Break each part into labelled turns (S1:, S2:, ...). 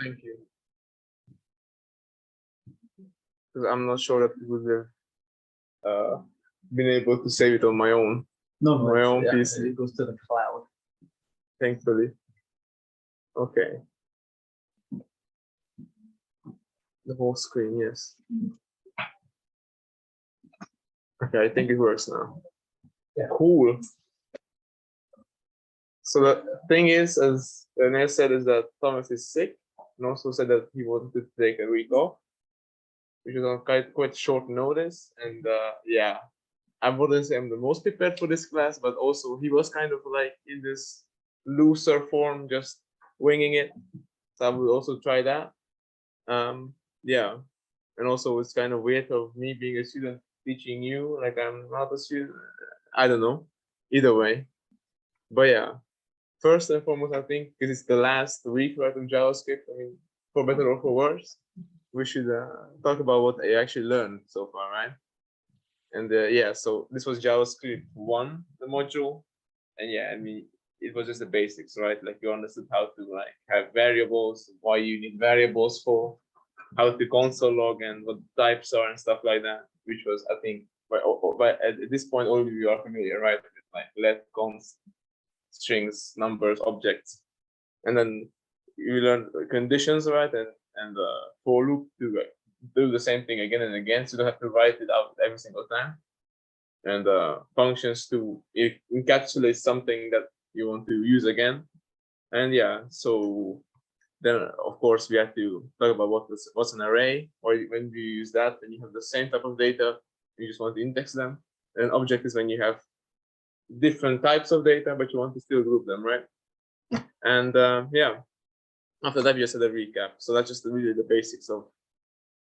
S1: Thank you. Because I'm not sure that it would have been able to save it on my own.
S2: No,
S1: my own
S2: yeah,
S1: PC.
S2: it goes to the cloud.
S1: Thankfully. Okay. The whole screen, yes. Okay, I think it works now.
S2: Yeah.
S1: Cool. So the thing is, as Neil said, is that Thomas is sick, and also said that he wanted to take a week off, which is on quite short notice. And yeah, I wouldn't say I'm the most prepared for this class, but also he was kind of like in this looser form, just winging it. So I would also try that. Yeah, and also it's kind of weird of me being a student teaching you, like I'm not a student. I don't know. Either way, but yeah. First and foremost, I think because it's the last week right in JavaScript. I mean, for better or for worse, we should talk about what I actually learned so far, right? And yeah, so this was JavaScript 1, the module, and yeah, I mean, it was just the basics, right? Like you understood how to like have variables, why you need variables for, how to console log, and what types are and stuff like that. Which was, I think, by at this point, all of you are familiar, right? Like let, const, strings, numbers, objects, and then you learn conditions, right? And for loop to do the same thing again and again, so you don't have to write it out every single time. And functions to encapsulate something that you want to use again. And yeah, so then of course we have to talk about what's an array, or when you use that, then you have the same type of data, you just want to index them. And object is when you have different types of data, but you want to still group them, right? And yeah, after that, we just had a recap. So that's just really the basics of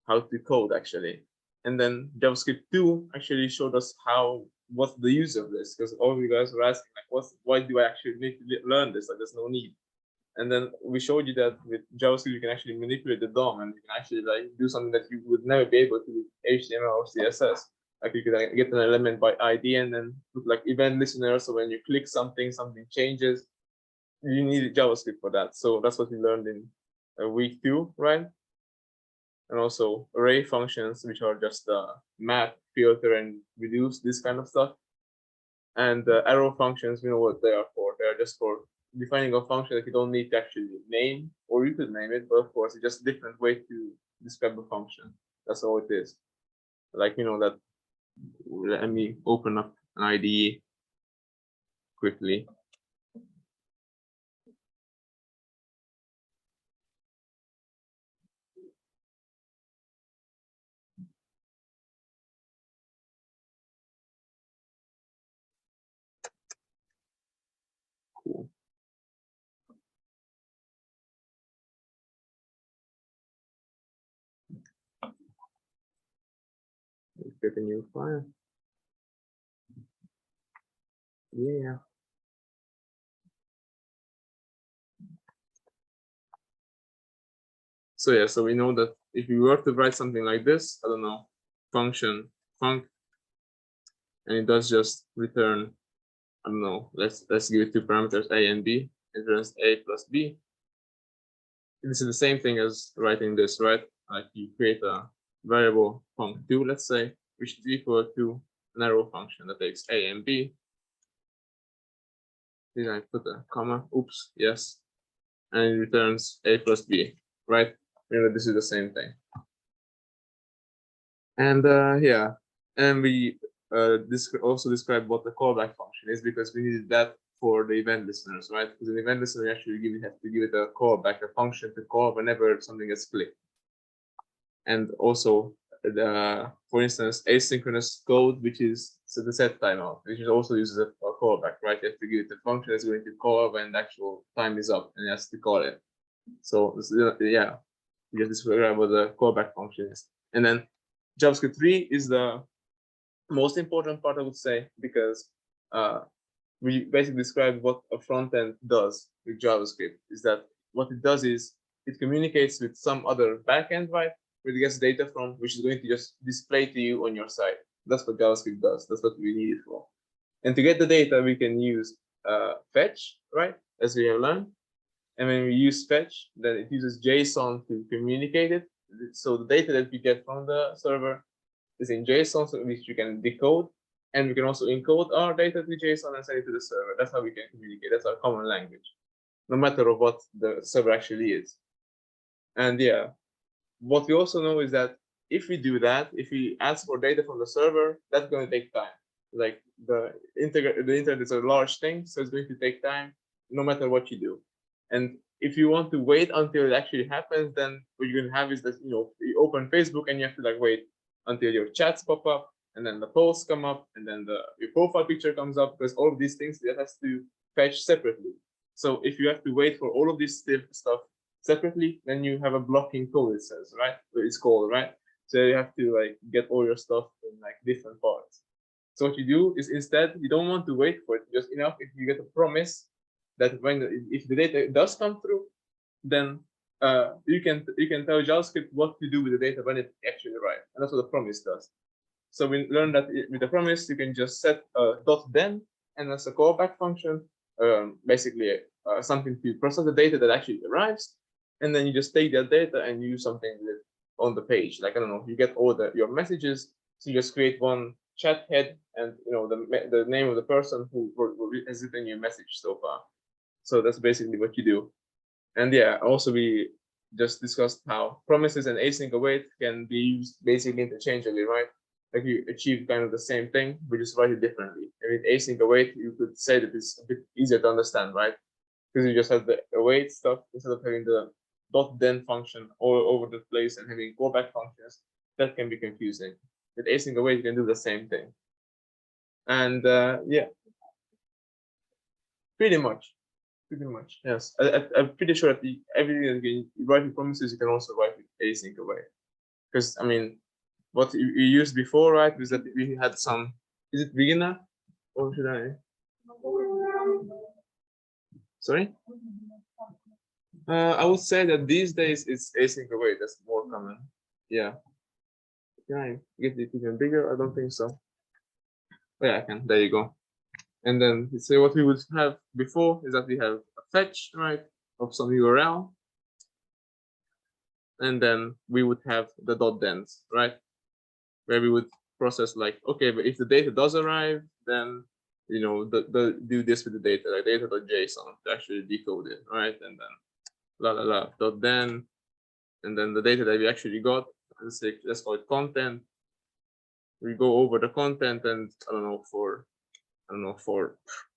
S1: how to code, actually. And then JavaScript 2 actually showed us what's the use of this, because all of you guys were asking, like, why do I actually need to learn this? Like, there's no need. And then we showed you that with JavaScript, you can actually manipulate the DOM, and you can actually like do something that you would never be able to with HTML or CSS. Like you could get an element by ID and then put like event listener. So when you click something, something changes. You need JavaScript for that. So that's what we learned in week 2, right? And also array functions, which are just map, filter, and reduce, this kind of stuff. And arrow functions, we know what they are for. They are just for defining a function that you don't need to actually name, or you could name it, but of course it's just a different way to describe a function. That's all it is. Like, you know, that, let me open up an IDE quickly. Cool. Let's get a new file. Yeah. So yeah, so we know that if you were to write something like this, I don't know, function func, and it does just return, I don't know, let's give it two parameters, a and b. It returns a plus b. This is the same thing as writing this, right? Like you create a variable func2, let's say, which is equal to an arrow function that takes a and b. Did I put a comma? Oops, yes. And it returns a plus b, right? You know, this is the same thing. And yeah, and we also describe what the callback function is, because we needed that for the event listeners, right? Because an event listener, we actually have to give it a callback, a function to call whenever something gets clicked. And also, for instance, asynchronous code, which is the set timeout, which also uses a callback, right? You have to give it a function that's going to call when the actual time is up, and it has to call it. So yeah, we just describe what the callback function is. And then JavaScript 3 is the most important part, I would say, because we basically describe what a front end does with JavaScript. Is that what it does is it communicates with some other backend, right? Where it gets data from, which is going to just display to you on your site. That's what JavaScript does. That's what we need it for. And to get the data, we can use fetch, right? As we have learned. And when we use fetch, then it uses JSON to communicate it. So the data that we get from the server is in JSON, so which you can decode, and we can also encode our data to JSON and send it to the server. That's how we can communicate. That's our common language, no matter of what the server actually is. And yeah, what we also know is that if we do that, if we ask for data from the server, that's going to take time. Like the internet is a large thing, so it's going to take time no matter what you do. And if you want to wait until it actually happens, then what you're going to have is that, you know, you open Facebook and you have to like wait until your chats pop up, and then the posts come up, and then your profile picture comes up, because all of these things that has to fetch separately. So if you have to wait for all of this stuff separately, then you have a blocking code, it says, right? It's called, right? So you have to like get all your stuff in like different parts. So what you do is instead, you don't want to wait for it. Just enough if you get a promise that if the data does come through, then you can tell JavaScript what to do with the data when it actually arrives, and that's what the promise does. So we learned that with the promise, you can just set .then, and as a callback function, basically something to process the data that actually arrives, and then you just take that data and use something with it on the page. Like, I don't know, you get all your messages, so you just create one chat head and, you know, the name of the person who has written your message so far. So that's basically what you do. And yeah, also we just discussed how promises and async await can be used basically interchangeably, right? Like you achieve kind of the same thing, but just write it differently. And with async await, you could say that it's a bit easier to understand, right? Because you just have the await stuff instead of having the .then function all over the place and having callback functions. That can be confusing. With async await, you can do the same thing. And yeah, pretty much, yes. I'm pretty sure that everything that you write with promises, you can also write with async await. Because I mean, what you used before, right, was that we had some. Is it beginner, or should I? Sorry. I would say that these days it's async await. That's more common. Yeah. Can I get it even bigger? I don't think so. Oh, yeah, I can. There you go. And then say what we would have before is that we have a fetch, right, of some URL, and then we would have the .thens, right, where we would process like, okay, but if the data does arrive, then, you know, do this with the data, like data.json to actually decode it, right, and then .then, and then the data that we actually got, let's call it content. We go over the content, and I don't know for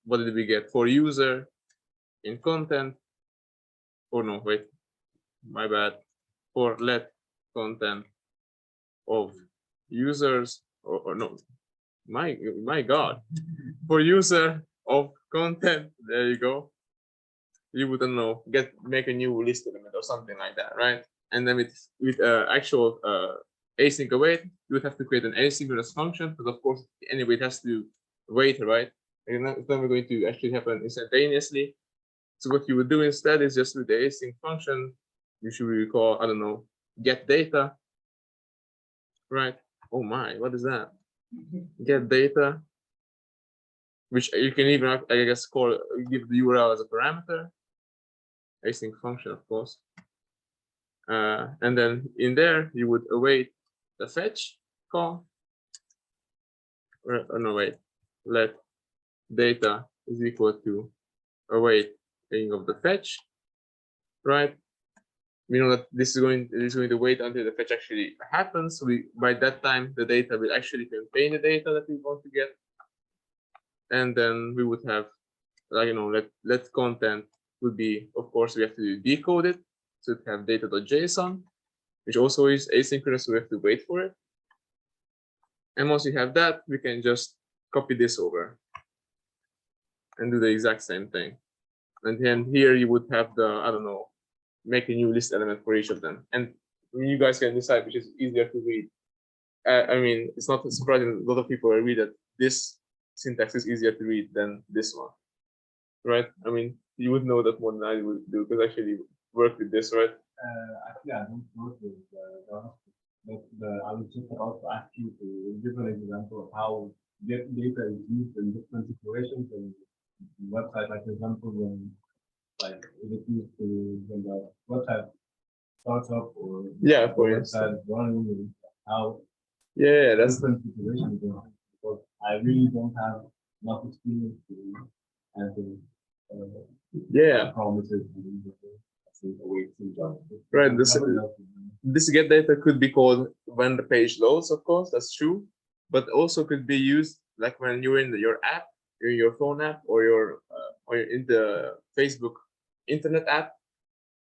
S1: what did we get for user in content. Oh no, wait, my bad. For let content of users, or no, my god, for user of content. There you go. You wouldn't know, make a new list element or something like that, right? And then with actual async await, you would have to create an asynchronous function, because of course anyway it has to wait, right? And it's never going to actually happen instantaneously. So what you would do instead is just with the async function, you should recall, I don't know, get data, right? Oh my, what is that? Get data, which you can even, I guess, give the URL as a parameter, async function, of course. And then in there, you would await the fetch call. Or no, wait, let data is equal to await thing of the fetch, right? We know that this is going to wait until the fetch actually happens. So by that time, the data will actually contain the data that we want to get. And then we would have, like, you know, let content would be, of course, we have to decode it. So we have data.json, which also is asynchronous, so we have to wait for it. And once you have that, we can just copy this over and do the exact same thing. And then here you would have the, I don't know, make a new list element for each of them. And you guys can decide which is easier to read. I mean, it's not surprising, a lot of people read that this syntax is easier to read than this one, right? I mean, you would know that more than I would do, because I actually work with this, right?
S2: Actually, I don't work with JavaScript, but I was just about to ask you to give an example of how get data is used in different situations and website, like for example, when like is it used to when the website starts up or
S1: Yeah,
S2: the
S1: for
S2: website
S1: instance.
S2: is running, how
S1: Yeah, that's
S2: different situations are. Because I really don't have enough experience to answer
S1: yeah,
S2: promises and await some job.
S1: right. This get data could be called when the page loads, of course, that's true, but also could be used like when you're in your app, in your phone app, or you're in the Facebook internet app,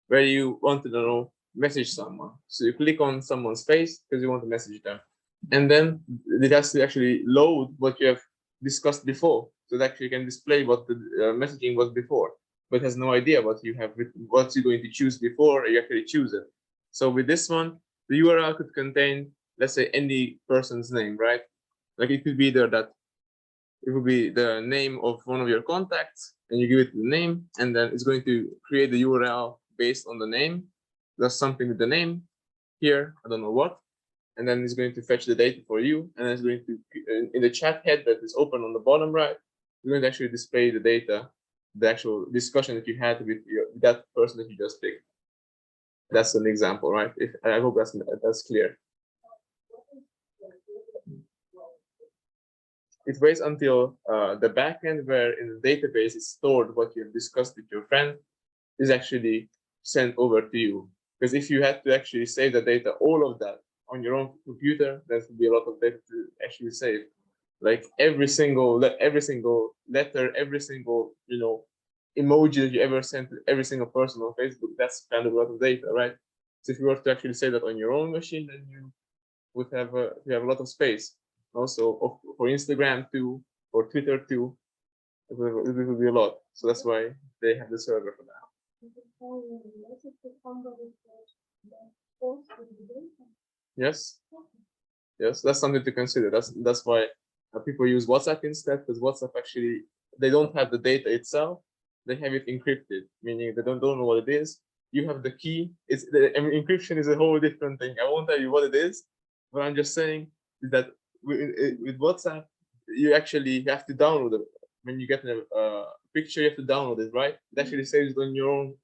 S1: where you want to message someone. So you click on someone's face because you want to message them, and then it has to actually load what you have discussed before, so that actually can display what the messaging was before, but has no idea what you have, what you're going to choose before you actually choose it. So with this one, the URL could contain, let's say, any person's name, right? Like it could be there that it would be the name of one of your contacts, and you give it the name, and then it's going to create the URL based on the name. Does something with the name here, I don't know what, and then it's going to fetch the data for you, and then it's going to, in the chat head that is open on the bottom right, it's going to actually display the data, the actual discussion that you had with that person that you just picked. That's an example, right? I hope that's clear. It waits until the backend where in the database is stored what you've discussed with your friend is actually sent over to you. Because if you had to actually save the data, all of that on your own computer, there would be a lot of data to actually save. Like every single letter, every single emoji that you ever sent to every single person on Facebook, that's kind of a lot of data, right? So if you were to actually save that on your own machine, then you would have a lot of space. Also for Instagram too, or Twitter too, it will be a lot. So that's why they have the server for that. Yes, yes, that's something to consider. That's why people use WhatsApp instead, because WhatsApp actually, they don't have the data itself, they have it encrypted, meaning they don't know what it is. You have the key. Encryption is a whole different thing. I won't tell you what it is, but I'm just saying that with WhatsApp, you actually have to download it. When you get a picture, you have to download it, right? It actually saves it on your own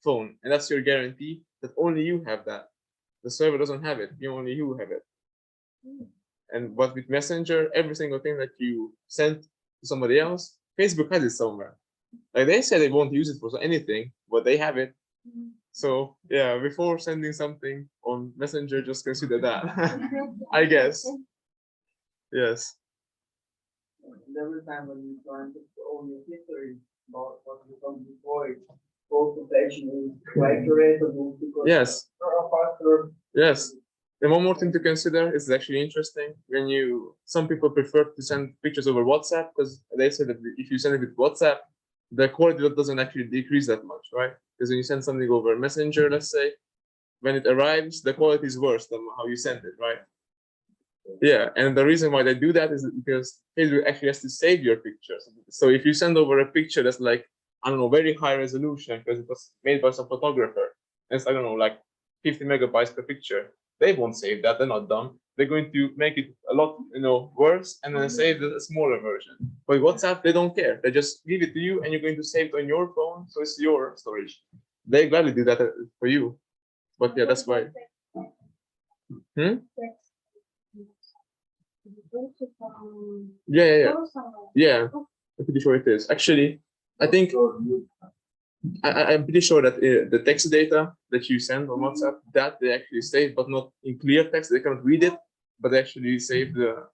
S1: phone, and that's your guarantee that only you have that. The server doesn't have it. Only you have it. And but with Messenger, every single thing that you send to somebody else, Facebook has it somewhere. Like they say they won't use it for anything, but they have it. So yeah, before sending something on Messenger, just consider that. I guess. Yes.
S3: Every time when you try to own your history about what you done before, both population is quite relatable because
S1: Yes.
S3: faster.
S1: Yes. And one more thing to consider is actually interesting when some people prefer to send pictures over WhatsApp because they say that if you send it with WhatsApp, the quality doesn't actually decrease that much, right? Because when you send something over Messenger, let's say, when it arrives, the quality is worse than how you sent it, right? Yeah, and the reason why they do that is because Facebook actually has to save your pictures. So if you send over a picture that's like, I don't know, very high resolution because it was made by some photographer, and it's, I don't know, like 50 megabytes per picture, they won't save that. They're not dumb. They're going to make it a lot, worse, and then save the smaller version. But WhatsApp, they don't care. They just give it to you, and you're going to save it on your phone, so it's your storage. They gladly do that for you. But yeah, that's why. Hmm? Yeah. Yeah, I'm pretty sure it is. Actually, I think I'm pretty sure that the text data that you send on WhatsApp, that they actually save, but not in clear text. They cannot read it, but they actually save the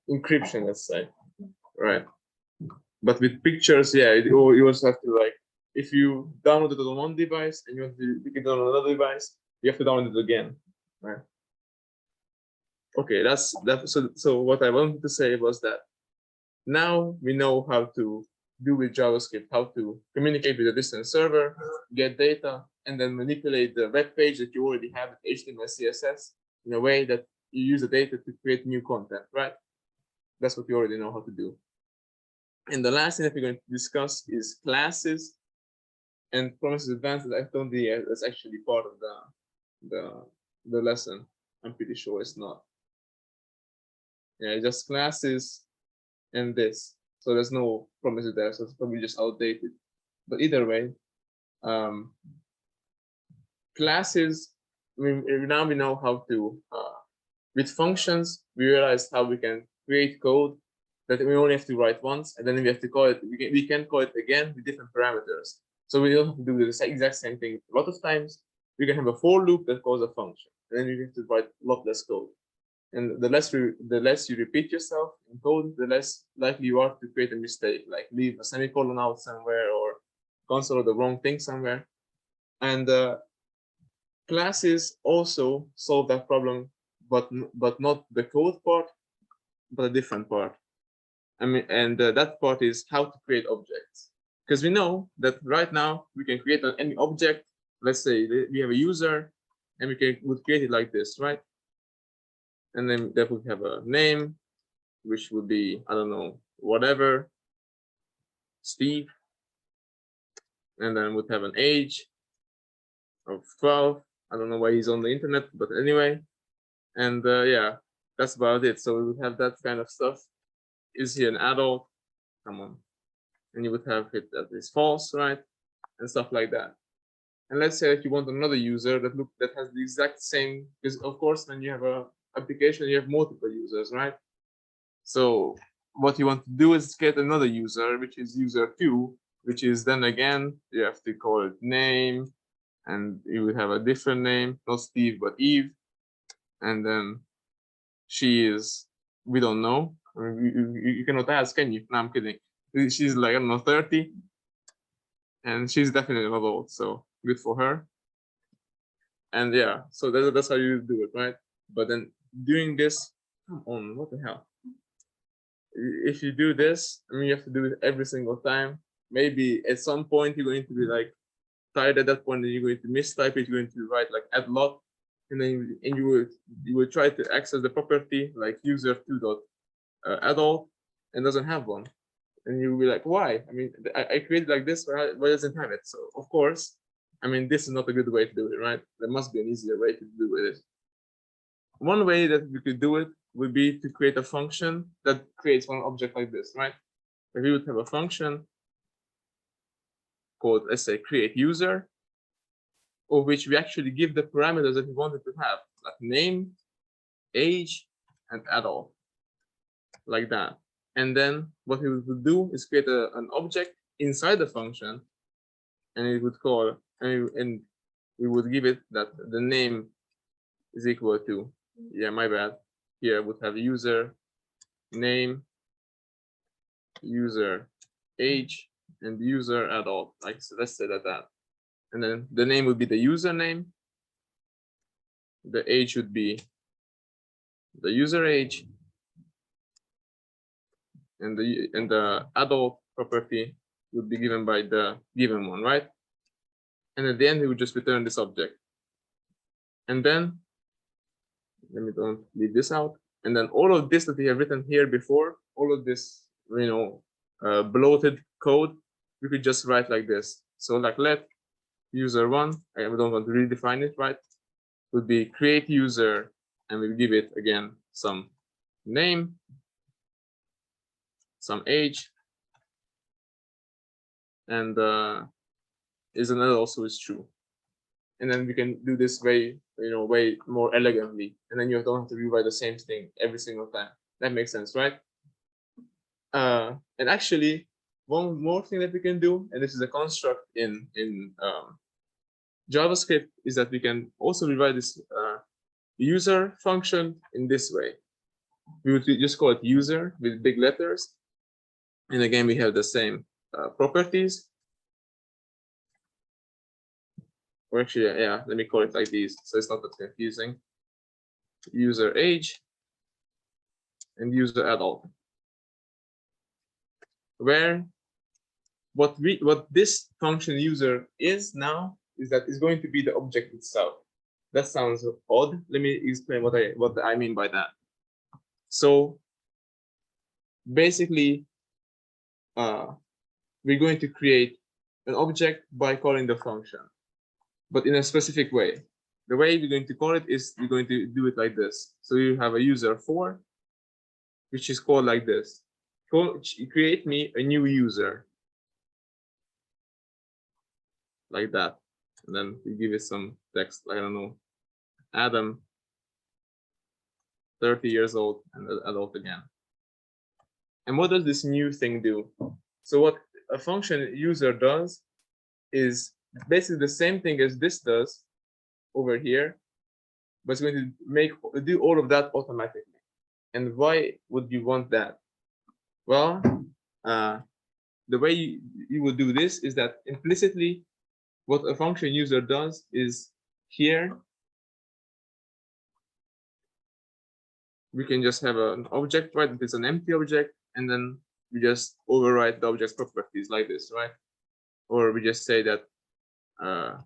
S1: encryption, let's say. Right. But with pictures, yeah, you also have to, like, if you download it on one device and you want to pick it on another device, you have to download it again. Right. Okay, that's that. So what I wanted to say was that now we know how to do with JavaScript, how to communicate with a distant server, get data, and then manipulate the web page that you already have with HTML, CSS in a way that you use the data to create new content, right? That's what you already know how to do. And the last thing that we're going to discuss is classes and Promises Advanced. I don't think that's actually part of the lesson. I'm pretty sure it's not. Yeah, just classes and this. So there's no promises there, so it's probably just outdated. But either way, Classes, now we know how to, with functions, we realized how we can create code that we only have to write once, and then we have to call it, we can call it again with different parameters. So we don't have to do the exact same thing. A lot of times, we can have a for loop that calls a function, and then you have to write a lot less code. And the less you repeat yourself in code, the less likely you are to create a mistake, like leave a semicolon out somewhere or console the wrong thing somewhere. And classes also solve that problem, but not the code part, but a different part. I mean, and that part is how to create objects. Because we know that right now we can create any object. Let's say we have a user, and we would create it like this, right? And then that would have a name, which would be, I don't know, whatever, Steve. And then would have an age of 12. I don't know why he's on the internet, but anyway. And yeah, that's about it. So we would have that kind of stuff. Is he an adult? Come on. And you would have it that is false, right? And stuff like that. And let's say that you want another user that has the exact same, because of course when you have a application, you have multiple users, right? So what you want to do is get another user, which is user 2, which is then again, you have to call it name, and you would have a different name, not Steve, but Eve. And then she is, we don't know. I mean, you cannot ask, can you? No, I'm kidding. She's like, I don't know, 30. And she's definitely an adult, so good for her. And yeah, so that's how you do it, right? But then doing this, come on, what the hell? If you do this, I mean, you have to do it every single time. Maybe at some point you're going to be like tired at that point, and you're going to mistype it. You're going to write like add lot, and then you would try to access the property like user2.adult and doesn't have one, and you'll be like, why? I mean, I created like this, why doesn't have it? So of course, I mean, this is not a good way to do it, right? There must be an easier way to do it. One way that we could do it would be to create a function that creates one object like this, right? If we would have a function called, let's say, create user, of which we actually give the parameters that we wanted to have, like name, age, and adult, like that. And then what we would do is create an object inside the function, and it would call, and we would give it that the name is equal to, yeah, my bad. Here I would have user name, user age, and user adult. Like, so let's say that. And then the name would be the username. The age would be the user age, and the adult property would be given by the given one, right? And at the end, we would just return this object. And then, let me don't leave this out. And then all of this that we have written here before, all of this, bloated code, we could just write like this. So like let user1, I don't want to redefine it, right? Would be create user, and we give it again some name, some age, and is another also is true. And then we can do this way more elegantly, and then you don't have to rewrite the same thing every single time. That makes sense, right? And actually, one more thing that we can do, and this is a construct in JavaScript, is that we can also rewrite this user function in this way. We would just call it user with big letters, and again we have the same properties. Or actually, yeah, let me call it like these, so it's not that confusing. User age and user adult. Where what this function user is now is that it's going to be the object itself. That sounds odd. Let me explain what I mean by that. So basically, we're going to create an object by calling the function, but in a specific way. The way we're going to call it is we're going to do it like this. So you have a user4, which is called like this. Create me a new user. like that. And then we give it some text, like, I don't know, Adam, 30 years old, and adult again. And what does this new thing do? So what a function user does is basically the same thing as this does over here, but it's going to do all of that automatically. And why would you want that? Well, the way you would do this is that implicitly, what a function user does is here, we can just have an object, right? It's an empty object, and then we just override the object's properties like this, right? Or we just say that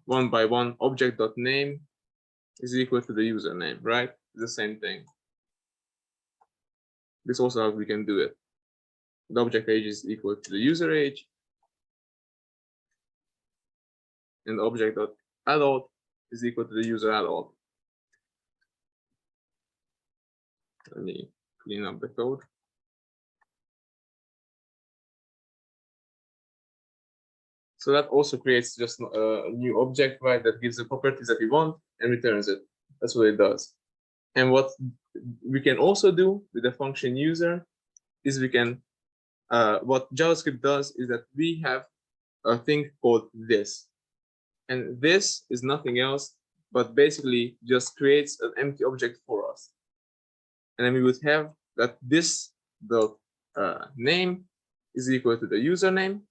S1: one by one object.name is equal to the username, right? It's the same thing. This also how we can do it. The object age is equal to the user age, and the object.adult is equal to the user adult. Let me clean up the code. So that also creates just a new object, right, that gives the properties that we want and returns it. That's what it does. And what we can also do with the function user is we can, what JavaScript does is that we have a thing called this. And this is nothing else, but basically just creates an empty object for us. And then we would have that this dot name is equal to the username.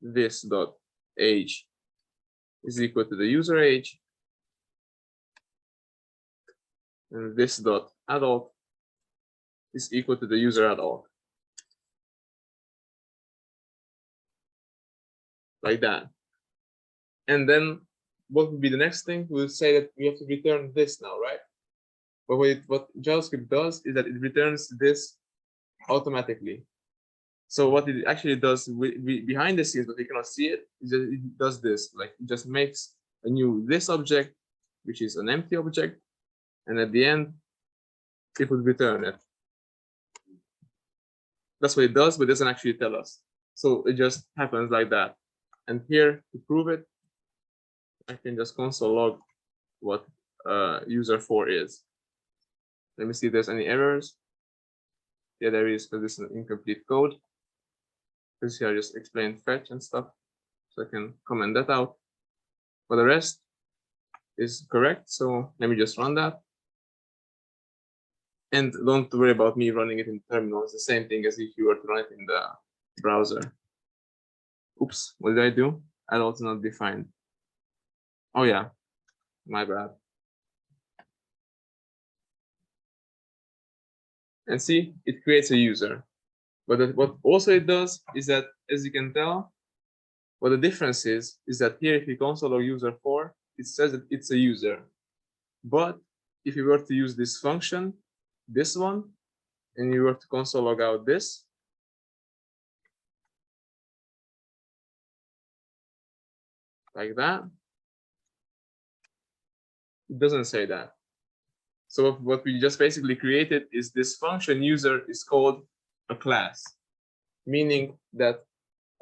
S1: This dot age is equal to the user age. And this dot adult is equal to the user adult. Like that. And then what would be the next thing? We'll say that we have to return this now, right? But what JavaScript does is that it returns this automatically. So what it actually does behind the scenes, but you cannot see it, is that it does this. Like it just makes a new this object, which is an empty object, and at the end, it would return it. That's what it does, but it doesn't actually tell us. So it just happens like that. And here, to prove it, I can just console log what user4 is. Let me see if there's any errors. Yeah, there is, because this is an incomplete code. Because here I just explained fetch and stuff. So I can comment that out. But the rest is correct. So let me just run that. And don't worry about me running it in terminal. It's the same thing as if you were to run it in the browser. Oops, what did I do? Adult not defined. Oh yeah, my bad. And see, it creates a user. But what also it does is that, as you can tell, what the difference is that here, if you console log user4, it says that it's a user. But if you were to use this function, this one, and you were to console log out this, like that, it doesn't say that. So what we just basically created is this function user is called a class, meaning that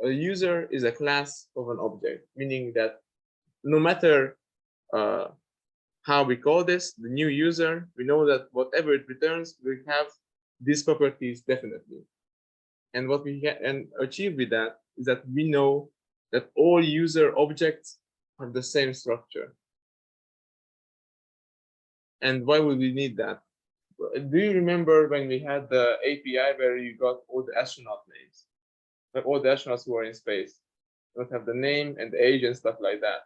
S1: a user is a class of an object, meaning that no matter how we call this, the new user, we know that whatever it returns will have these properties definitely. And what we can achieve with that is that we know that all user objects have the same structure. And why would we need that? Do you remember when we had the API where you got all the astronaut names? Like all the astronauts who are in space. You have the name and the age and stuff like that.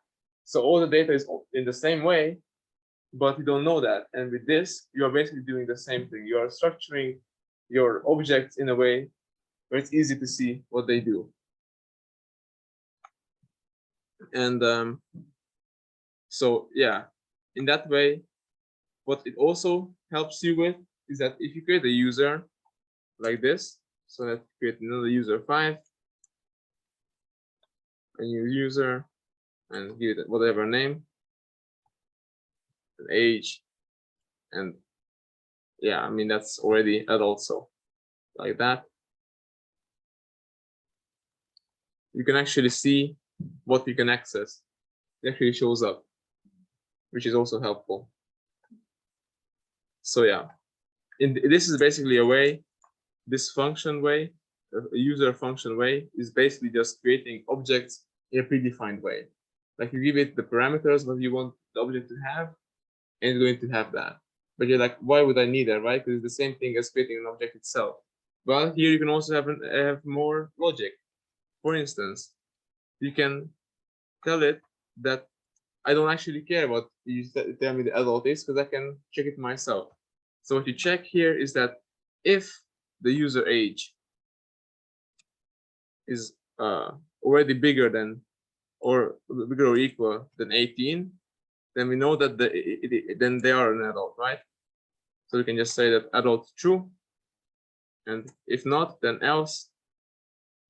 S1: So all the data is in the same way, but you don't know that. And with this, you are basically doing the same thing. You are structuring your objects in a way where it's easy to see what they do. And so, yeah, in that way, what it also helps you with is that if you create a user like this, so let's create another user 5, a new user, and give it whatever name, an age, and yeah, I mean, that's already adult, so like that. you can actually see what you can access. It actually shows up, which is also helpful. So yeah, this is basically a way, this function way, a user function way is basically just creating objects in a predefined way. Like you give it the parameters what you want the object to have, and it's going to have that. But you're like, why would I need that, right? Because it's the same thing as creating an object itself. Well, here you can also have more logic. For instance, you can tell it that I don't actually care what you tell me the adult is, because I can check it myself. So what you check here is that if the user age is already bigger than or equal than 18, then we know that then they are an adult, right? So we can just say that adult true, and if not, then else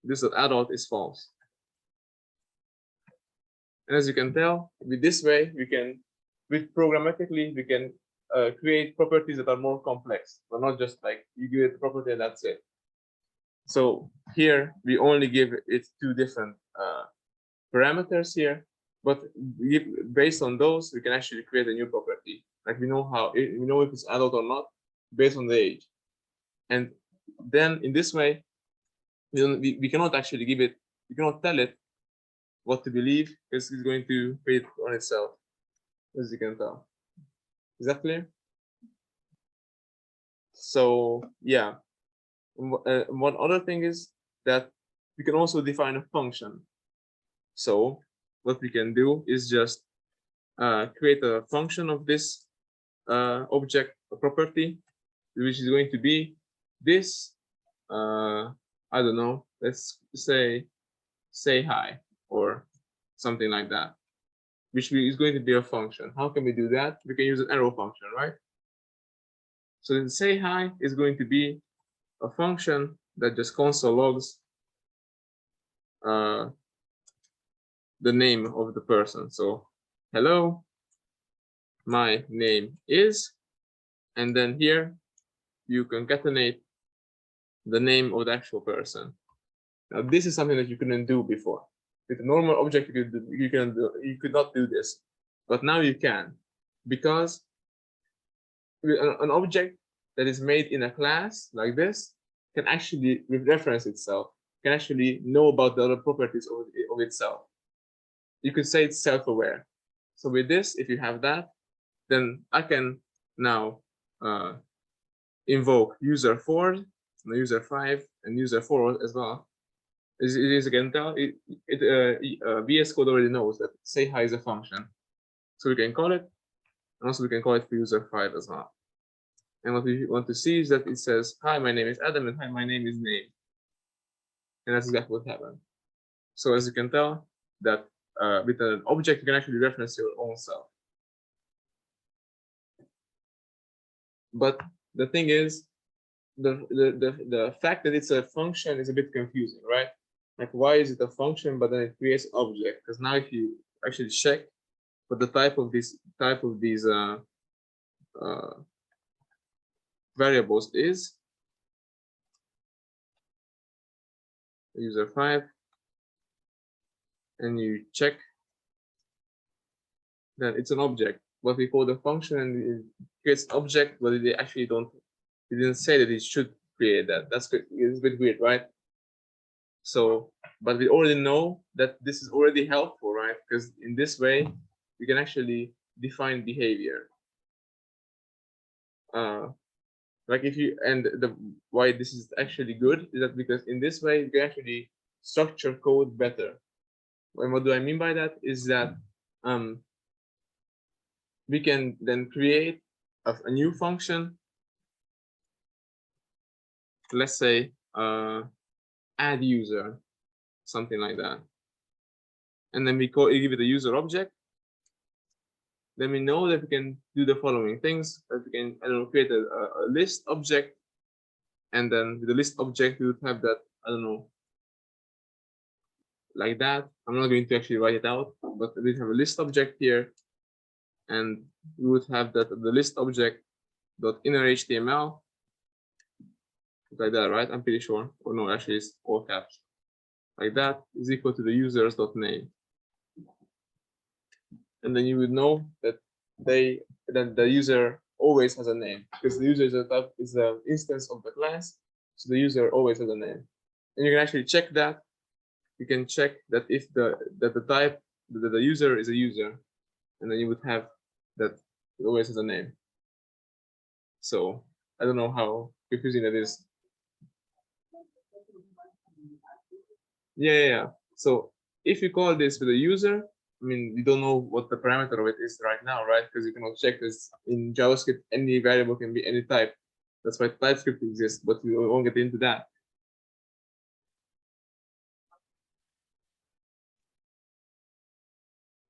S1: this adult is false. And as you can tell, with this way, we can, programmatically, we can create properties that are more complex, but not just like you give it a property and that's it. So here we only give it two different parameters here, but based on those, we can actually create a new property. Like we know if it's adult or not based on the age. And then in this way, we cannot actually give it, we cannot tell it what to believe, because it's going to create on itself, as you can tell. Is that clear? So yeah, one other thing is that we can also define a function. So what we can do is just create a function of this object, a property, which is going to be this, I don't know, let's say hi or something like that, which is going to be a function. How can we do that? We can use an arrow function, right? So then say hi is going to be a function that just console logs the name of the person. So hello, my name is, and then here you concatenate the name of the actual person. Now this is something that you couldn't do before. With a normal object, you could not do this, but now you can, because an object that is made in a class like this can actually reference itself, can actually know about the other properties of itself. You could say it's self-aware. So with this, if you have that, then I can now invoke user4, user 5, and user 4 as well. As you can tell, VS Code already knows that say hi is a function. So we can call it, and also we can call it for user 5 as well. And what we want to see is that it says, hi, my name is Adam, and hi, my name is name. And that's exactly what happened. So as you can tell, that with an object, you can actually reference your own self. But the thing is, the fact that it's a function is a bit confusing, right? Like, why is it a function, but then it creates an object? Because now if you actually check what the type of these variables is, user 5, and you check, then it's an object. What we call the function, and it creates an object, but they actually didn't say that it should create that. It's a bit weird, right? So, but we already know that this is already helpful, right? Because in this way, we can actually define behavior. Like if you, and why this is actually good is that because in this way, you can actually structure code better. And what do I mean by that is that we can then create a new function. Let's say add user, something like that. And then we give it a user object. Then we know that we can do the following things. That we can, I don't know, create a list object, and then with the list object, we would have that, I don't know, like that. I'm not going to actually write it out, but we have a list object here, and we would have that the list object dot inner HTML, like that, right? I'm pretty sure. Or no, actually, it's all caps. like that is equal to the users.name. And then you would know that the user always has a name, because the user is an instance of the class, so the user always has a name. And you can actually check that. You can check that if the type the user is a user, and then you would have that it always has a name. So I don't know how confusing that is. Yeah. So if you call this with a user, I mean, you don't know what the parameter of it is right now, right? Because you cannot check this in JavaScript. Any variable can be any type. That's why TypeScript exists, but we won't get into that.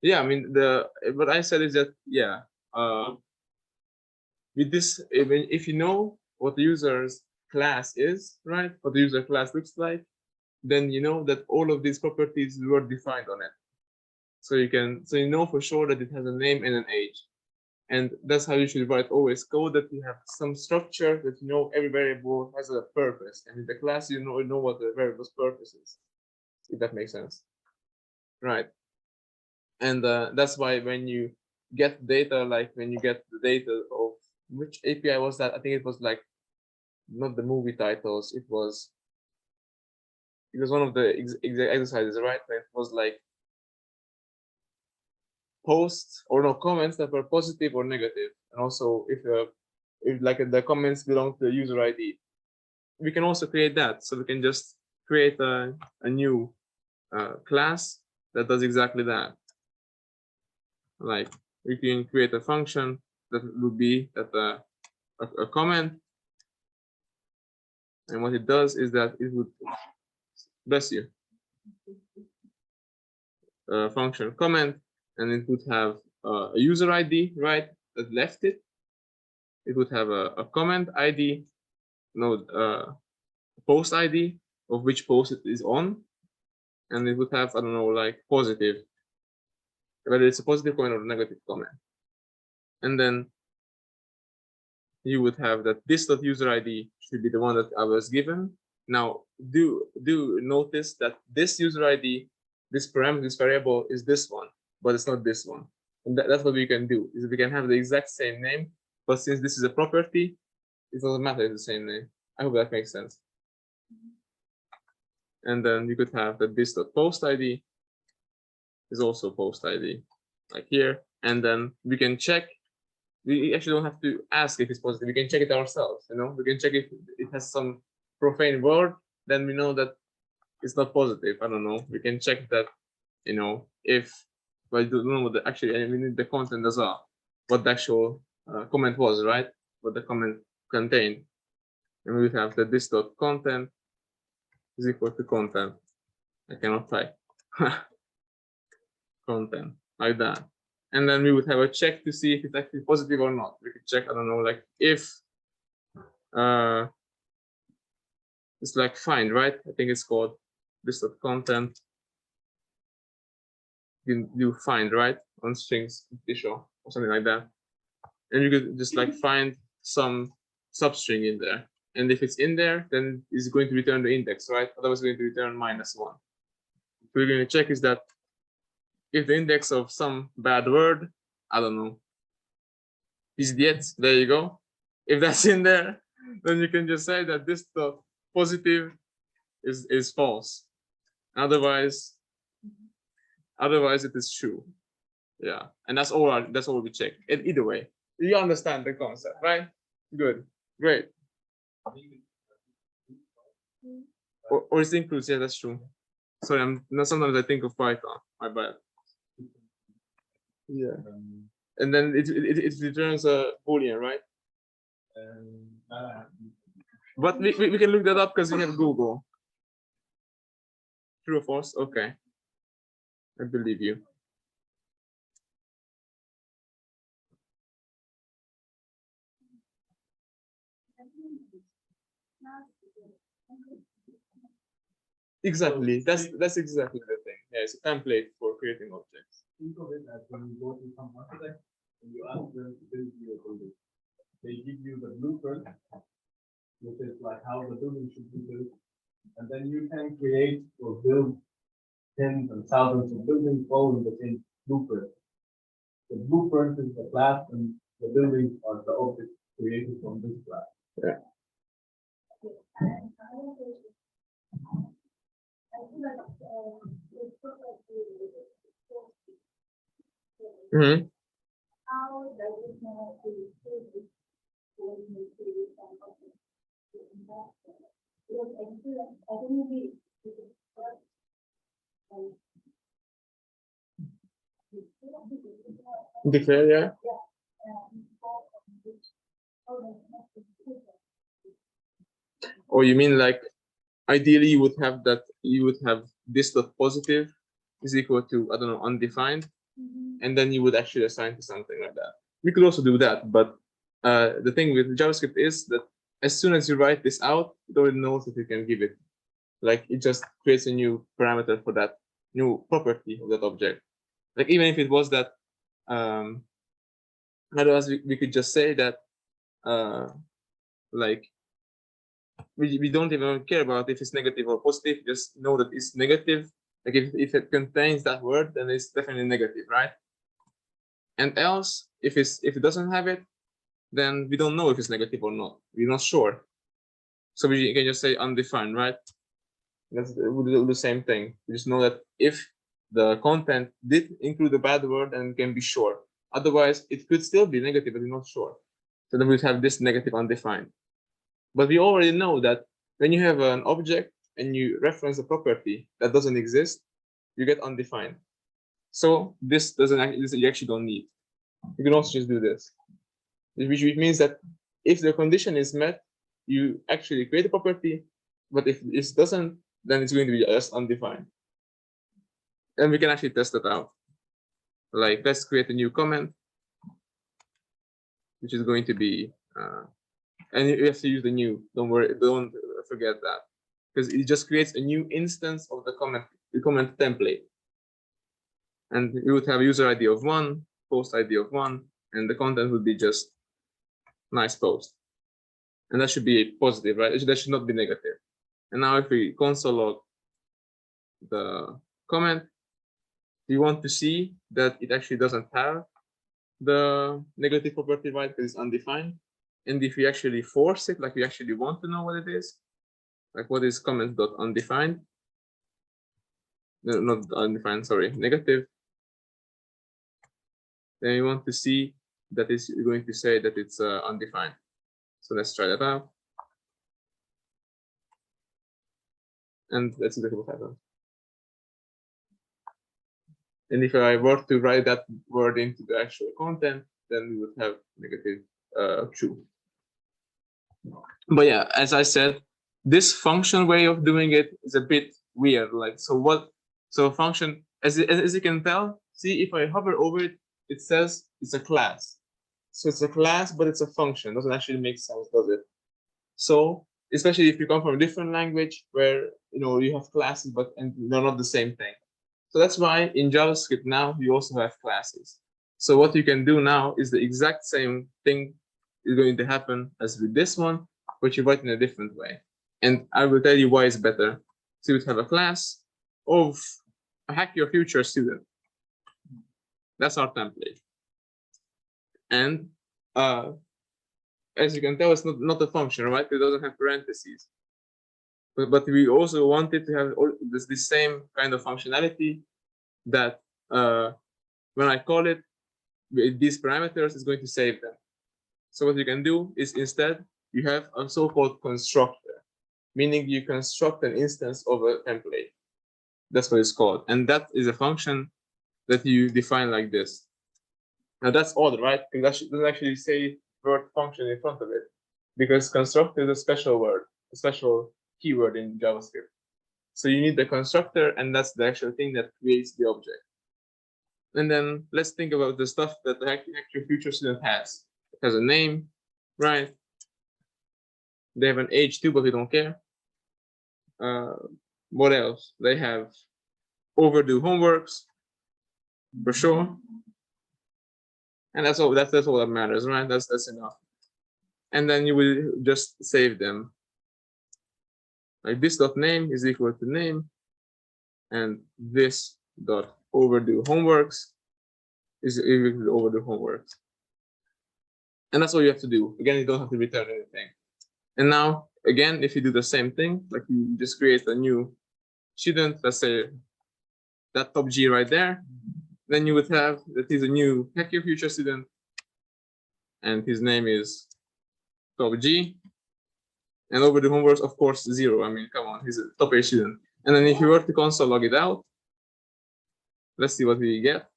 S1: Yeah, I mean, what I said is that, yeah, with this, if you know what the user's class is, right? What the user class looks like, then you know that all of these properties were defined on it. So you know for sure that it has a name and an age. And that's how you should write always code, that you have some structure, that you know every variable has a purpose. And in the class, you know what the variable's purpose is, if that makes sense. Right. And that's why when you get data, like when you get the data of which API was that? I think it was like not the movie titles. It was one of the exercises, right? It was like posts or no comments that were positive or negative, and also if like the comments belong to the user ID, we can also create that. So we can just create a new class that does exactly that. Like we can create a function that would be that a comment, and what it does is that it would, bless you, function comment, and it would have a user ID, right, that left it. It would have a comment ID, no, post ID of which post it is on, and it would have, I don't know, like positive, whether it's a positive comment or a negative comment. And then you would have that this.user ID should be the one that I was given. Now, do notice that this user ID, this parameter, this variable is this one, but it's not this one. And that's what we can do, is we can have the exact same name, but since this is a property, it doesn't matter if it's the same name. I hope that makes sense. And then you could have that this.post ID is also post ID, like here. And then we can check. We actually don't have to ask if it's positive. We can check it ourselves. You know, we can check if it has some profane word. Then we know that it's not positive. I don't know. We can check that. You know, if but I don't know what actually. We need the content as well. What the actual comment was, right? What the comment contained. And we would have that this.content is equal to content. I cannot type. Content, like that. And then we would have a check to see if it's actually positive or not. We could check, I don't know, like if it's like find, right? I think it's called this.content. You do find, right? On strings official or something like that. And you could just like find some substring in there. And if it's in there, then it's going to return the index, right? Otherwise, it's going to return -1. So we're going to check is that if the index of some bad word, I don't know, is yet, there you go. If that's in there, then you can just say that this stuff positive is false. Otherwise it is true. Yeah, and that's all we check. And either way, you understand the concept, right? Good, great. Or it includes, yeah, that's true. Sorry, sometimes I think of Python. My bad. Yeah. And then it returns a Boolean, right? But we can look that up because we have Google. True or false? Okay. I believe you. Exactly. That's exactly the thing. Yeah, it's a template for creating objects.
S2: Think of it as when you go to some architect and you ask them to build you a building. They give you the blueprint, which is like how the building should be built, And then you can create or build tens and thousands of buildings following the same blueprint. The blueprint is the class, and the buildings are the objects created from this class.
S1: Yeah. Mm-hmm. Declare, yeah. Or you mean like ideally you would have this dot positive is equal to, I don't know, undefined, and then you would actually assign to something like that. We could also do that, but the thing with JavaScript is that as soon as you write this out, it already knows that you can give it. Like it just creates a new parameter for that new property of that object. Like even if it was that, otherwise we could just say that like we don't even care about if it's negative or positive, just know that it's negative. Like if it contains that word, then it's definitely negative, right? And else, if it doesn't have it, then we don't know if it's negative or not. We're not sure. So we can just say undefined, right? We'll do the same thing. We just know that if the content did include a bad word, then we can be sure. Otherwise, it could still be negative, but we're not sure. So then we'd have this negative undefined. But we already know that when you have an object and you reference a property that doesn't exist, you get undefined. So this you actually don't need. You can also just do this, which means that if the condition is met, you actually create a property, but if it doesn't, then it's going to be just undefined. And we can actually test that out. Like let's create a new comment, which is going to be, and you have to use the new. Don't worry, don't forget that, because it just creates a new instance of the comment template. And you would have user ID of 1, post ID of 1, and the content would be just nice post. And that should be positive, right? That should not be negative. And now if we console log the comment, we want to see that it actually doesn't have the negative property, right? Because it's undefined. And if we actually force it, like we actually want to know what it is, like what is comment.undefined? No, not undefined, sorry, negative. Then you want to see that is going to say that it's undefined. So let's try that out. And that's exactly what happens. And if I were to write that word into the actual content, then we would have negative true. But yeah, as I said, this function way of doing it is a bit weird. Like, so function, as you can tell, see if I hover over it, it says it's a class. So it's a class, but it's a function. Doesn't actually make sense, does it? So especially if you come from a different language where you have classes, but they're not the same thing. So that's why in JavaScript now you also have classes. So what you can do now is the exact same thing is going to happen as with this one, but you write in a different way. And I will tell you why it's better. So you would have a class of a Hack Your Future student. That's our template. And as you can tell, it's not a function, right? It doesn't have parentheses. But we also wanted to have this same kind of functionality that when I call it with these parameters, it's going to save them. So what you can do is instead you have a so-called constructor, meaning you construct an instance of a template. That's what it's called. And that is a function that you define like this. Now that's odd, right? Because that doesn't actually say word function in front of it, because constructor is a special word, a special keyword in JavaScript. So you need the constructor, and that's the actual thing that creates the object. And then let's think about the stuff that the actual future student has. It has a name, right? They have an age too, but we don't care. What else? They have overdue homeworks, for sure. And that's all that matters, right? That's enough. And then you will just save them. like this dot name is equal to name, and this dot overdue homeworks is equal to overdue homeworks. And that's all you have to do. Again, you don't have to return anything. And now, again, if you do the same thing, like you just create a new student, let's say that top G right there, then you would have that he's a new Hack Your Future student, and his name is top G. And over the homeworks, of course, 0. I mean, come on, he's a top A student. And then if you were to console log it out, let's see what we get.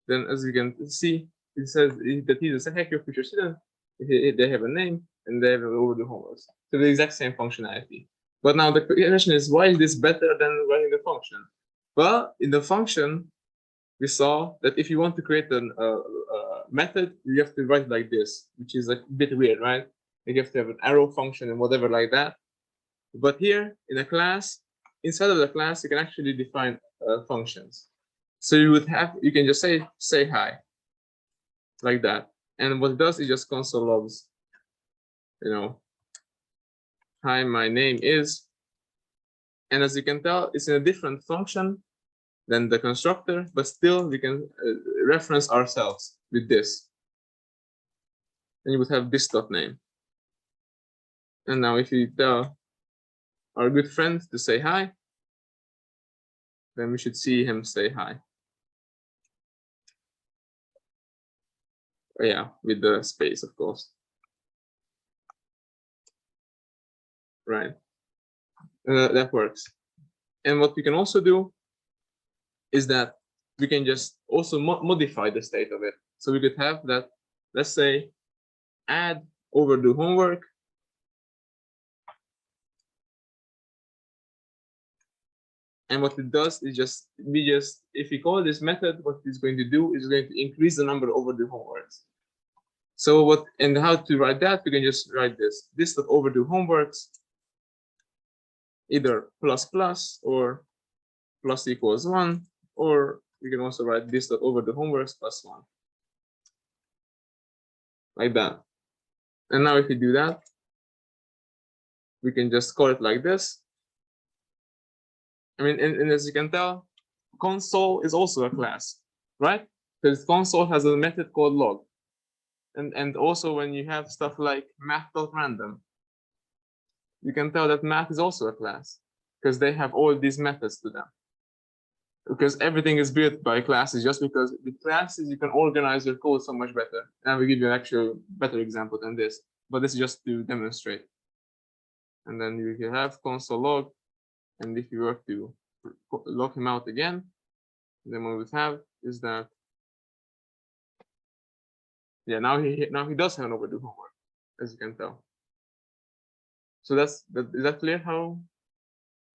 S1: Then, as you can see, it says that he's a Hack Your Future student. They have a name and they have over the homeworks. So the exact same functionality. But now the question is, why is this better than writing the function? Well, in the function, we saw that if you want to create a method, you have to write like this, which is a bit weird, right? You have to have an arrow function and whatever like that. But here in a class, inside of the class, you can actually define functions. So you can just say hi, like that. And what it does is just console logs, hi, my name is, and as you can tell, it's in a different function than the constructor, but still we can reference ourselves with this. And you would have this dot name. And now if you tell our good friend to say hi, then we should see him say hi. Oh, yeah, with the space, of course. Right. That works. And what we can also do is that we can just also modify the state of it. So we could have that, let's say, add overdue homework. And what it does is if we call this method, what it's going to do is going to increase the number of overdue homeworks. So how to write that? We can just write this dot overdue homeworks, either plus or plus equals 1, or we can also write this dot overdue homeworks plus 1, like that. And now if we do that, we can just call it like this. I mean, and as you can tell, console is also a class, right? Because console has a method called log. And also when you have stuff like math.random, you can tell that math is also a class because they have all these methods to them. Because everything is built by classes, just because with classes you can organize your code so much better. And I will give you an actual better example than this, but this is just to demonstrate. And then you can have console log, and if you were to log him out again, then what we would have is that, yeah, now he does have an overdue homework, as you can tell. So is that clear how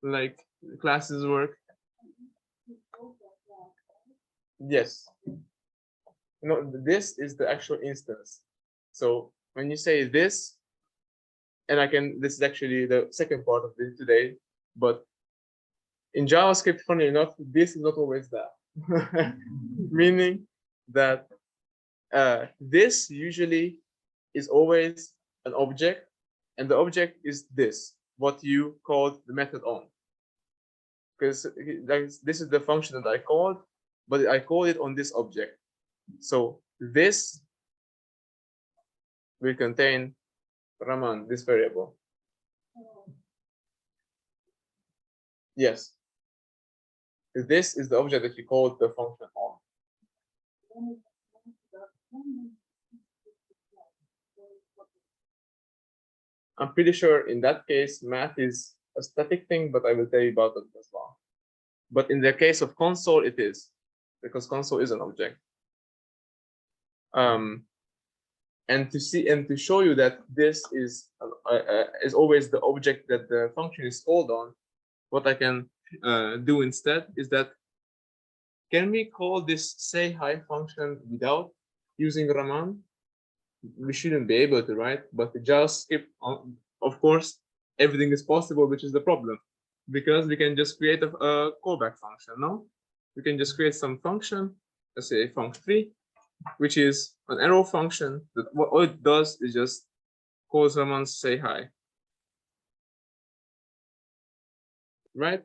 S1: like classes work? Yes. No, this is the actual instance. So when you say this, and this is actually the second part of this today, but in JavaScript, funny enough, this is not always that. Meaning that this usually is always an object, and the object is this, what you called the method on. Because this is the function that I called, but I call it on this object. So this will contain Raman, this variable. Yes. This is the object that you called the function on. I'm pretty sure in that case, math is a static thing, but I will tell you about it as well. But in the case of console, it is, because console is an object. And to show you that this is always the object that the function is called on, what I can do instead is that, can we call this say hi function without using Raman? We shouldn't be able to, right? But the JavaScript, of course, everything is possible, which is the problem, because we can just create a callback function. No, we can just create some function, let's say func3, which is an arrow function that all it does is just call someone to say hi. Right?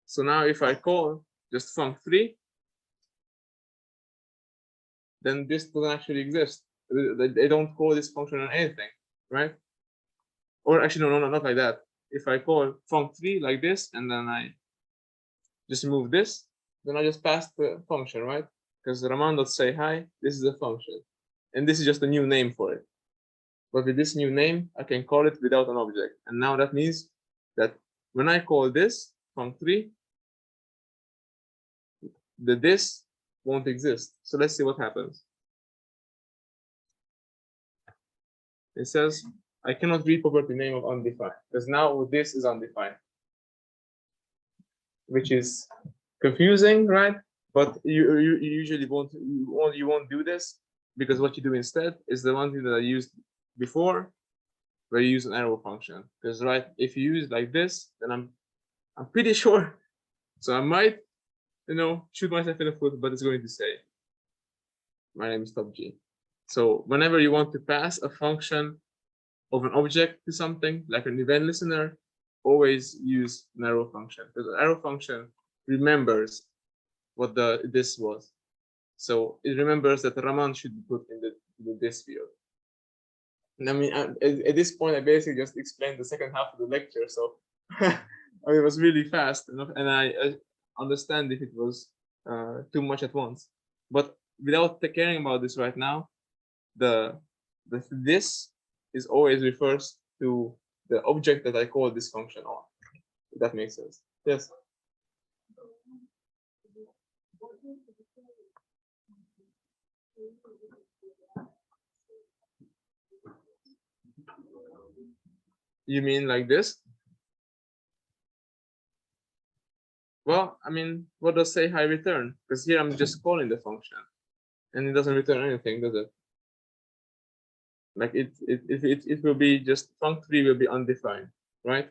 S1: So now if I call just func3, then this doesn't actually exist. They don't call this function on anything, right? Or actually, no, not like that. If I call func3 like this, and then I just remove this, then I just pass the function, right? Because Raman.say hi, this is a function. And this is just a new name for it. But with this new name, I can call it without an object. And now that means that when I call this func3, the this won't exist. So let's see what happens. It says I cannot read property name of undefined because now this is undefined, which is confusing, right? But you usually won't do this, because what you do instead is the one thing that I used before, where you use an arrow function. Because right, if you use like this, then I'm pretty sure. So I might, shoot myself in the foot, but it's going to say, my name is Top G. So whenever you want to pass a function of an object to something, like an event listener, always use an arrow function, because an arrow function remembers what this was. So it remembers that Raman should be put in the this field. And I mean, at this point, I basically just explained the second half of the lecture. So it was really fast, and I understand if it was too much at once. But without caring about this right now, this is always refers to the object that I call this function on. If that makes sense. Yes. You mean like this? Well, I mean, what does say hi return? Because here I'm just calling the function, and it doesn't return anything, does it? Like it will be just func3 will be undefined, right?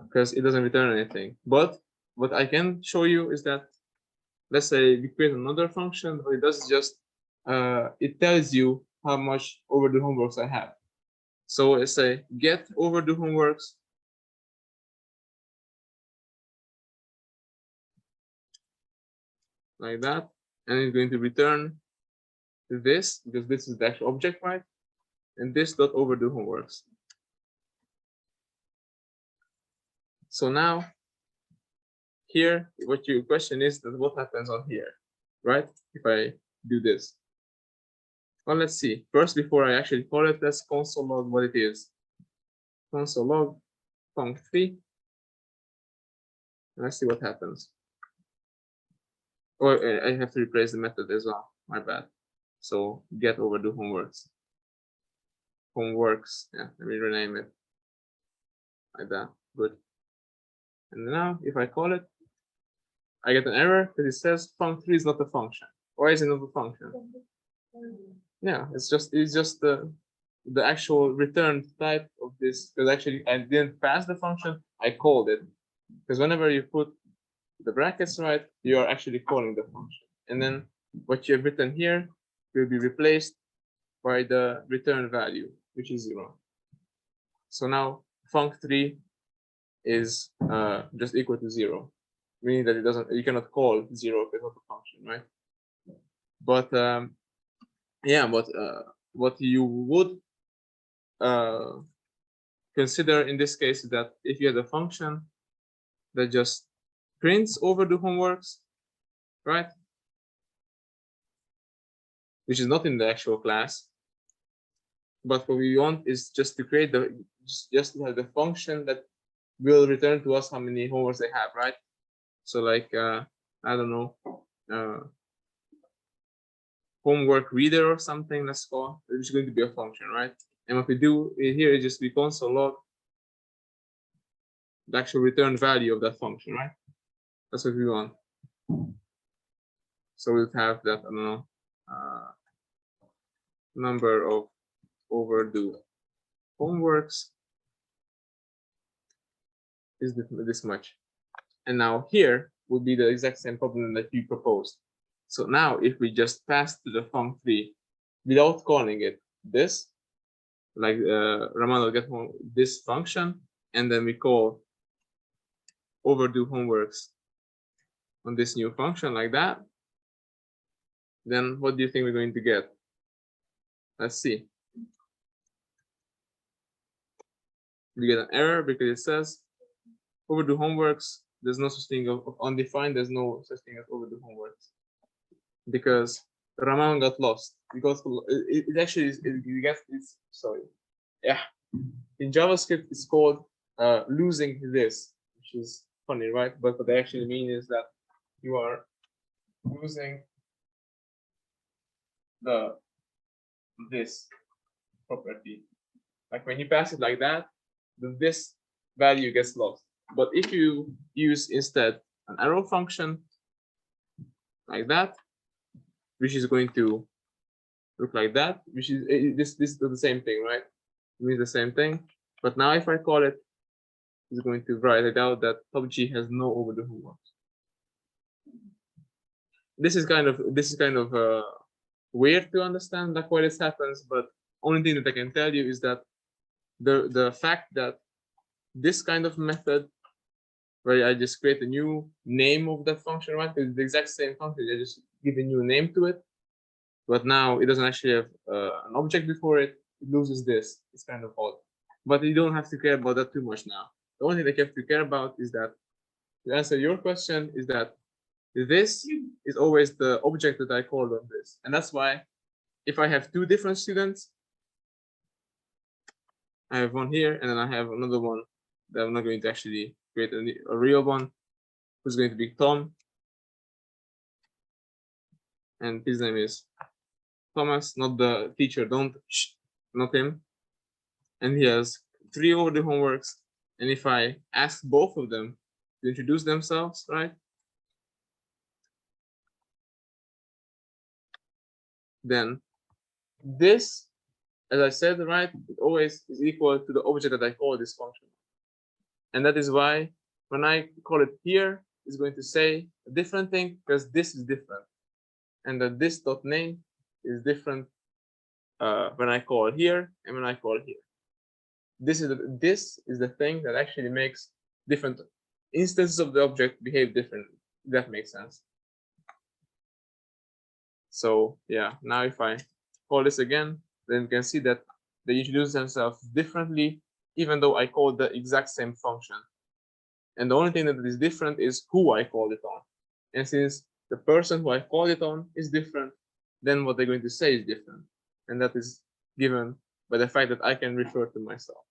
S1: Because it doesn't return anything. But what I can show you is that, let's say we create another function, but it does just it tells you how much overdue homeworks I have. So let's say get overdue homeworks, like that, and it's going to return this, because this is the actual object, right? And this dot overdue homeworks. So now here, what your question is that what happens on here, right? If I do this. Well, let's see. First, before I actually call it, let's console log what it is. Console log func3. Let's see what happens. Oh, I have to replace the method as well. My bad. So get overdue homeworks. Homeworks. Yeah, let me rename it like that. Good. And now, if I call it, I get an error because it says func3 is not a function. Why is it not a function? Yeah, it's just the actual return type of this, because actually I didn't pass the function, I called it. Because whenever you put the brackets right, you are actually calling the function. And then what you have written here will be replaced by the return value, which is 0. So now func3 is just equal to 0, meaning that you cannot call 0 if it's not a function, right? But yeah, but what you would consider in this case is that if you have a function that just prints overdue homeworks, right? Which is not in the actual class, but what we want is just to create just to have the function that will return to us how many homeworks they have, right? So like I don't know, homework reader or something, let's call it. It's going to be a function, right? And what we do here is just we console log the actual return value of that function, right? That's what we want. So we'll have that, I don't know, number of overdue homeworks is this much. And now here would be the exact same problem that you proposed. So now if we just pass to the func3 without calling it this, like Raman will get this function, and then we call overdue homeworks on this new function like that, then what do you think we're going to get? Let's see. We get an error because it says overdue homeworks. There's no such thing of undefined. There's no such thing as overdue homeworks because Raman got lost. It actually is. It gets. It's sorry. Yeah. In JavaScript, it's called losing this, which is funny, right? But what they actually mean is that you are losing this property. Like when you pass it like that, this value gets lost. But if you use instead an arrow function like that, which is going to look like that, which is this is the same thing, right? It means the same thing. But now if I call it, it's going to write it out that PUBG has no overdue homeworks. This is kind of weird to understand like why this happens, but only thing that I can tell you is that the fact that this kind of method where I just create a new name of that function, right? It's the exact same function, I just give a new name to it, but now it doesn't actually have an object before it. It loses this. It's kind of odd, but you don't have to care about that too much now. The only thing that you have to care about is that to answer your question is that this is always the object that I called on this, and that's why if I have two different students, I have one here, and then I have another one that I'm not going to actually create a real one, who's going to be Tom, and his name is Thomas, not the teacher. Don't not him. And he has 3 overdue homeworks. And if I ask both of them to introduce themselves, right? Then this, as I said, right, it always is equal to the object that I call this function. And that is why when I call it here, it's going to say a different thing because this is different. And that this dot name is different when I call here and when I call here. This is the thing that actually makes different instances of the object behave differently. If that makes sense. So yeah, now if I call this again, then you can see that they introduce themselves differently, even though I called the exact same function. And the only thing that is different is who I called it on. And since the person who I called it on is different, then what they're going to say is different. And that is given by the fact that I can refer to myself.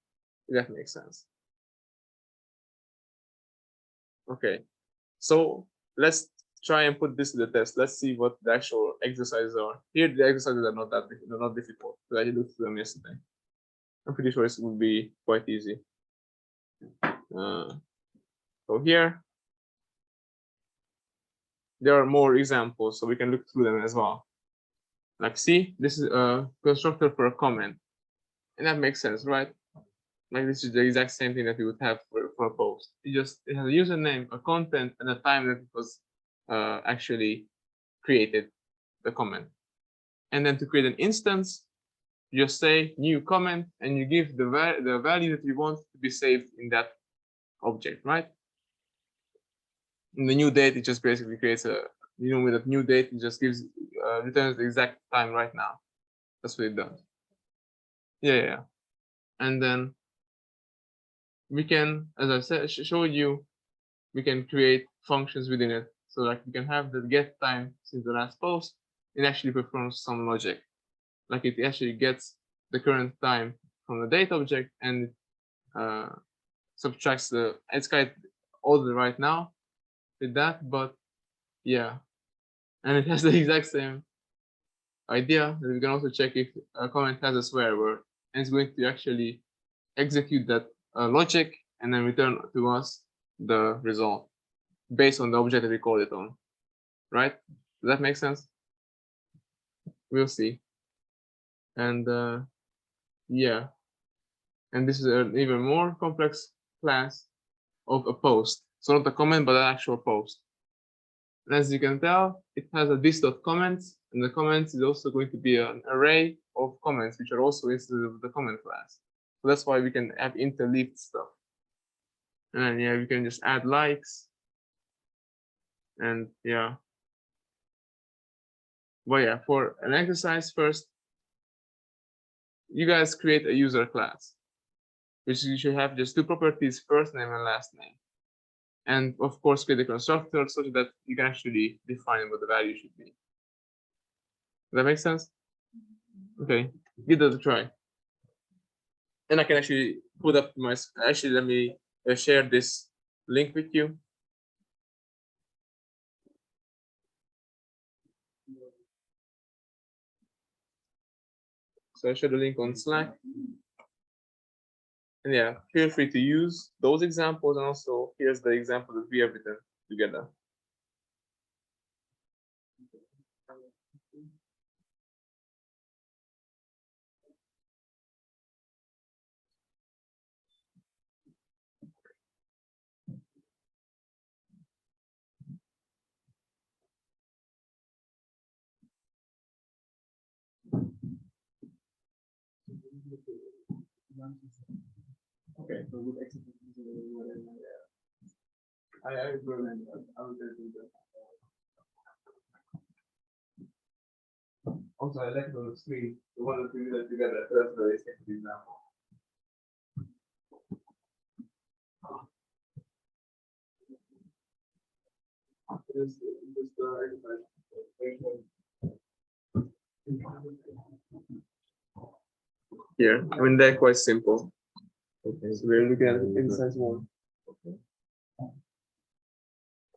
S1: If that makes sense. Okay, so let's try and put this to the test. Let's see what the actual exercises are. Here, the exercises are not difficult. I looked through them yesterday. I'm pretty sure this will be quite easy. So here, there are more examples, so we can look through them as well. Like, see, this is a constructor for a comment, and that makes sense, right? Like this is the exact same thing that we would have for a post. It has a username, a content, and a time that it was actually created, the comment. And then to create an instance, you just say new comment, and you give the value that you want to be saved in that object, right? In the new date, it just basically creates a, with a new date, it just gives returns the exact time right now. That's what it does. Yeah. And then we can, as I said, showed you, we can create functions within it. So like we can have the get time since the last post. It actually performs some logic. Like it actually gets the current time from the date object and subtracts it's quite older right now with that, but yeah. And it has the exact same idea that we can also check if a comment has a swear word, and it's going to actually execute that logic and then return to us the result based on the object that we called it on, right? Does that make sense? We'll see. And yeah, and this is an even more complex class of a post. So not a comment, but an actual post. And as you can tell, it has a this.comments, and the comments is also going to be an array of comments, which are also instead of the comment class. So that's why we can have interleaved stuff. And then, yeah, we can just add likes. And yeah. But yeah, for an exercise first, you guys create a user class, which you should have just two properties, first name and last name. And of course, create a constructor so that you can actually define what the value should be. Does that make sense? Okay, give that a try. And I can actually put up my, actually, let me share this link with you. So I share the link on Slack. And yeah, feel free to use those examples. And also here's the example that we have written together.
S2: Okay, so with exercises, I will do that. Also, I like it on the screen. The one that we do that together. That's very second example. Just
S1: Here, I mean, they're quite simple. Okay, so we're looking at exercise 1. Okay.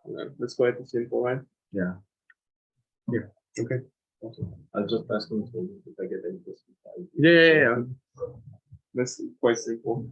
S1: Yeah, that's quite simple, right?
S2: Yeah.
S1: Yeah. Okay.
S2: Awesome. I'll just ask them if I get any questions.
S1: Yeah. That's quite simple.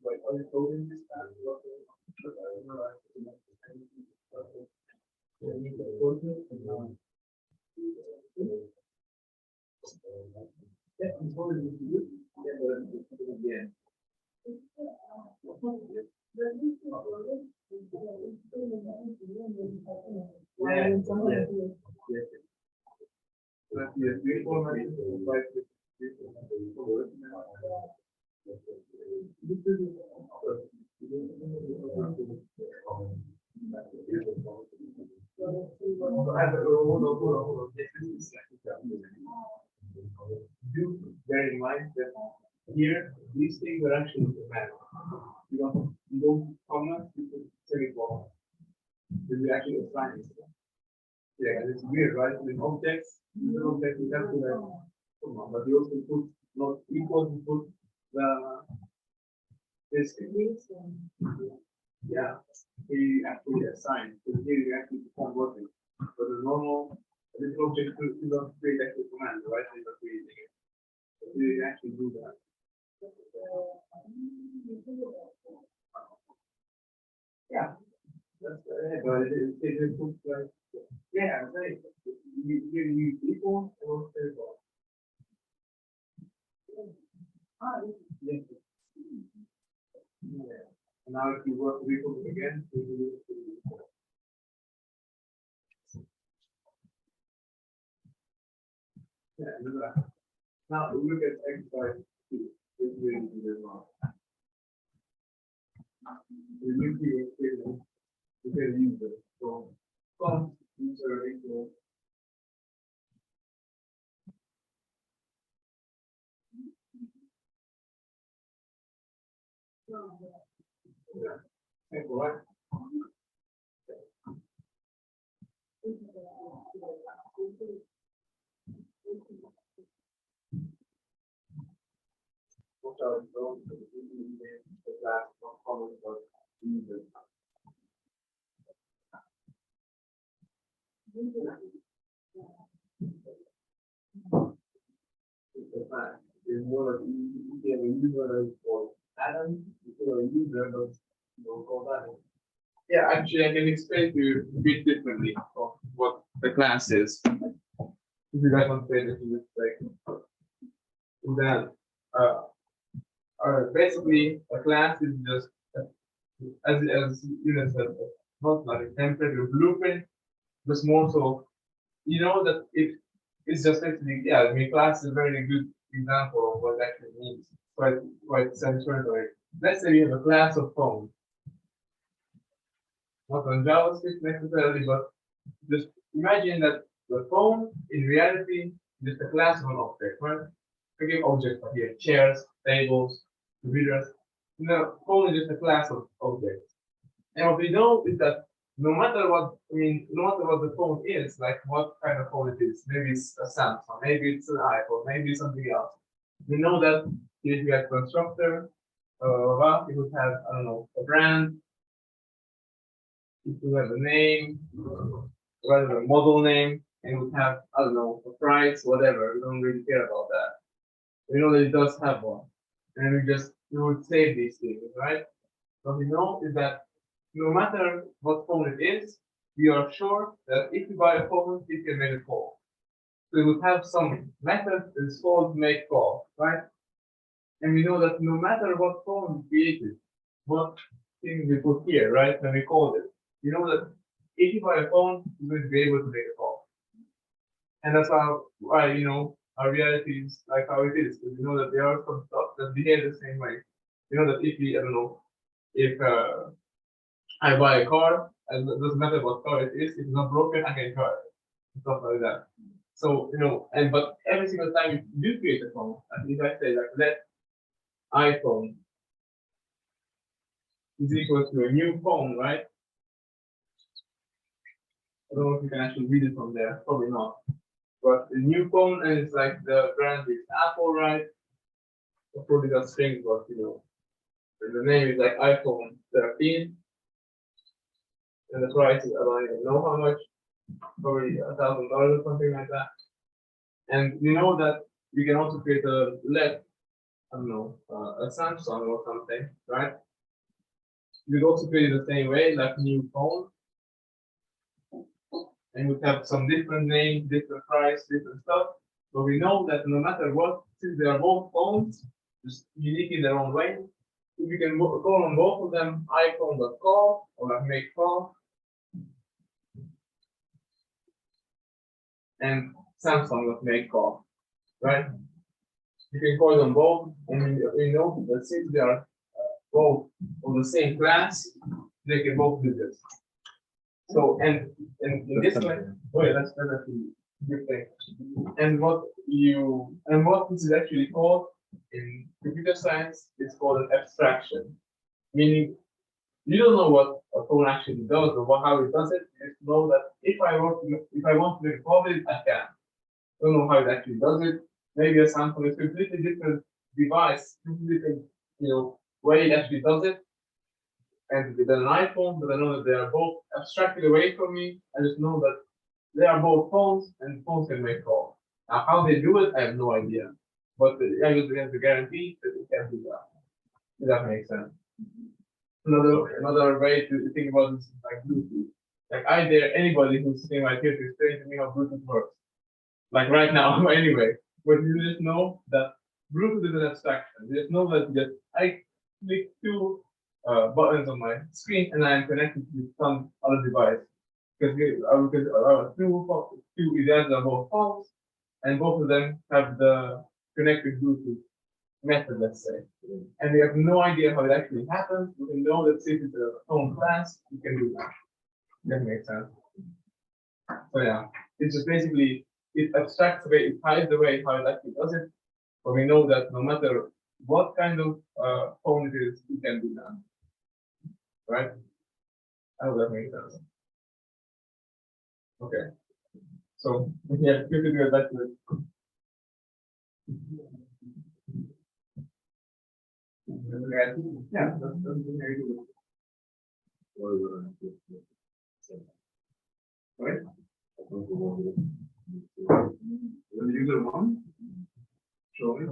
S2: Like, are you coding this time? Yeah, I'm totally with you. Yeah, but yeah. Do bear in mind that here these things are actually command. You don't comment, you can semicolon. You actually assign it. Yeah, it's weird, right? With objects, you don't have to have to but you also put not equal to put the this. Yeah, we actually assign. So here you actually perform working. But the normal this object is not create actual command, right? It's not creating it. So you actually do that. Yeah. That's but it looks like yeah, I'm saying you equal or equal. Yeah. Now if you work equal again, yeah, now we look at exercise 2. This really is wrong. The new key you can use it. So user equal. Yeah. Simple, right? What are those the last comment about user? there, but don't call that.
S1: Yeah, actually, I can explain to you a bit differently of what the class is. If you guys want to say this in this like, then basically a class is just as you said, not like a template or blueprint, but more so you know that it's just basically yeah. I mean, class is a very good example of what that actually means. Quite self-explanatory. Let's say we have a class of phone, not on JavaScript necessarily, but just imagine that the phone in reality is just a class of an object, right? We give objects like here, chairs, tables, computers. No, phone is just a class of objects. And what we know is that no matter what, I mean, no matter what the phone is, like what kind of phone it is, maybe it's a Samsung, maybe it's an iPhone, maybe something else. We know that if you have constructor, it would have, I don't know, a brand, it would have a name, rather a model name, and it would have, I don't know, a price, whatever. We don't really care about that. We know that it does have one. And we would save these things, right? What we know is that no matter what phone it is, we are sure that if you buy a phone, it can make a call. So we would have some method that's called make call, right? And we know that no matter what phone we created, what thing we put here, right, when we called it, you know that if you buy a phone, you're going to be able to make a call. And that's why, our reality is like how it is. Because we know that there are some stuff that behave the same way. You know that if we, I don't know, if I buy a car, and it doesn't matter what car it is, if it's not broken, I can drive it. Stuff like that. So, but every single time you do create a phone, and if I say like let iPhone is equal to a new phone, right? I don't know if you can actually read it from there, probably not. But the new phone, and it's like the brand is Apple, right? Of course, it has strings, but the name is like iPhone 13, and the price is I don't even know how much, probably $1,000 or something like that. And you know that we can also create a LED, I don't know, a Samsung or something, right? You could also create it the same way, like new phone, and we have some different names, different price, different stuff. But we know that no matter what, since they are both phones, just unique in their own way, if you can go on both of them, iPhone.call or like make call, and Samsung.make call, right? You can call them both, and we know that since they are both of the same class, they can both do this. So and in this way, that's actually a good thing. And what this is actually called in computer science is called an abstraction. Meaning you don't know what a phone actually does or how it does it. You just know that if I want to make a call it, I can. Don't know how it actually does it. Maybe a sample is completely different device, completely different, way it actually does it. And with an iPhone, but I know that they are both abstracted away from me. I just know that they are both phones, and phones can make calls. Now, how they do it, I have no idea. But I just have to guarantee that it can do that. If that makes sense. Another way to think about this is like Bluetooth. Like I dare anybody who's sitting right here to explain to me how Bluetooth works. Like right now, anyway. But you just know that Bluetooth is an abstraction. You just know that I click two buttons on my screen and I am connected to some other device. Because two events are both phones, and both of them have the connected Bluetooth method, let's say. And we have no idea how it actually happens. We can know that since it's a phone class, we can do that. That makes sense. So yeah, it's just basically it abstracts away, it hides away how it actually does it. But we know that no matter what kind of phone it is, it can do that. Right? I hope that makes sense. Okay. So yeah, good to go back to it. Yeah, that's very good. Right? The user one, show me.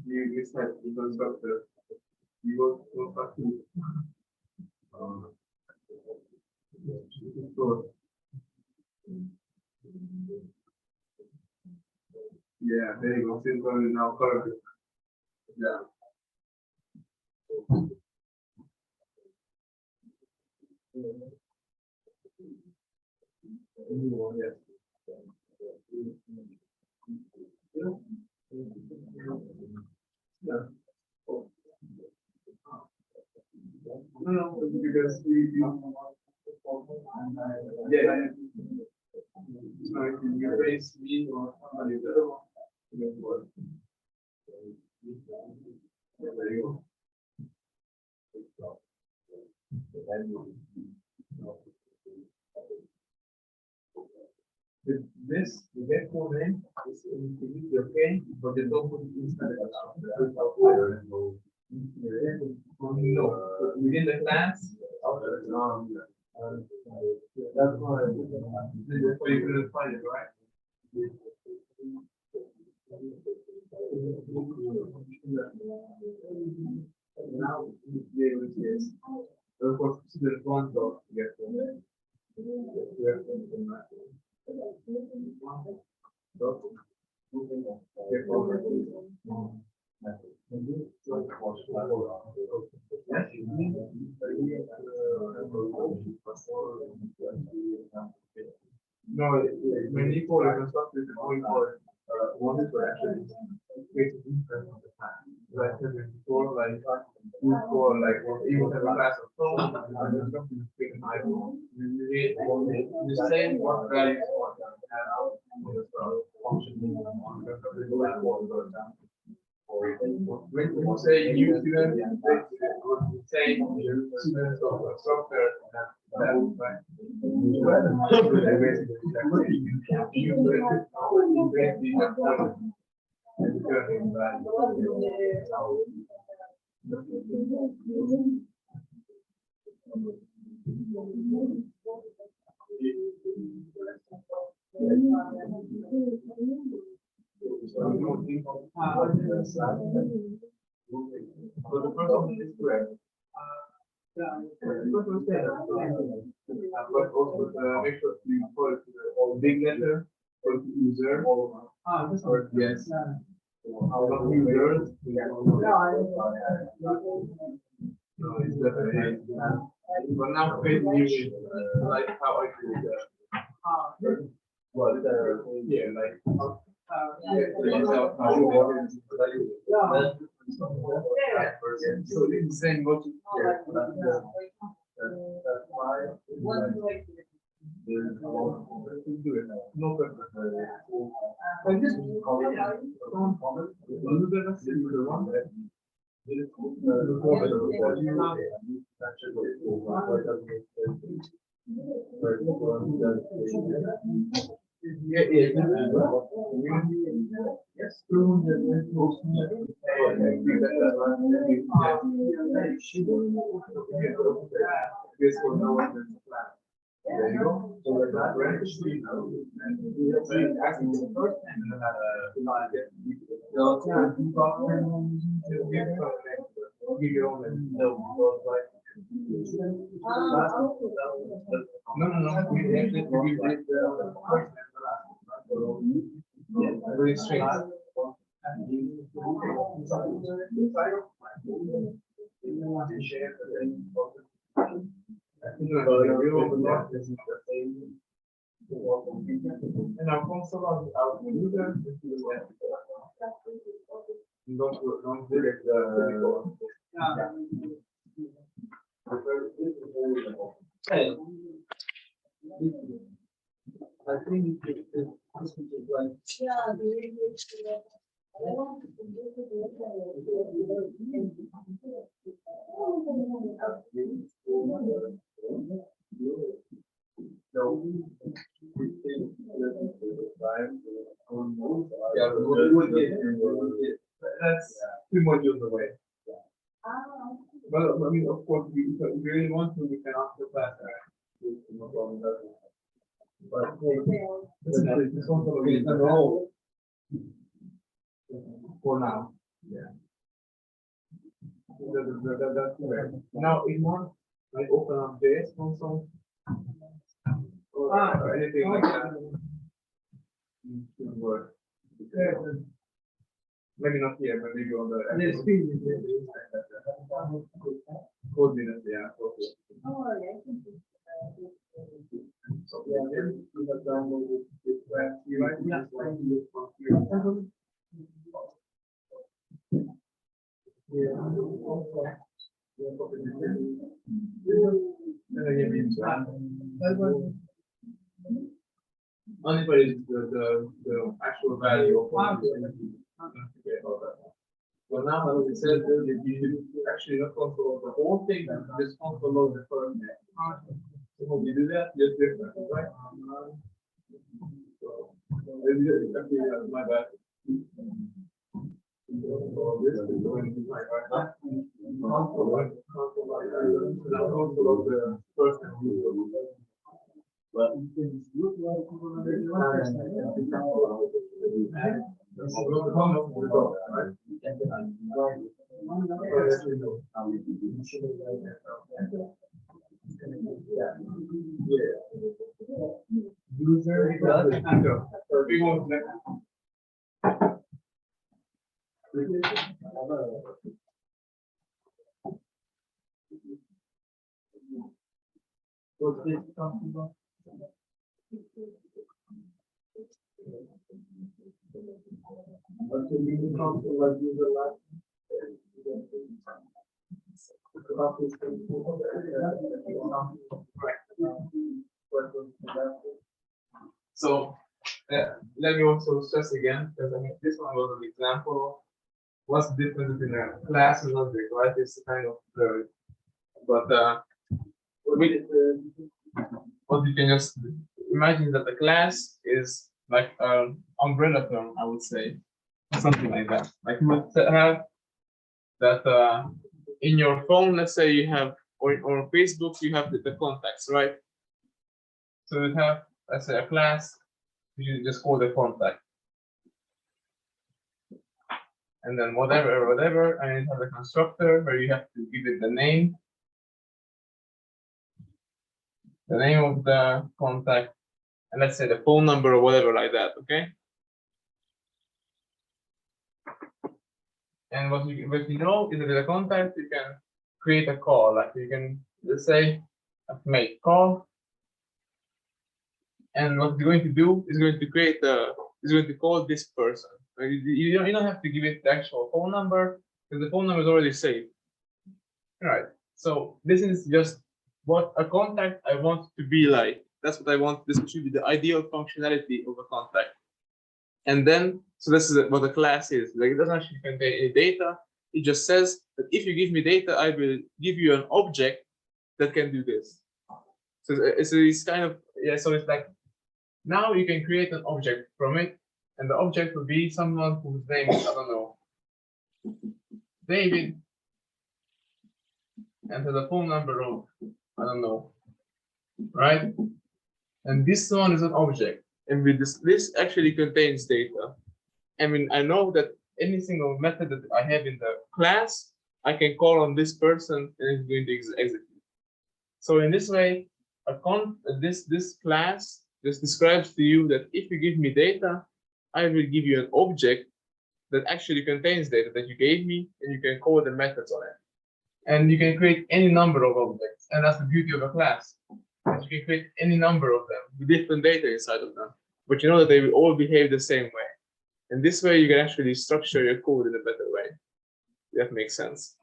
S2: You said because of the you go back to yeah, there you go. Since we're now covered. Yeah. Yes. Yeah. No, because yeah. So if you face me or somebody else, yeah, there you go. This, the get code in, is okay, but the don't put it inside the no, within the class. That's why you couldn't find it, right? Now, yes. Of course, there's one dot to get them. No, when you call it constructed, it's only for one is for actually create interest on the time. Like I said before, like you for like even have a class of phone, and something to pick an iPhone. You say what values you want to have on the function on the like for example. When you say new student, say students of software, right? So the first one is correct. But also make sure you put big letter for the user or yes. Not users. No, it's definitely. But now create new like how I do that. Well, yeah, like. So it's saying what you no yeah, yes. There you go. So that registry now, and we have asking the first and then give your own no, like no, we have to give it the first and the last. Very strange. And our console on our user don't forget the I think it's like that's 2 modules away. Well, I mean, of course, if we really want to, we can ask the class. No problem. But this one will be the role for now. Yeah. That's correct. Now, if not, like open up JS console or anything like that. Should work. Maybe not here, but maybe on the coordinates, yeah. So yeah, then we have downloaded this right? Only for the actual value of what well, now, as it says, you should actually not control the whole thing, just control the first name. So when you do that, just different, right? So, actually, my bad. So let me also stress again, because I mean this one was an example of what's the difference between a class and object, right? It's kind of blurry. But what you can just imagine that the class is like an umbrella term, I would say, or something like that. Like you would have that in your phone, let's say you have, or on Facebook, you have the contacts, right? So you have, let's say, a class, you just call the contact. And then whatever, and it has a constructor where you have to give it the name of the contact, and let's say the phone number or whatever like that, okay? And what you know is that in the contact, you can create a call, like you can, let's say, make call. And what you're going to do is going to create is going to call this person. You don't have to give it the actual phone number because the phone number is already saved. All right. So this is just what a contact I want to be like. That's what I want. This should be the ideal functionality of a contact. And then, so this is what a class is. Like it doesn't actually contain any data. It just says that if you give me data, I will give you an object that can do this. So it's kind of, yeah, so it's like, now you can create an object from it, and the object will be someone whose name is, I don't know, David, and has a phone number of, I don't know, right? And this one is an object, and with this actually contains data. I mean, I know that any single method that I have in the class, I can call on this person, and it's going to execute. So in this way, this class just describes to you that if you give me data, I will give you an object that actually contains data that you gave me, and you can call the methods on it. And you can create any number of objects, and that's the beauty of a class. That you can create any number of them with different data inside of them, but you know that they will all behave the same way. And this way, you can actually structure your code in a better way. That makes sense.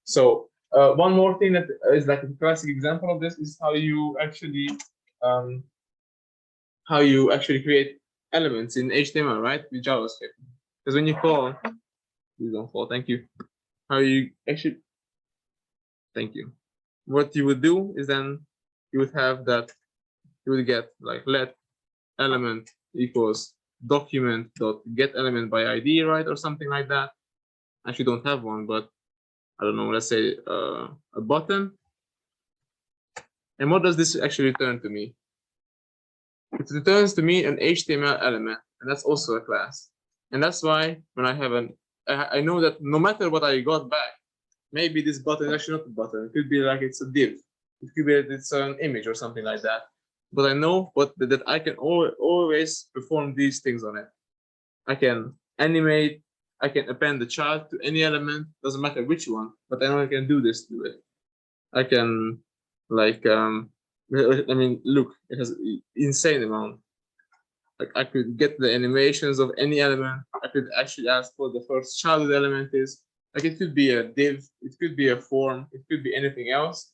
S2: So one more thing that is like a classic example of this is how you actually create elements in HTML, right? With JavaScript. Because when you call, please don't fall, thank you. How you actually, thank you. What you would do is then you would have that, you would get like let element equals document.getElement by ID, right? Or something like that. Actually don't have one, but
S1: I don't know, let's say a button. And what does this actually return to me? It returns to me an HTML element, and that's also a class. And that's why when I have I know that no matter what I got back, maybe this button is actually not a button. It could be like it's a div. It could be that it's an image or something like that. But I know that I can always perform these things on it. I can animate, I can append the child to any element, doesn't matter which one, but I know I can do this to it. I can, like, I mean, look, it has insane amount. Like, I could get the animations of any element. I could actually ask what the first child element is. Like, it could be a div, it could be a form, it could be anything else.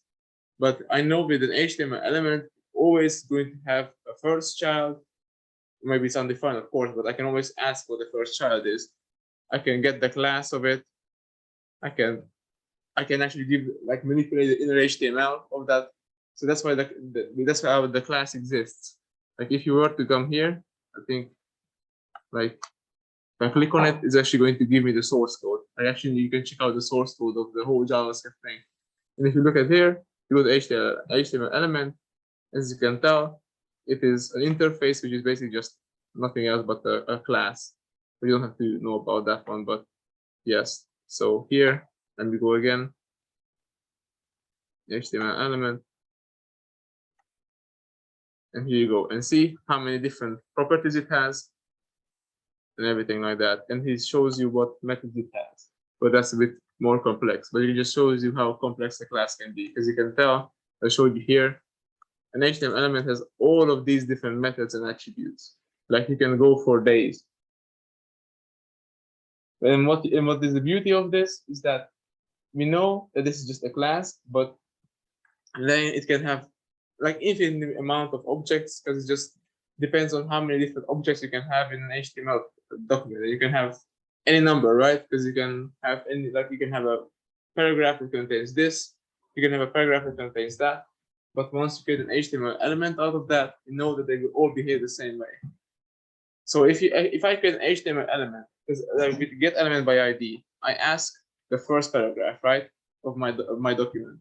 S1: But I know with an HTML element, always going to have a first child. Maybe it's undefined, of course, but I can always ask what the first child is. I can get the class of it. I can actually give, like, manipulate the inner HTML of that. So that's why that's why the class exists. Like, if you were to come here, I think, like, if I click on it, it's actually going to give me the source code. Like, actually, you can check out the source code of the whole JavaScript thing. And if you look at here, you go to HTML element. As you can tell, it is an interface, which is basically just nothing else but a class. We don't have to know about that one, but yes. So here, and we go again, HTML element. And here you go, and see how many different properties it has and everything like that. And he shows you what methods it has, but that's a bit more complex. But it just shows you how complex the class can be, because you can tell, I showed you here, an HTML element has all of these different methods and attributes. Like, you can go for days. And what is the beauty of this is that we know that this is just a class, but then it can have, like, infinite amount of objects, because it just depends on how many different objects you can have in an HTML document. You can have any number, right? Because you can have any, like, you can have a paragraph that contains this, you can have a paragraph that contains that. But once you create an HTML element out of that, you know that they will all behave the same way. So if I create an HTML element, because with get element by ID, I ask the first paragraph, right, of my document.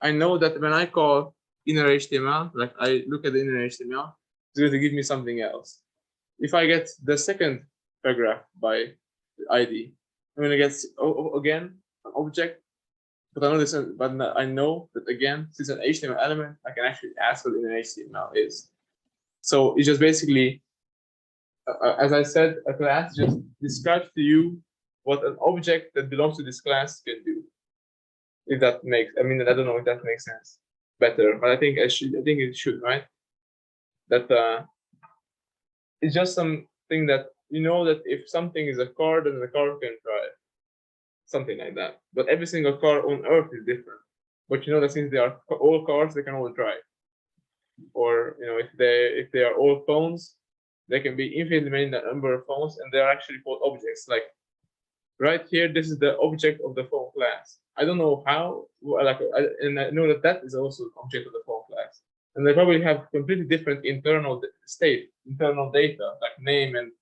S1: I know that when I call inner HTML, like, I look at the inner HTML, it's going to give me something else. If I get the second paragraph by ID, I'm going to get again an object. But I know that, again, since an HTML element, I can actually ask what inner HTML is. So it's just basically, as I said, a class just describes to you what an object that belongs to this class can do. If that makes, I mean, I don't know if that makes sense better, but I think it should, right? That it's just something that, you know, that if something is a car, then the car can drive. Something like that. But every single car on Earth is different. But you know that since they are all cars, they can all drive. Or, you know, if they are all phones, they can be infinitely many number of phones, and they are actually called objects. Like, right here, this is the object of the phone class. I don't know how, like, and I know that that is also an object of the phone class. And they probably have completely different internal state, internal data, like name and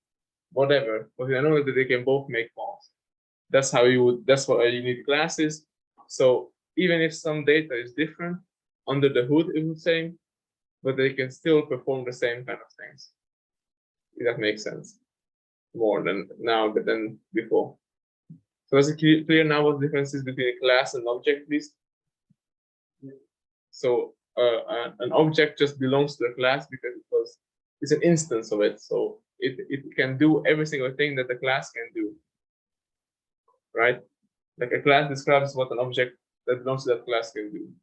S1: whatever. But I know that they can both make phones. That's how that's what you need classes. So even if some data is different under the hood, it would say, but they can still perform the same kind of things. If that makes sense. More than now than before. So is it clear now what the difference is between a class and object, please? So an object just belongs to the class because it's an instance of it. So it can do every single thing that the class can do. Right? Like, a class describes what an object that belongs to that class can do.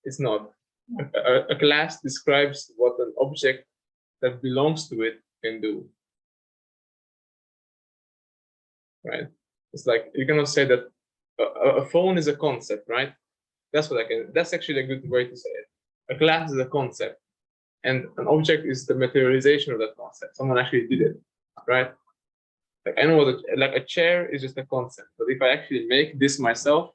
S1: It's not. A class describes what an object that belongs to it can do. Right? It's like, you cannot say that a phone is a concept, right? That's actually a good way to say it. A class is a concept, and an object is the materialization of that concept. Someone actually did it, right? Like, I know that, like, a chair is just a concept, but if I actually make this myself,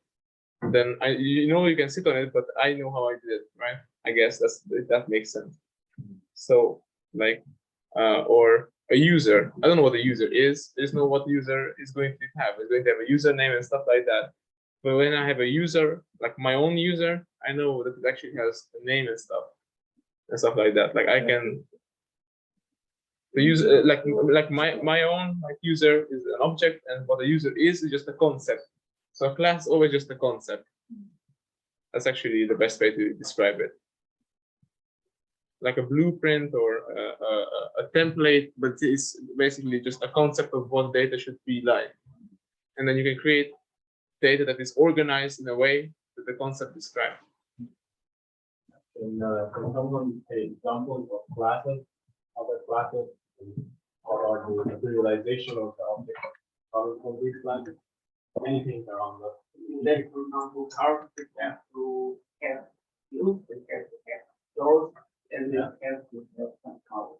S1: then you can sit on it, but I know how I did it, right? I guess that makes sense. So, like, or a user. I don't know what a user is. I just know what the user is going to have. It's going to have a username and stuff like that. But when I have a user, like my own user, I know that it actually has a name and stuff like that. Like I can the user like my own like user is an object, and what a user is just a concept. So a class is always just a concept. That's actually the best way to describe it. Like a blueprint or a template, but it's basically just a concept of what data should be like. And then you can create data that is organized in a way that the concept describes.
S2: And can someone say examples of classes, other classes, or the materialization of the object coming from these classes? Anything around that?
S3: Like, for example, cars have to have views, they have to have doors, and they have to have some color.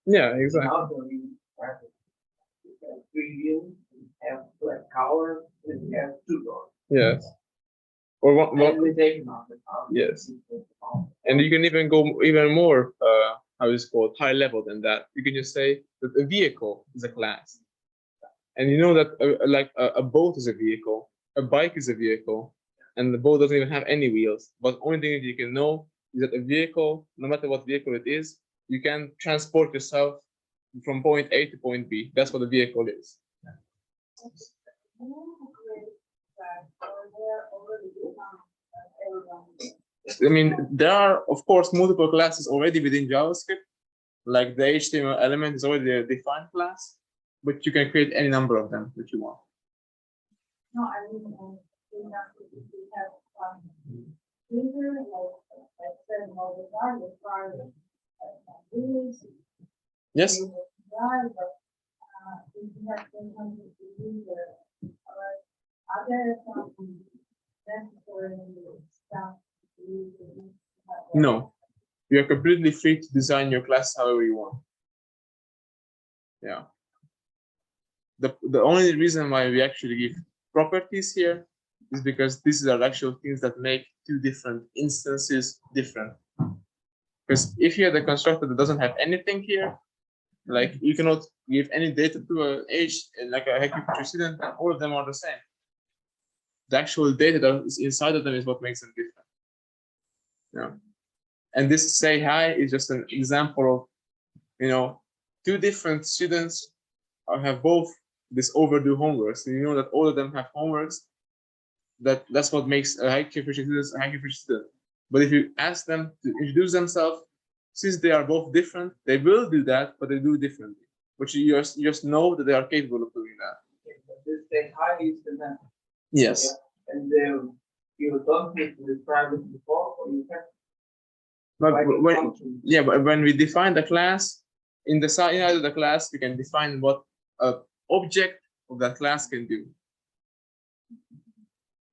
S1: Yeah, exactly.
S3: Now, when you have 3 views, have black color, and have 2 doors.
S1: Yes. Or
S3: And we take them off the top.
S1: Yes. And you can even go even more, how is it called, high level than that. You can just say that a vehicle is a class. And you know that like a boat is a vehicle, a bike is a vehicle, and the boat doesn't even have any wheels. But the only thing that you can know is that a vehicle, no matter what vehicle it is, you can transport yourself from point A to point B. That's what a vehicle is. I mean, there are, of course, multiple classes already within JavaScript. Like the HTML element is already a defined class, but you can create any number of them that you want.
S4: No, I mean, we have user, like said, regardless,
S1: Yes. No, you are completely free to design your class however you want. Yeah. The only reason why we actually give properties here is because these are actual things that make two different instances different. Because if you have a constructor that doesn't have anything here, like you cannot give any data to a age like a Hacking student, and all of them are the same. The actual data that is inside of them is what makes them different. Yeah. And this say hi is just an example of, you know, two different students have both this overdue homework. So you know that all of them have homeworks. That's what makes a high student a high student. But if you ask them to introduce themselves, since they are both different, they will do that, but they do it differently. But you just know that they are capable of doing that.
S3: This say hi is the name.
S1: Yes.
S3: Yeah. And you don't need to describe it before, or you have.
S1: But when we define the class, in the side of the class, we can define what an object of that class can do.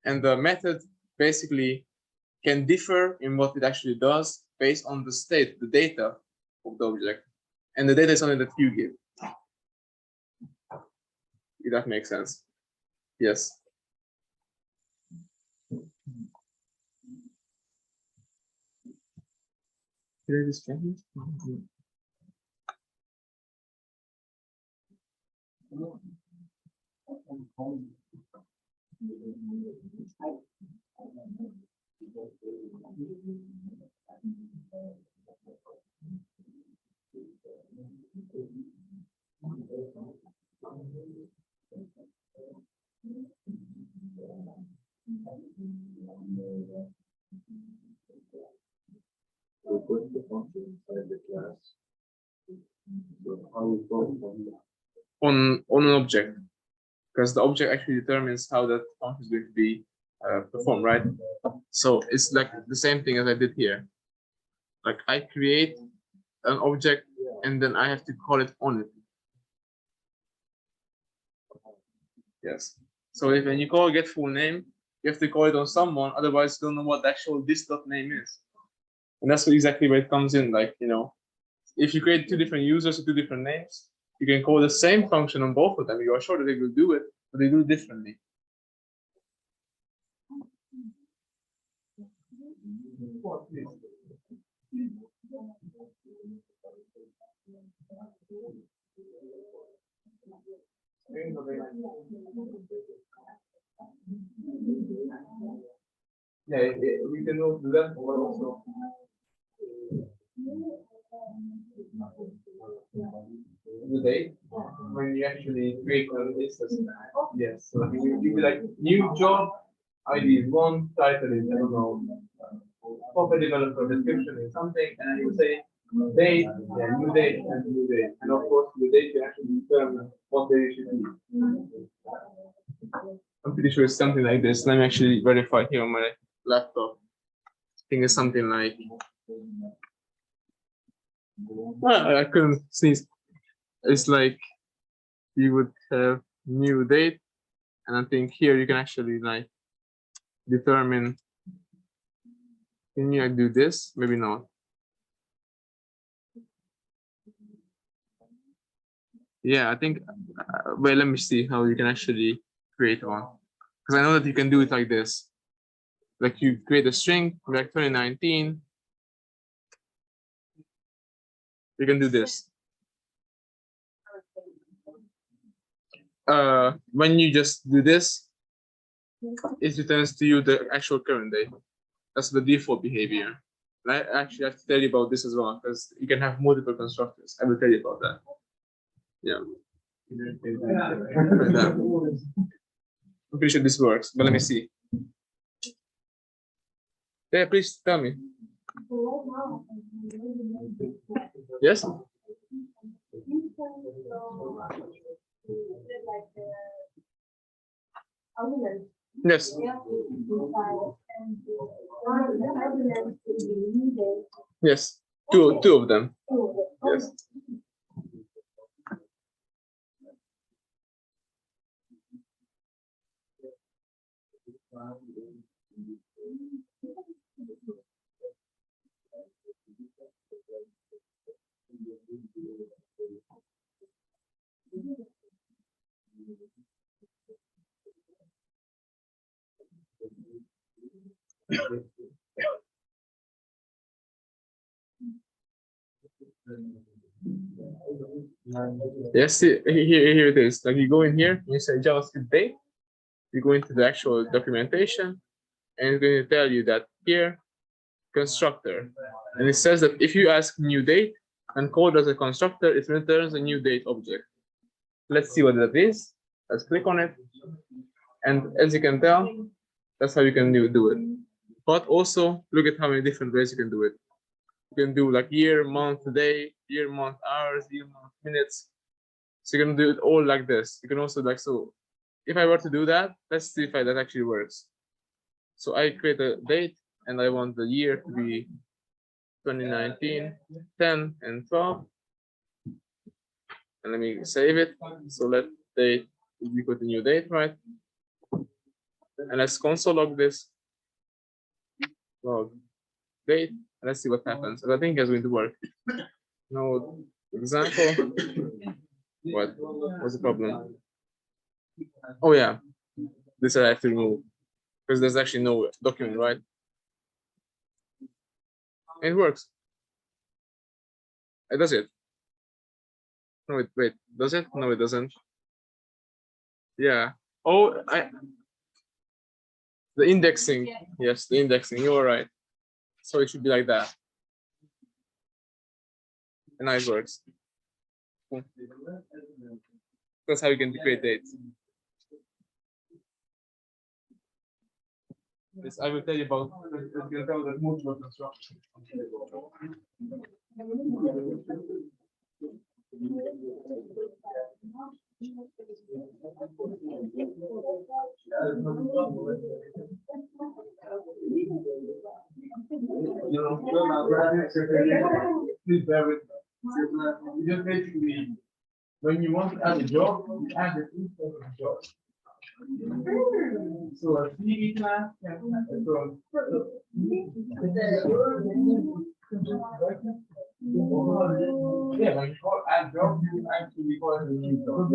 S1: And the method basically can differ in what it actually does based on the state, the data of the object. And the data is something that you give. If that makes sense. Yes. Did I just change it?
S2: So put the function inside the class. So how you go
S1: on an object, because the object actually determines how that function is going to be performed, right? So it's like the same thing as I did here. Like I create an object and then I have to call it on it. Yes. So if when you call get full name, you have to call it on someone, otherwise you don't know what the actual this dot name is. And that's exactly where it comes in. Like, you know, if you create two different users with two different names, you can call the same function on both of them. You are sure that they will do it, but they do it differently. Yeah, we can also do that, or also the date when you actually create an instance. Yes, so you be like new job ID is one, title is I don't know, software developer description is something, and you say date, yeah, new date and new date, and of course the date you actually determine what day it should be. I'm pretty sure it's something like this. Let me actually verify here on my laptop. I think it's something like. Well, I couldn't sneeze. It's like you would have new date, and I think here you can actually like determine. Can you do this? Maybe not. Yeah, I think. Well, let me see how you can actually create one, because I know that you can do it like this. Like you create a string like 2019. You can do this. When you just do this, it returns to you the actual current date. That's the default behavior. And I actually have to tell you about this as well, because you can have multiple constructors. I will tell you about that. Yeah. Like that. I'm pretty sure this works, but let me see. Yeah, please tell me. Yes? Yes. Yes. Two of them. Yes. Yes, here it is. Like you go in here, you say JavaScript date, you go into the actual documentation, and it's going to tell you that here, constructor. And it says that if you ask new date and call as a constructor, it returns a new date object. Let's see what that is. Let's click on it. And as you can tell, that's how you can do it. But also look at how many different ways you can do it. You can do like year, month, day, year, month, hours, year, month, minutes. So you can do it all like this. You can also like, so if I were to do that, let's see if that actually works. So I create a date and I want the year to be 2019, 10 and 12. And let me save it. So let date is equal to new date, right? And let's console log this. Log date. And let's see what happens. And I think it's going to work. No example. What's the problem? Oh yeah. This I have to remove. Because there's actually no document, right? And it works. It does it. No, wait, does it? No, it doesn't. Yeah. Oh, the indexing. Yes, the indexing. You are right. So it should be like that. And now it works. Cool. That's how you can create dates. This I will tell you about. You'll tell the multiple construction. Please bear with me. Just basically, when you want to add a job, you add the instance of the job. So a CV class yeah, when you call add job, you actually call it a new job.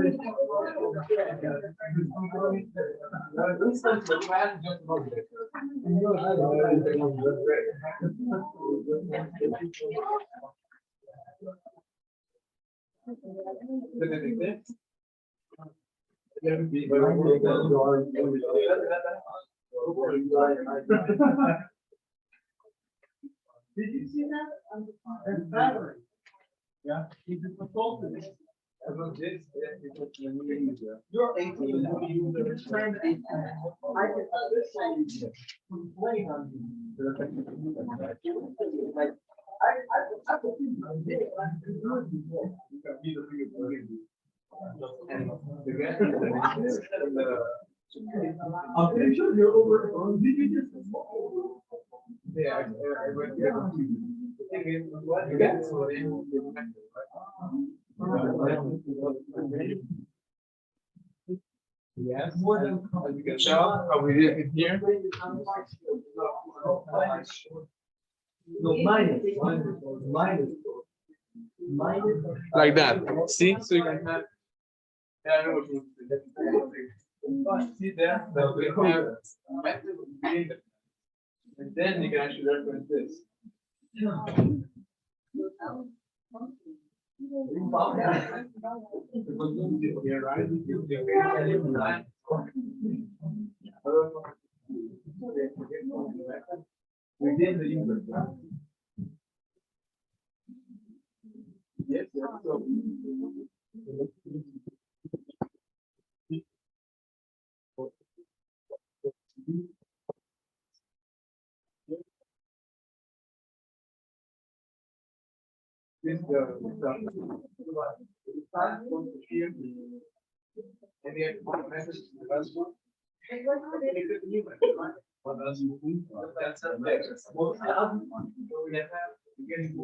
S1: The instance of class is just an object.
S2: Did you see that? Yeah, he's a consultant. You're 18. You're trying to 18. I can understand complain on you. I could see my day. I'm pretty sure you're over. Did you just? Yeah, I went there.
S1: Yes, as you can tell, how we did it here.
S2: No, minus.
S1: Like that. See, so you can have. Yeah, I know what you mean. See there, that we have method of being the- and then you can actually reference this. Here, right?
S2: Within the universe.
S1: Yes, yes. So, this start from the here, and then one message to the last one. That's a text. So we have beginning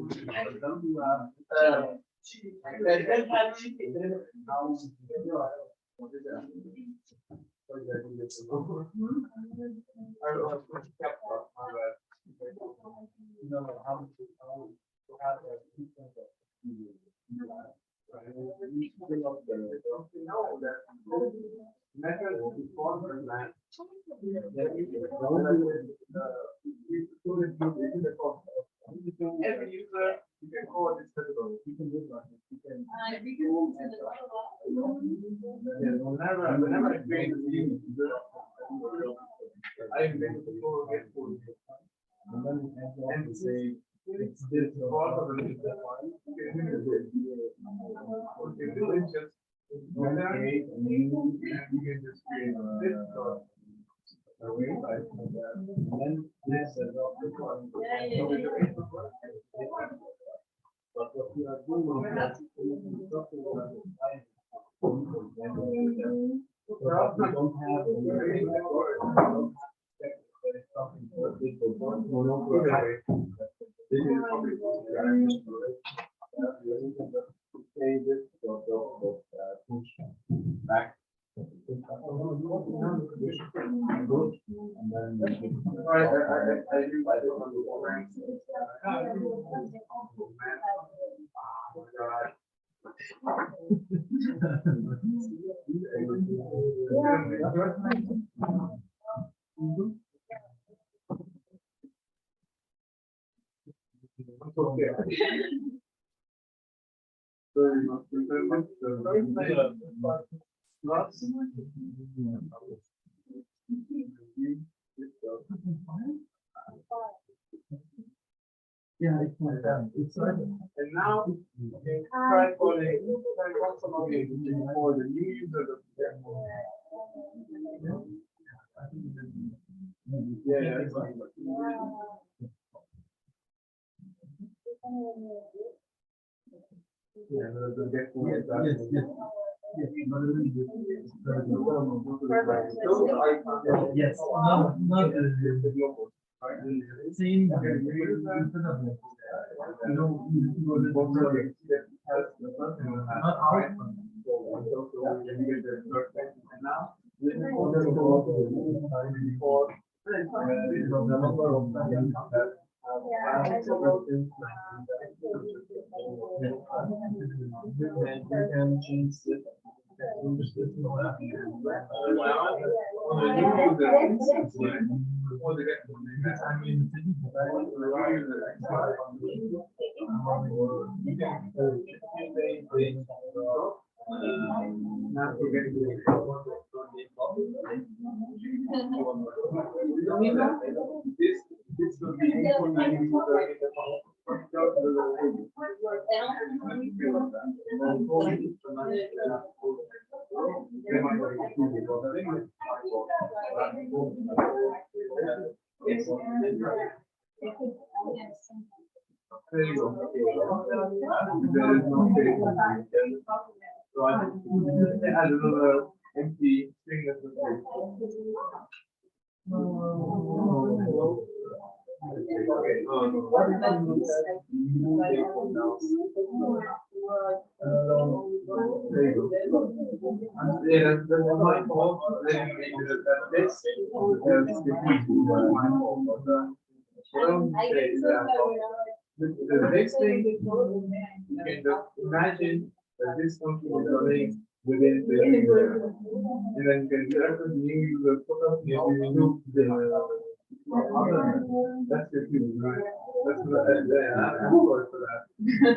S1: every user, you can call this category. You can do that. You can. Whenever I create a view, I make the floor get full. And say it's this part of the list. You can do it just. And you can just create this. Then this is but what we are doing is that we don't have something for people. This is push back. And then yeah, it's like that. It's like, and now try calling some of you for the new user. Yeah, it's like, yeah, yes, yes. Yes, yes, not the global. Same, you know, not our. And you can change it.
S2: Not forgetting to this will be there you go. There is no space. So I just add another empty string that was there you go. Yeah, that's my fault. Then that this because the my fault. The next thing you can just imagine that this function is running within the user, and then you can select the new user, put up the new the that's your cue, right? That's what I'm sorry for that. I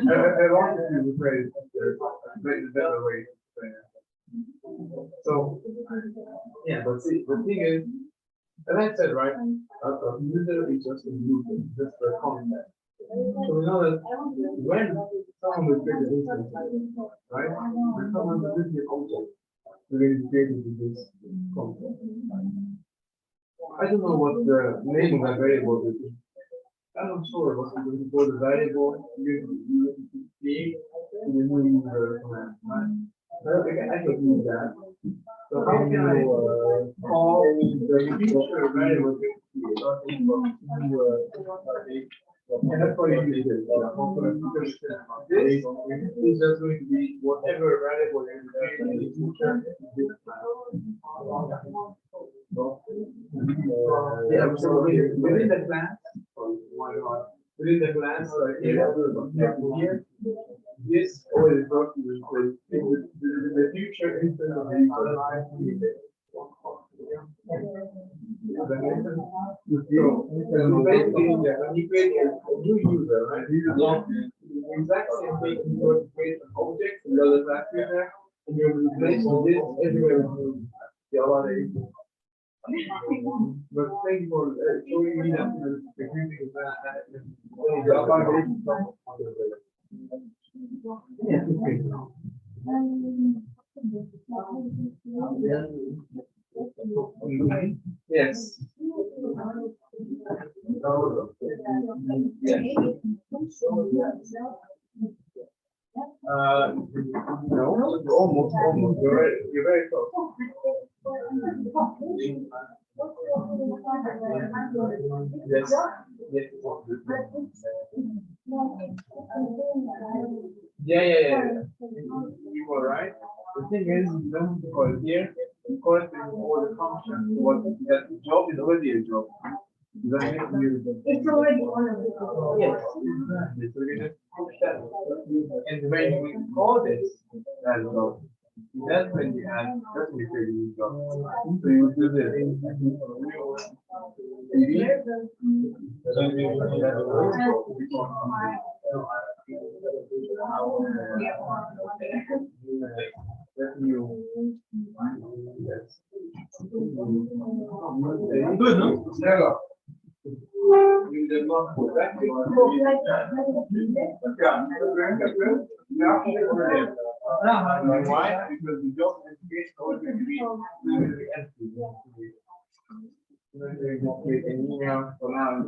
S2: wanted to rephrase it, but it's a better way to say it. So yeah, but see, the thing is, as I said, right, a user is just a user, just a concept. So we know that when someone will create an instance, right? When someone will create an object, we're going to create it with this concept. I don't know what the name of that variable is. I'm not sure what we're going to call the variable you create in the new user command, right? I can use that. So how can I call the future variable to and that's why you use it. Because this is just going to be whatever variable you create in the future. Yeah, so within the class, within the class, here, this always works with the future instance of the user. Basically, when you create a new user, right? The exact same thing you go to create an object in the other class user, and you replace this everywhere with the other agent. But thank you for showing me that the computing is not yes. No, almost. You're very close. Yes. Yes. Yeah. You were right. The thing is, you don't call it here. Of course, all the functions. What that job is already a job.
S4: It's already on a
S2: Yes, exactly. So you just push that. And when you call this that job, that's when you add, that's when you create a new job. So you do this. That's new. Yes. Good, no? You did not put that. Why? Because the job is always going to be really empty. Create an email for now and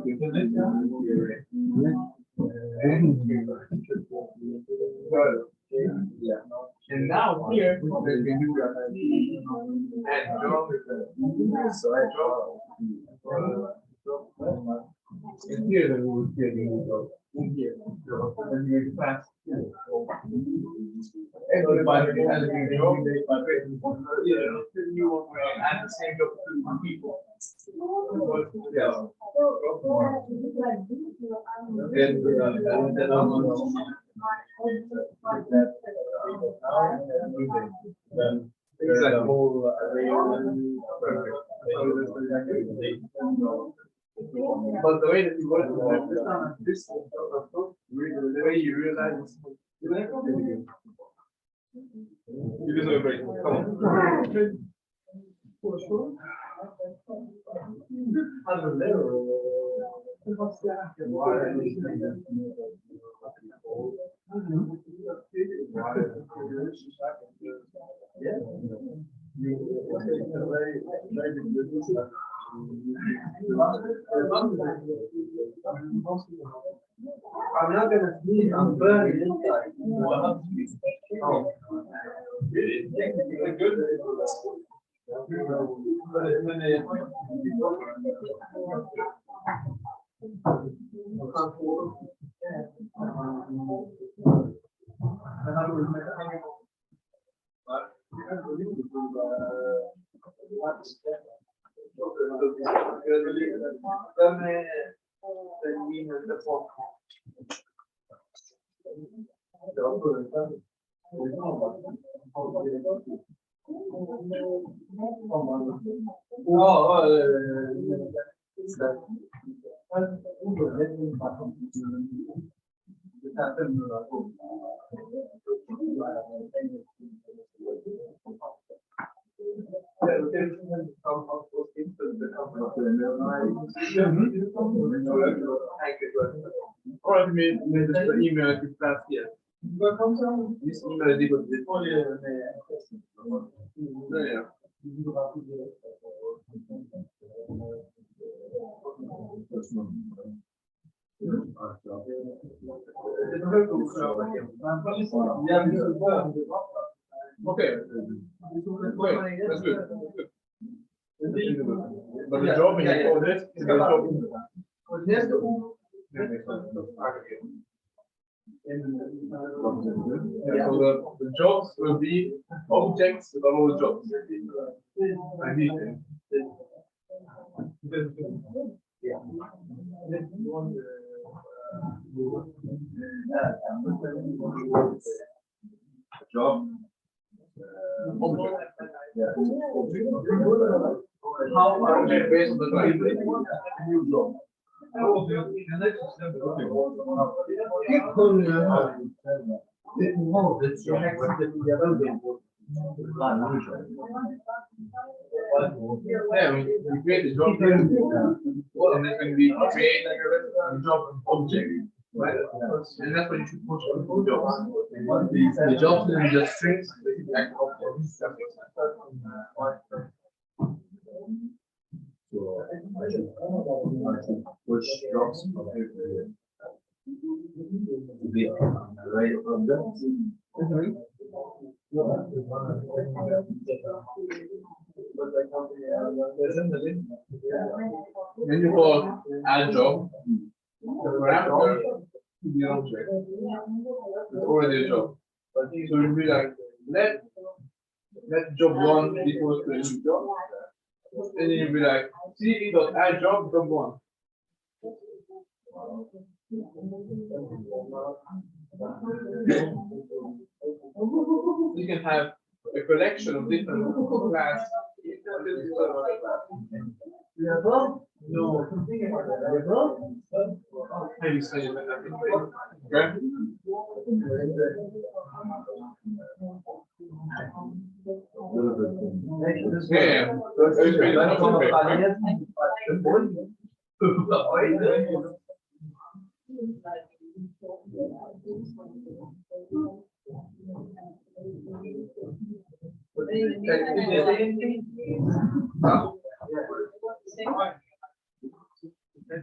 S2: and now here we can do add job. So I draw. And here then we will create a new job. In here, and you class. Everybody has a new job, but you want to add the same job to people. Yeah. the whole array. But the way that you work this the way you realize you deserve a break. Come on. I'm not gonna sneeze, I'm burning inside. Oh. Really? Good. Or I made the email at the class here. This email is equal to this. Yeah. Okay. Wait, that's good. But the job in this is the job. Yeah, so the jobs will be objects with all the jobs. Job. How object based on the new job. Yeah, we create a job here, and then when we create a job object, right? And that's what you should push on the jobs. The jobs are just strings, like objects. So I should push jobs to be on the right objects. Then you call add job. The parameter to the object. It's already a job. So it will be like let job one equals to a new job. And then you'll be like cd dot add job one. You can have a collection of different classes. No. Maybe say it like that. Okay. Yeah.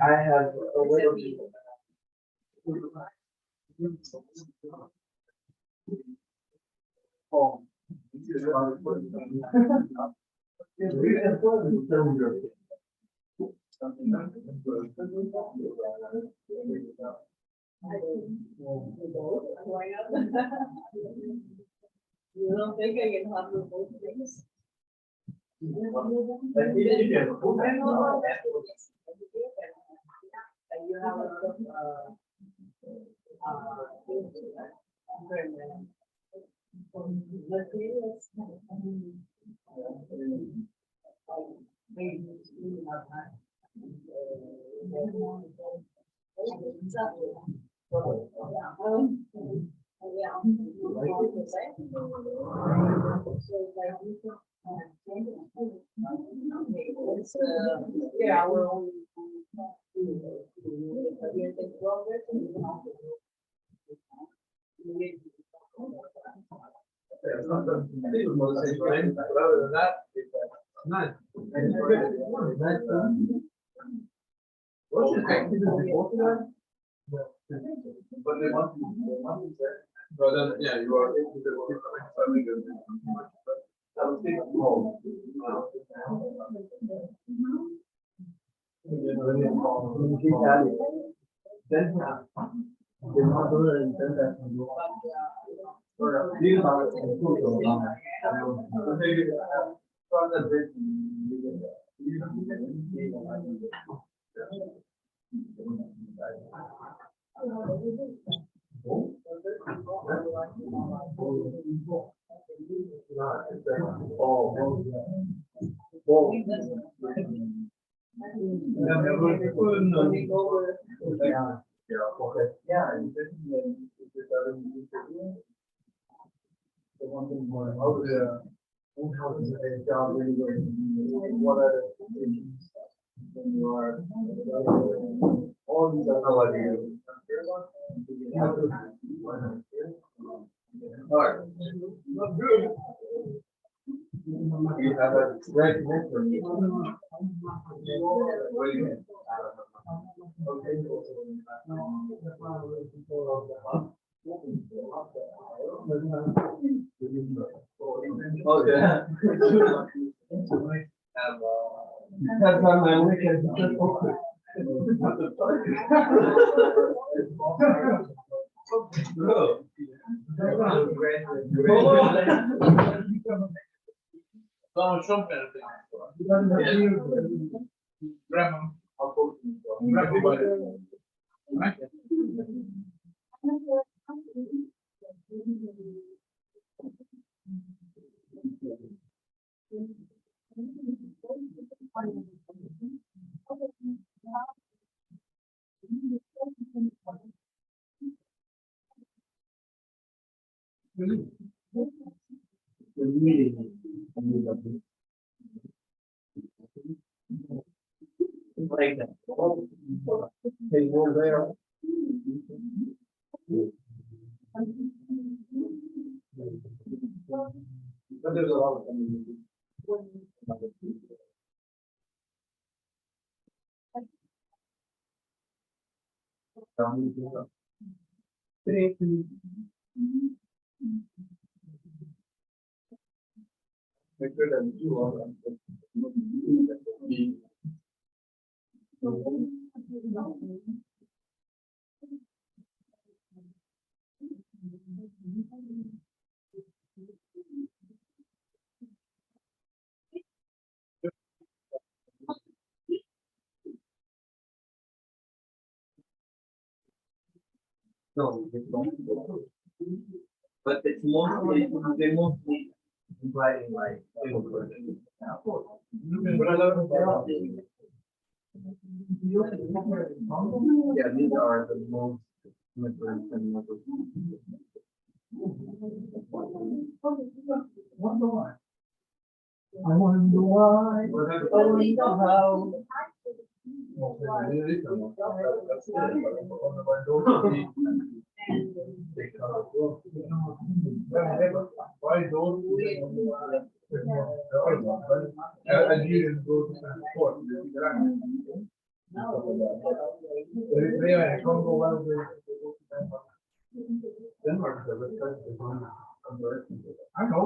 S2: I have a little bit. Oh.
S4: You don't think I can handle both things? And you have a lot of materials. Yeah, we're
S2: It's not the, I think it was more the same thing, but other than that, it's nice. What's your thing? Is it both of them? But they want to say. Well, then, yeah, you are. I was thinking home. Then, they're not doing it in 10 seconds. These are the one thing more how the how is a job really good? What are the conditions when you are all these are how are you? Hard. Not good. You have a great network. Oh yeah. That's on my weekend. Donald Trump kind of thing. Grab him. I'll post him. Grab everybody. Right? The meeting. Like that. Hey, you're there. But there's a lot of them. Better than you are. No, it's not. But it's mostly they mostly writing like but I love yeah, these are the most immigrants and wonder why. I wonder why. Only how. Why don't and you didn't go to court? Eritrea and Congo, one of the Denmark is I know.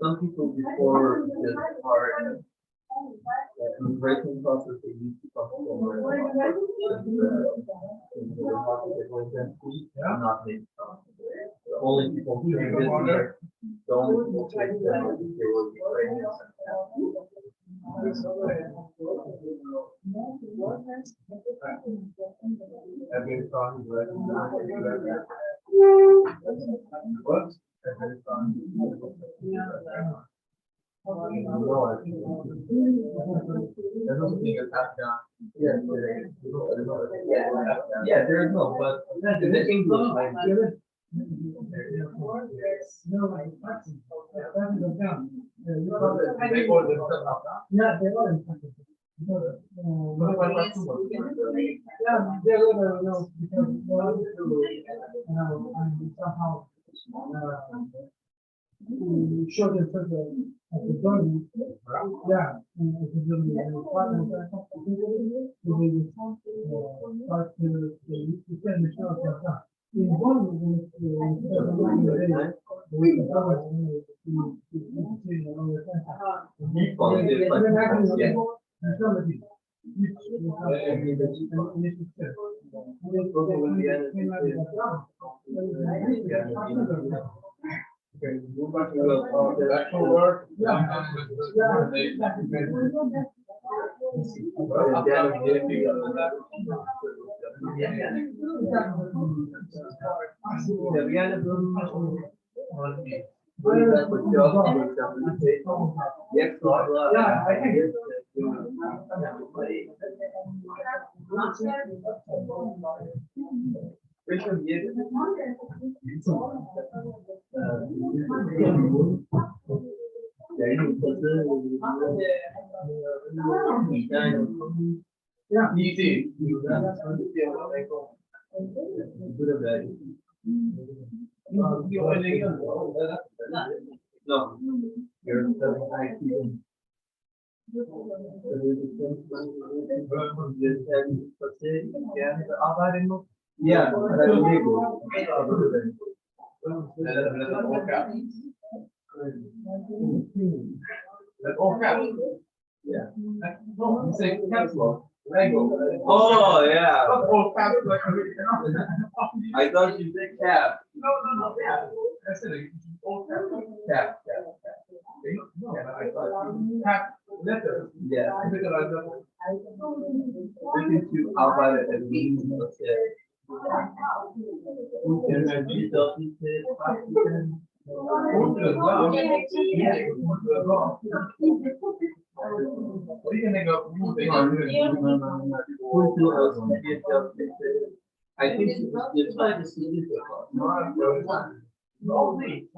S2: Some people before this part the immigration process they used to talk over not made the only people who came this year, the only people who came there were Ukrainians and Afghanistan what? Afghanistan There's also being a Afghan. Yeah, yeah, there is no, but in the English, like, they call themselves Afghan.
S5: Yeah, they are in fact. Because, yeah, they're gonna, because they want to, and somehow, show themselves as a burden. Yeah, and as a burden, and partners, so they will start to defend the show of that. In one of the,
S2: Okay, move back to the actual work. Yeah, easy. No. Yeah, yeah. No, you say caps lock. Lego. Oh, yeah. Oh, caps lock. I thought you said cap. No, cap. I said all cap. Cap. Yeah, I thought cap letter. Yeah. I think I know. This is to outline it as means. What are you gonna go? I think you're trying to see this. Only.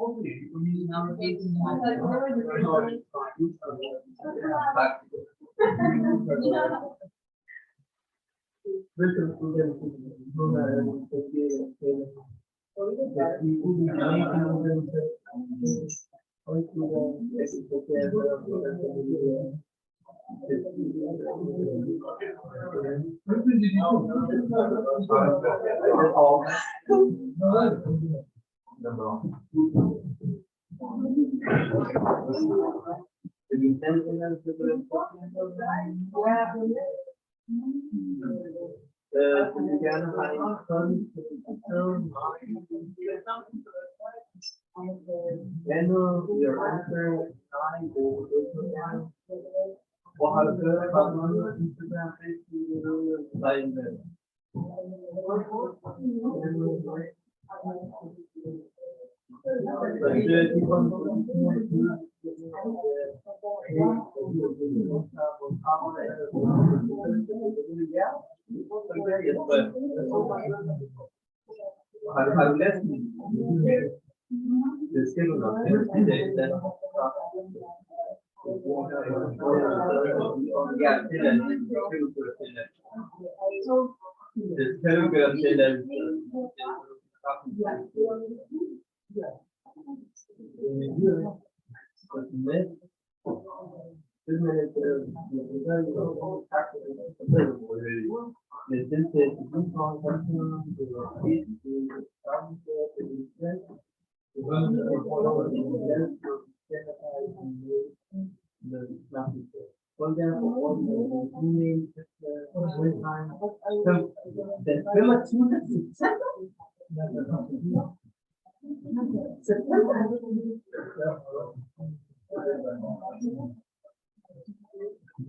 S2: Your answer Instagram, Facebook,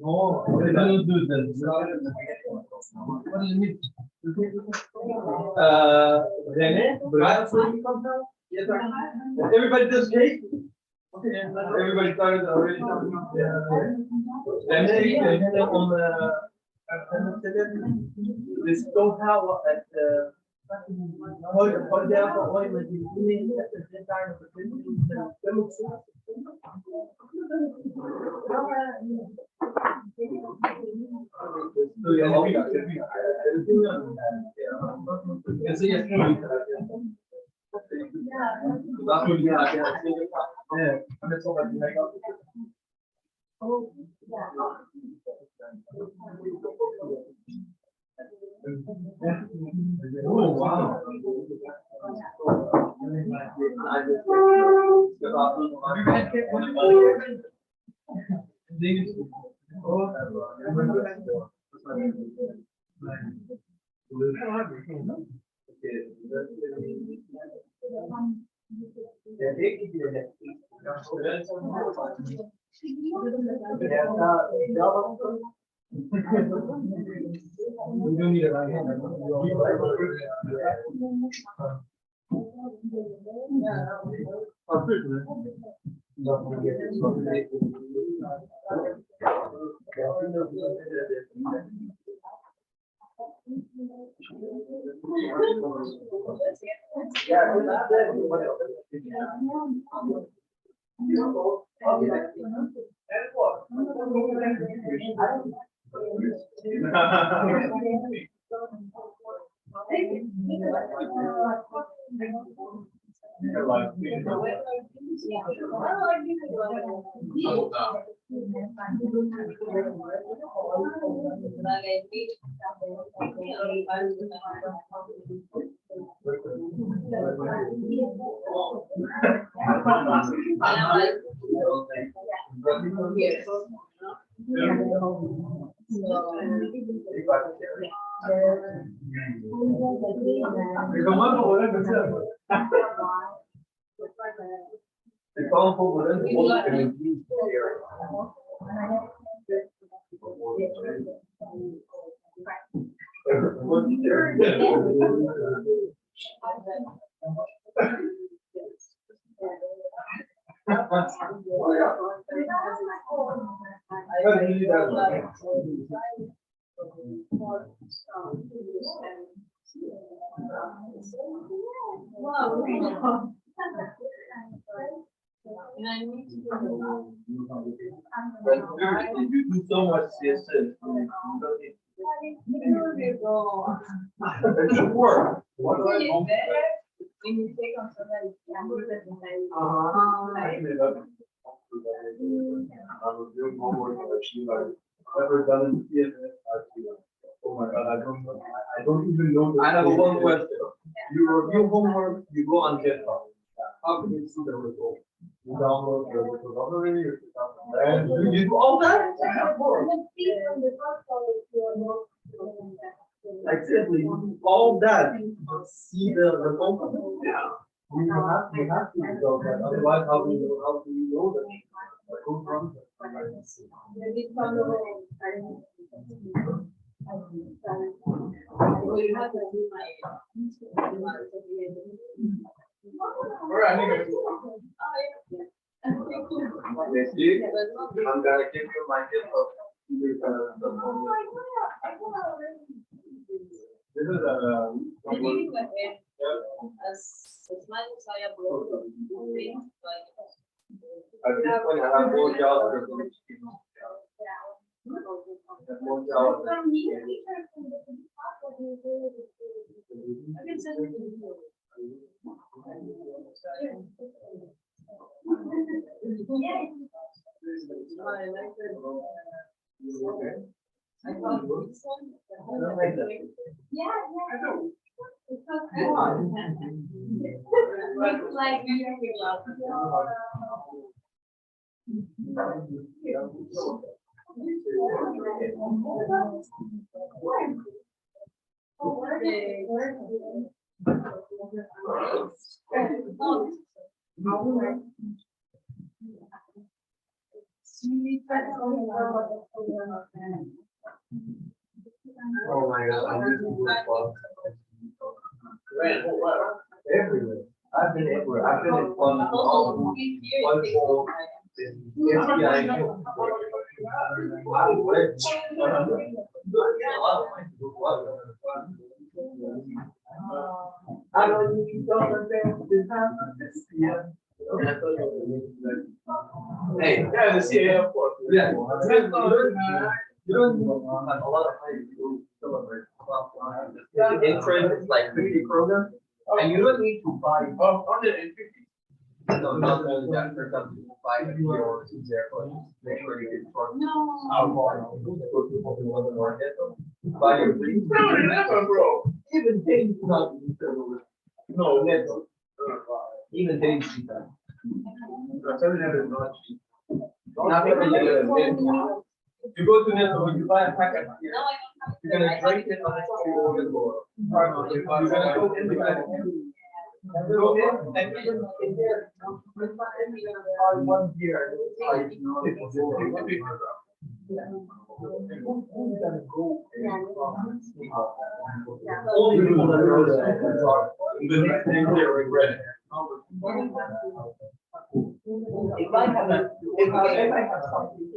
S2: no, I don't do this. What do you mean? Rene, everybody does cake. Everybody started already talking about and then on this totaal het voor de ooit met die voeding dit daar nog Oh, wow. You don't need a right hand. You do so much CSS. It should work. What do I do?
S4: When you take on somebody's camera, that's
S2: I was doing homework and she like never done in CSS. Oh my god, I don't even know. I have one question. You review homework, you go on GitHub. How can you see the result? You download the repository, and you do all that? Like simply all that, but see the result. Yeah. We have to do that. Otherwise, how do you know that? The code runs. I'm gonna give you my gift of this is a at this point I have more jobs for more jobs.
S4: I thought this one. Yeah, I do. It's so cool. Like
S2: Oh my god, I need to do it everywhere. I've been everywhere. I've been in one hole, in FBI.
S3: I don't need to understand this happens. Yeah.
S2: Hey,
S1: Yeah, the CA, of course.
S2: yeah. You don't need a lot of money to celebrate. The interest is like 50 kroner, and you don't need to buy.
S1: 150.
S2: No, not only that, for example, you buy a few or two there, but make sure you get short.
S4: No.
S2: Alcohol. Go to the market. Buy your drink.
S1: Bro.
S2: Even things not. No, never. Even things. You go to Netto, you buy a packet here. You're gonna drink it on the floor. You're gonna go in the back. Go in and even in there. One beer. Only people that know that the next day they regret it. If I have something,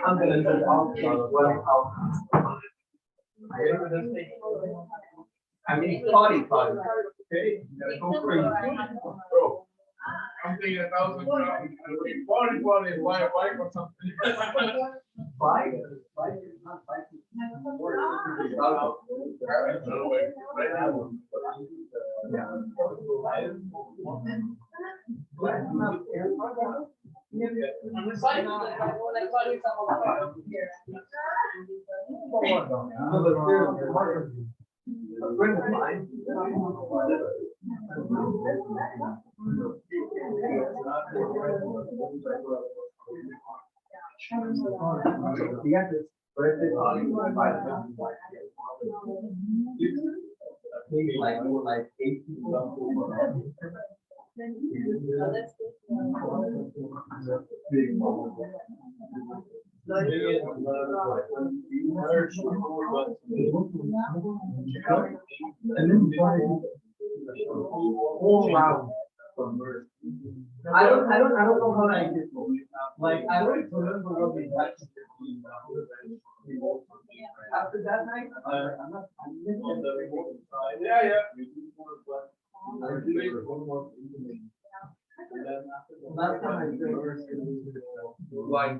S2: I'm gonna do I mean, party, okay? Go crazy.
S1: Bro. I'm thinking 1,000 crowns. Party, buy a bike or something.
S2: Bike is not bike. A friend of mine. He had this birthday party maybe like more like 8 people. And then whole round from birth. I don't know how I did. Like I don't remember what we had to do. After that night, I'm missing the remote side.
S1: Yeah.
S2: Last time I did like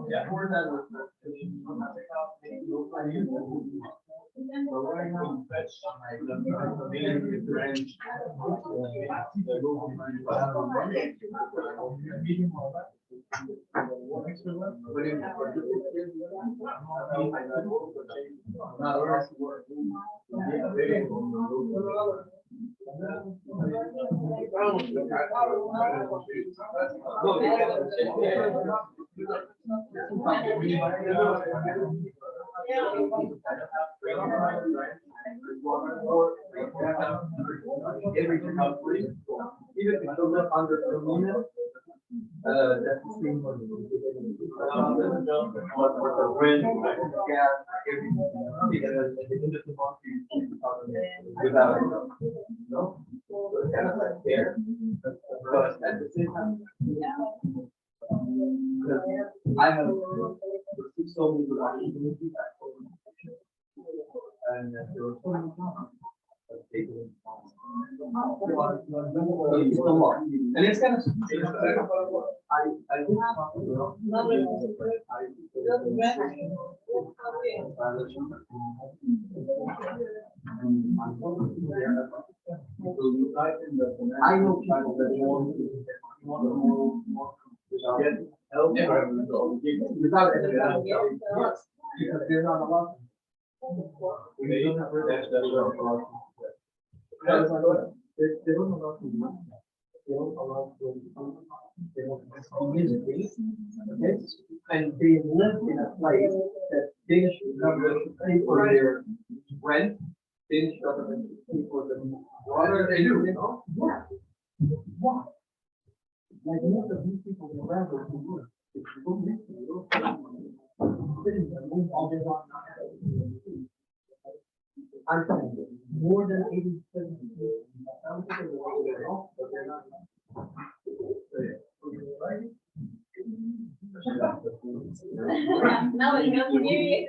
S2: yeah, for that was so right now, fetch everything up free. Even if you don't live under the moon, that's the same one. The rent, gas, everything. Because at the end of the month, you without it. No? So it's kind of like there. But at the same time, I have so many good opportunities and there were so many times. And it's kind of I know people that want to get help without any because they're not allowed. They don't have they don't allow to they don't allow to they don't communicate, okay? And they live in a place that Danish government pay for their rent, Danish government pay for the water they do, you know? Yeah. Why? Like most of these people in Brazil who work, More than 87. But they're not.
S4: No, you don't hear it.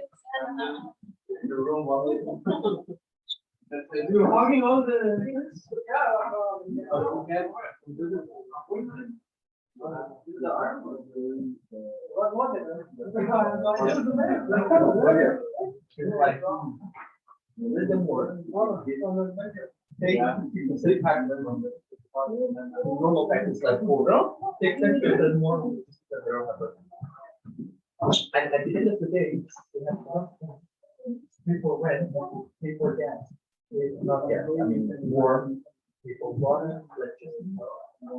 S2: You're hogging all the. Let them work. Take sleep pattern. Normal practice like 4. Take 10 minutes more. And at the end of the day, people rent, people gas, not gas, I mean, warm, people water, electricity,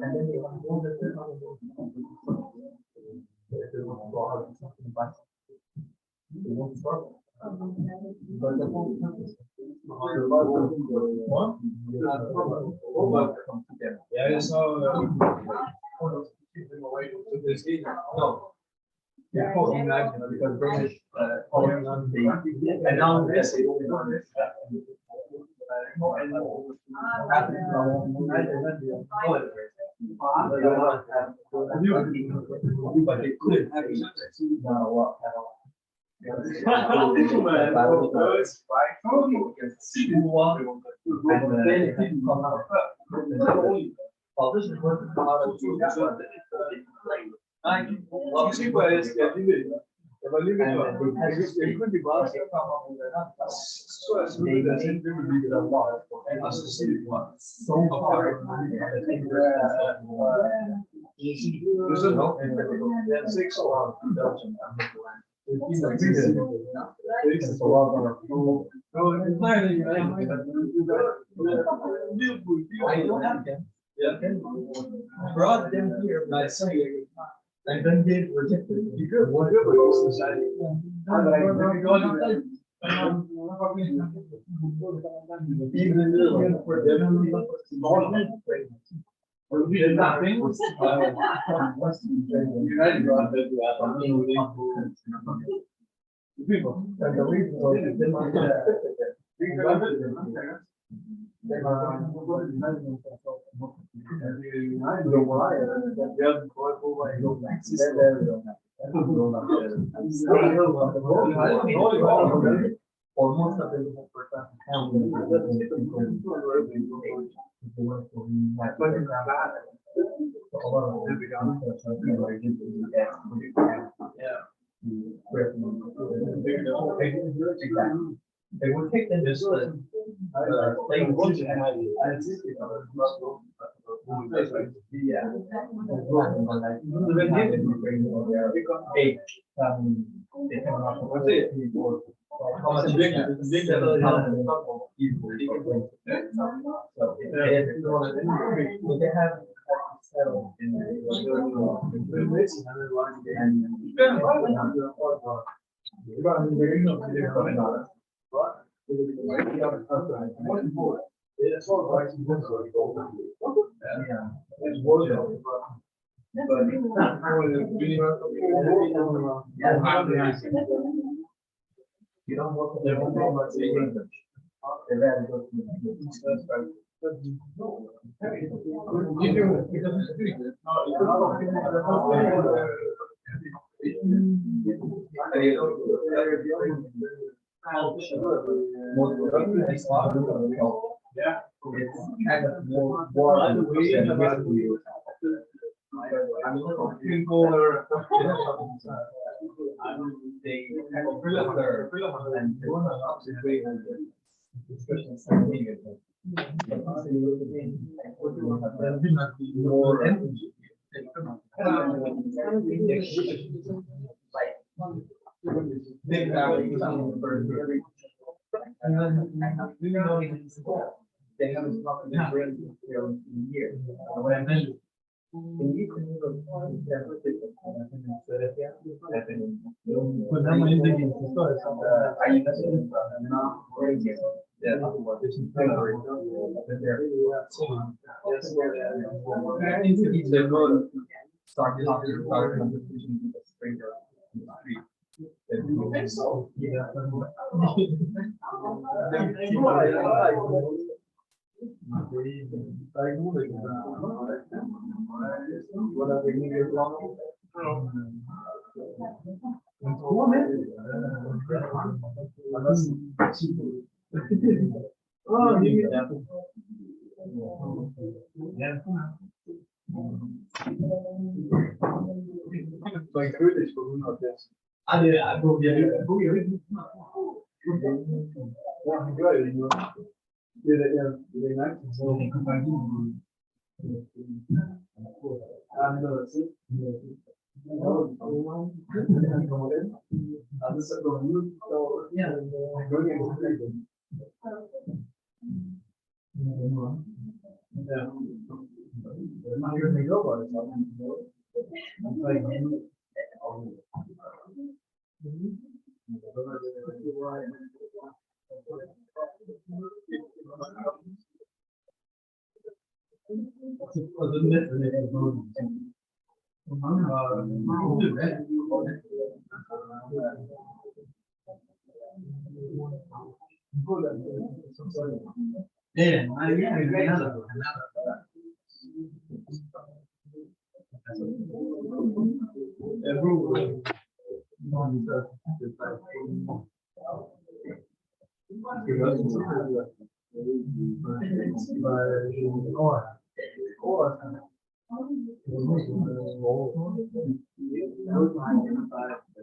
S2: and then they want to go to their other work. If they want to go out and something about it, they won't struggle. But the whole purpose.
S5: Yeah, I saw away to this season.
S2: No. Yeah, because British, following on the, and now this, they don't want this. But they couldn't have it. Brought them here by saying, and then they rejected it. Because whatever is inside, even in the middle for them, we did nothing. United brought them people. And the reason was almost a bit they would take them this you don't work with them much English. They rather go to yeah, it's kind of more I mean, they have a thriller and especially something more energy. Big value they have a problem in years. What I meant start finger in the street. You think so? Yeah. Oh, yeah. Like food is for not this. I did. I go get it. Go get it. Yeah, good. You did it. Yeah, did it nice. So you can find you. I'm gonna see. I'm just going to so yeah. I'm going to get it. Yeah. I'm not going to go about it. I'm like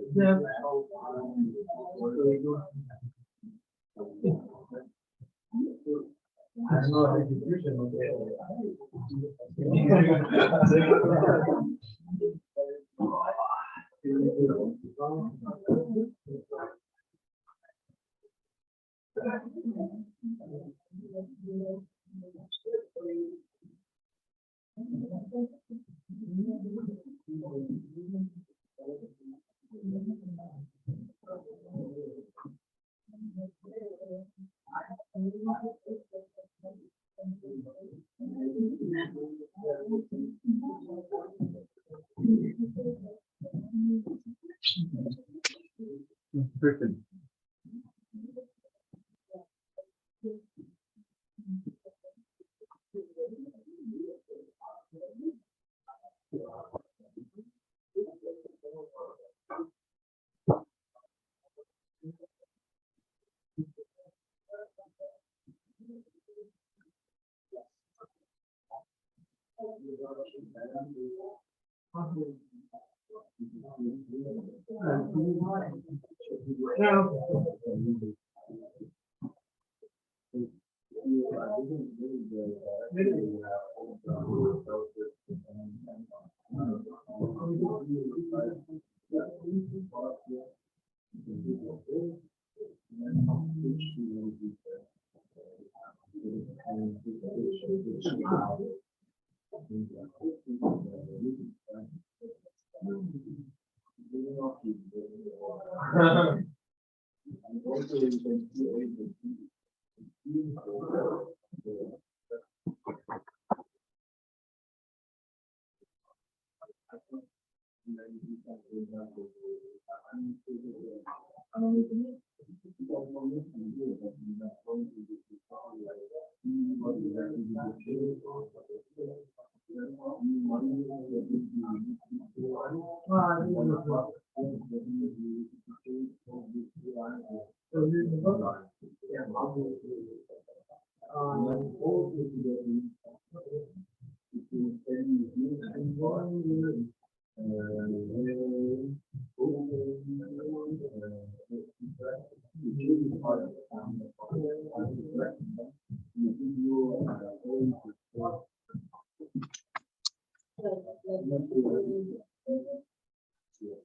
S2: yeah, perfect.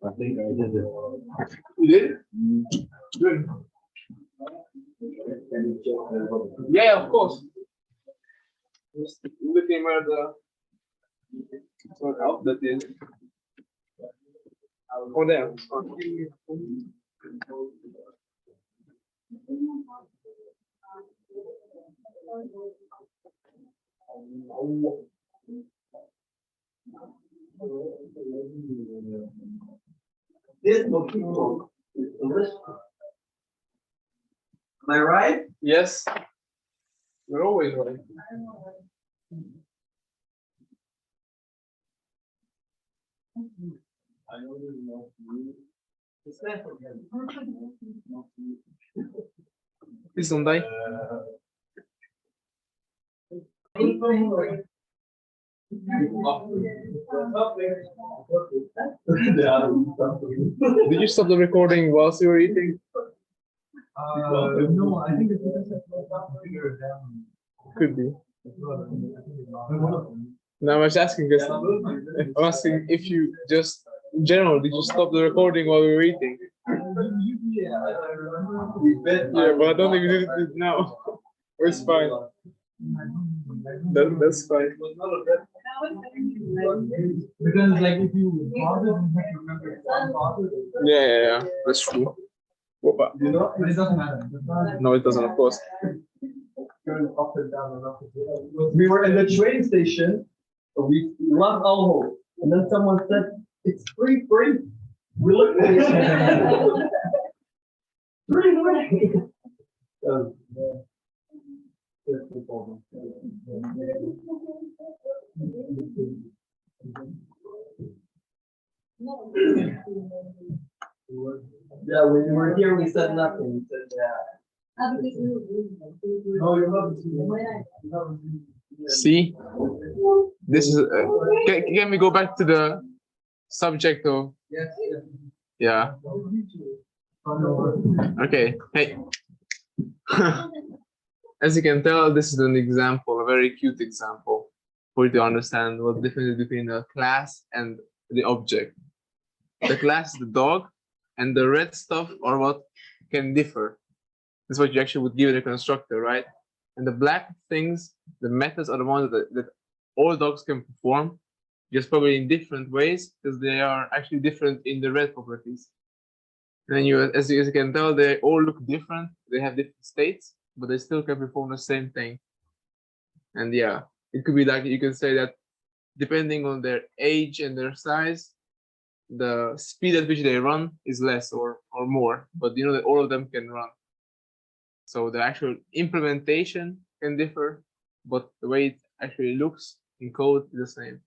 S2: I think I did it. You did? Good. Yeah, of course. Just looking where the sort outlet is. Oh, there.
S3: invisible people is a list. Am I right?
S1: Yes. You're always right.
S2: I know there's no you.
S3: It's there for him.
S1: Please don't die. Did you stop the recording whilst you were eating?
S2: No, I think it's because I figure it down.
S1: Could be. No, I was asking because I'm asking if you just in general did you stop the recording while we were eating?
S2: Yeah, I remember.
S1: Yeah, but I don't think we did it now. It's fine. That's fine.
S2: Because like if you pause it, you have to remember to unpause it.
S1: Yeah. That's true.
S2: But it doesn't matter.
S1: No, it doesn't, of course.
S2: Turn up and down and up and down. We were in the train station. We left Alho, and then someone said, "It's free." We looked at each other. Free. Yeah, when you were here, we said nothing. We said, yeah. No, you haven't.
S1: See, this is. Can we go back to the subject of?
S2: Yes.
S1: Yeah. Okay. Hey. As you can tell, this is an example, a very cute example, for you to understand what the difference is between the class and the object. The class is the dog, and the red stuff are what can differ. This is what you actually would give the constructor, right? And the black things, the methods are the ones that all dogs can perform, just probably in different ways, because they are actually different in the red properties. And you, as you can tell, they all look different. They have different states, but they still can perform the same thing. And yeah, it could be like you can say that depending on their age and their size, the speed at which they run is less or more, but you know that all of them can run. So the actual implementation can differ, but the way it actually looks in code is the same.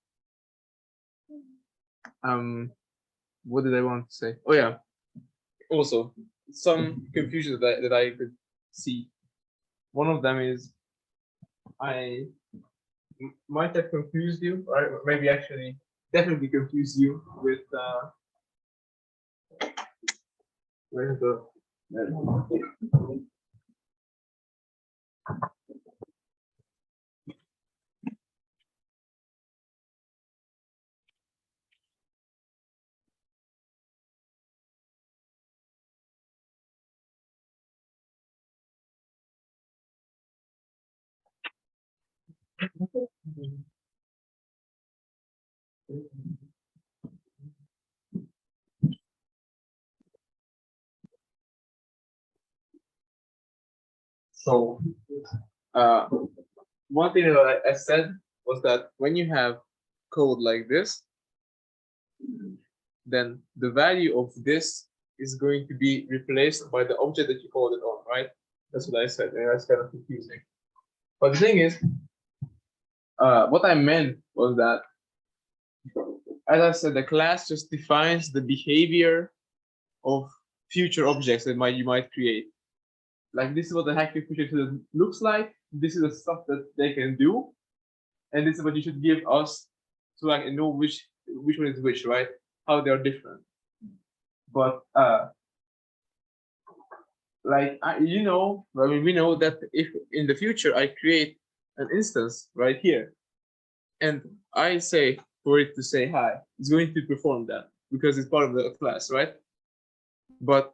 S1: What did I want to say? Oh yeah. Also, some confusion that I could see. One of them is I might have confused you, or maybe actually definitely confused you with where's the so one thing that I said was that when you have code like this, then the value of this is going to be replaced by the object that you called it on, right? That's what I said, and that's kind of confusing. But the thing is, what I meant was that, as I said, the class just defines the behavior of future objects that you might create. Like this is what the hacker future looks like. This is the stuff that they can do, and this is what you should give us to like know which one is which, right? How they are different. But like we know that if in the future I create an instance right here, and I say for it to say hi, it's going to perform that because it's part of the class, right? But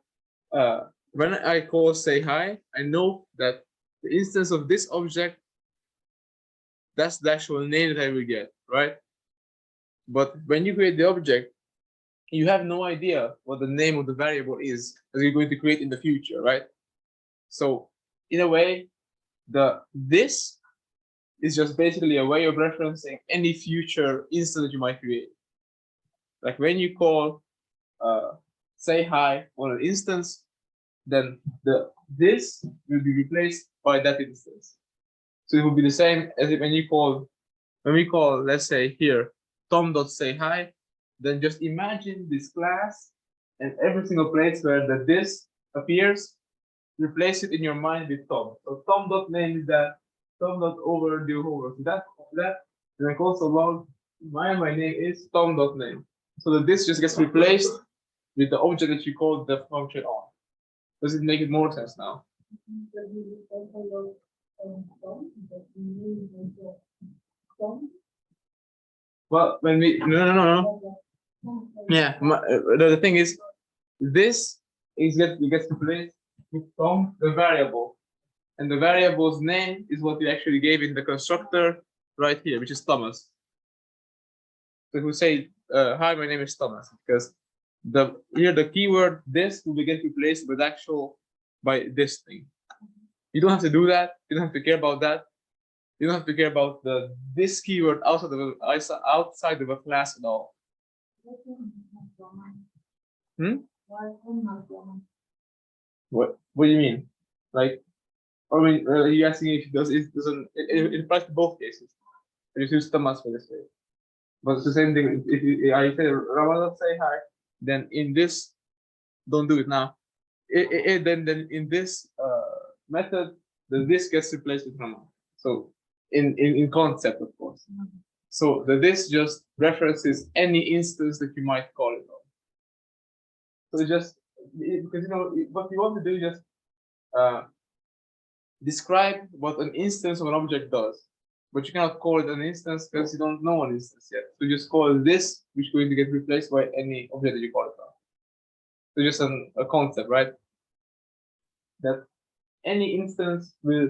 S1: when I call say hi, I know that the instance of this object, that's the actual name that I will get, right? But when you create the object, you have no idea what the name of the variable is that you're going to create in the future, right? So in a way, this is just basically a way of referencing any future instance that you might create. Like when you call say hi on an instance, then this will be replaced by that instance. So it will be the same as if when we call, let's say here, tom.sayHi, then just imagine this class and every single place where the this appears, replace it in your mind with Tom. So tom.name is that, tom.overdue homework. That, then I also log my name is tom.name. So that this just gets replaced with the object that you call the function on. Does it make it more sense now? Well, when we no. Yeah, the thing is, this gets replaced with Tom, the variable, and the variable's name is what we actually gave in the constructor right here, which is Thomas. So we say, "Hi, my name is Thomas," because the keyword this will get replaced with by this thing. You don't have to do that. You don't have to care about that. You don't have to care about this keyword outside of a class at all. What do you mean? Like, I mean, are you asking if it doesn't? It applies to both cases. You use Thomas for this way, but it's the same thing. If I say Ramadan say hi, then in this, don't do it now. Then in this method, this gets replaced with Ramadan. So in concept, of course. So this just references any instance that you might call it on. So just because what you want to do is just describe what an instance of an object does, but you cannot call it an instance because you don't know an instance yet. So just call this, which is going to get replaced by any object that you call it on. So just a concept, right? That any instance will.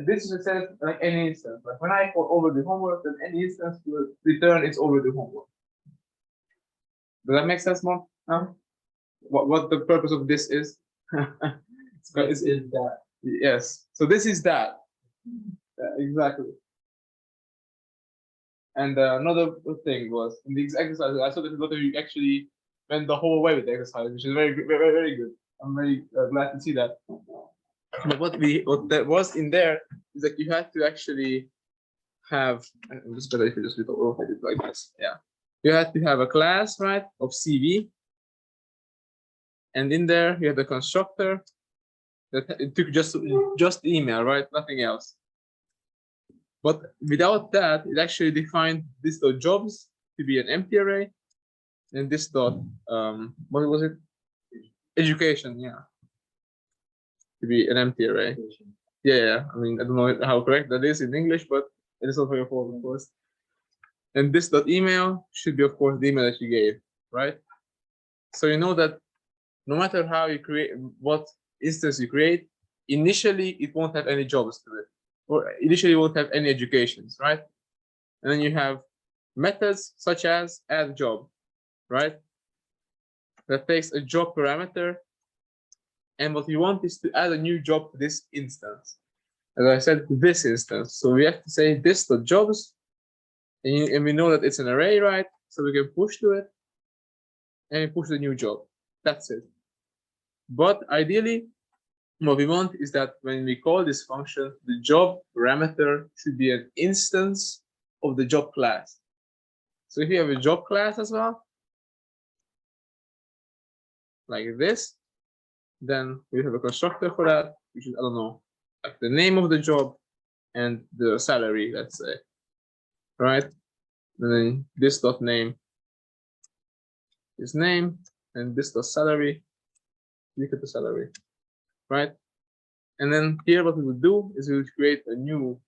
S1: This is said like any instance. Like when I call overdue homework, then any instance will return its overdue homework. Does that make sense, more? What the purpose of this is? Is that? Yes. So this is that. Exactly. And another thing was in the exercise. I saw that a lot of you actually went the whole way with the exercise, which is very, very, very good. I'm very glad to see that. But what that was in there is that you had to actually have. It's better if you just rotate it like this. Yeah, you had to have a class, right, of CV, and in there you have the constructor that it took just email, right, nothing else. But without that, it actually defined this jobs to be an empty array, and this what was it? Education, yeah, to be an empty array. Yeah. I mean, I don't know how correct that is in English, but it is not for your fault, of course. And this email should be, of course, the email that you gave, right? So you know that no matter how you create, what instance you create, initially it won't have any jobs to it, or initially it won't have any educations, right? And then you have methods such as add job, right? That takes a job parameter, and what we want is to add a new job to this instance. As I said, this instance. So we have to say this.jobs, and we know that it's an array, right? So we can push to it, and we push the new job. That's it. But ideally, what we want is that when we call this function, the job parameter should be an instance of the job class. So if you have a job class as well, like this, then we have a constructor for that, which is, I don't know, like the name of the job and the salary, let's say, right? And then this dot name is name, and this dot salary, look at the salary, right? And then here what we will do is we will create a new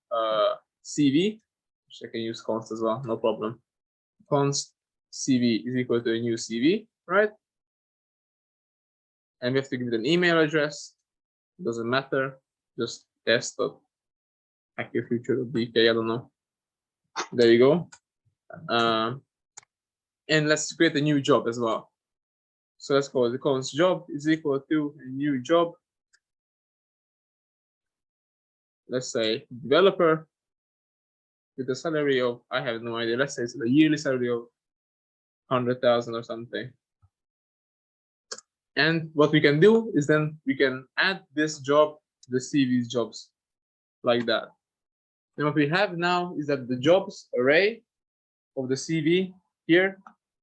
S1: CV, which I can use const as well, no problem. Const CV is equal to a new CV, right? And we have to give it an email address. It doesn't matter, just test.activefuture.dk, I don't know. There you go. And let's create a new job as well. So let's call the const job is equal to a new job. Let's say developer with a salary of, I have no idea, let's say it's a yearly salary of 100,000 or something. And what we can do is then we can add this job to the CV's jobs like that. And what we have now is that the jobs array of the CV here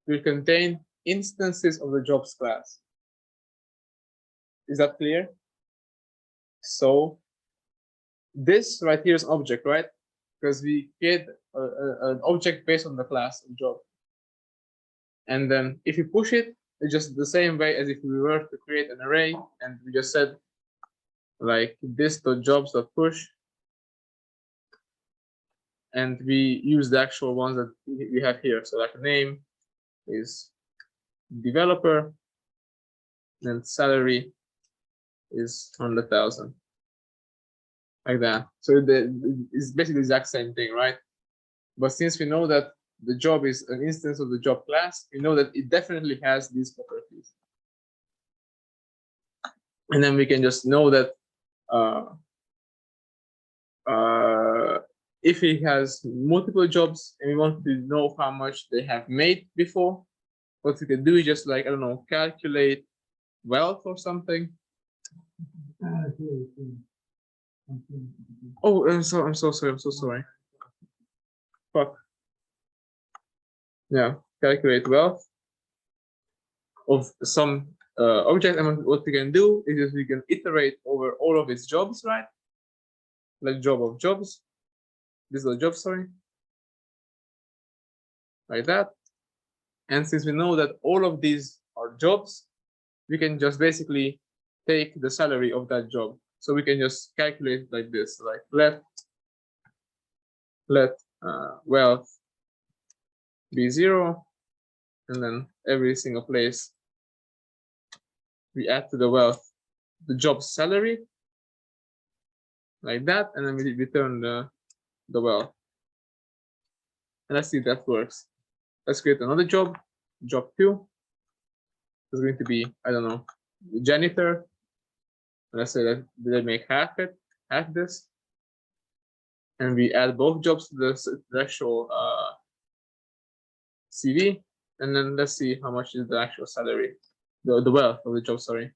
S1: will contain instances of the jobs class. Is that clear? So this right here is an object, right? Because we create an object based on the class of job. And then if you push it, it's just the same way as if we were to create an array and we just said like this.jobs.push, and we use the actual ones that we have here. So like name is developer, and salary is 100,000, like that. So it's basically the exact same thing, right? But since we know that the job is an instance of the job class, we know that it definitely has these properties. And then we can just know that if he has multiple jobs and we want to know how much they have made before, what we can do is just like, I don't know, calculate wealth or something. Oh, I'm so sorry. Fuck. Yeah, calculate wealth of some object, and what we can do is just we can iterate over all of its jobs, right? Like job of jobs. This is a job, sorry. Like that. And since we know that all of these are jobs, we can just basically take the salary of that job. So we can just calculate like this, like let wealth be 0, and then every single place we add to the wealth the job salary, like that, and then we return the wealth. And let's see if that works. Let's create another job, job 2. It's going to be, I don't know, janitor. Let's say that they make half this, and we add both jobs to the actual CV, and then let's see how much is the actual salary, the wealth of the job, sorry.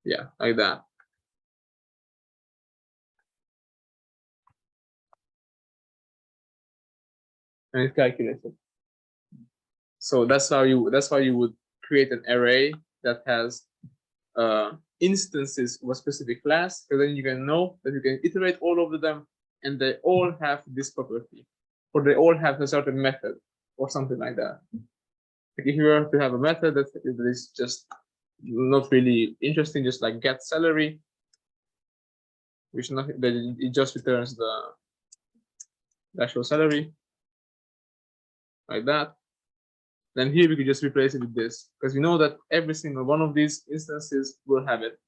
S1: Yeah, like that. And it's calculated. So that's how you would create an array that has instances of a specific class, because then you can know that you can iterate all of them and they all have this property, or they all have a certain method or something like that. Like if you were to have a method that is just not really interesting, just like get salary, which nothing, that it just returns the actual salary, like that. Then here we could just replace it with this, because we know that every single one of these instances will have it.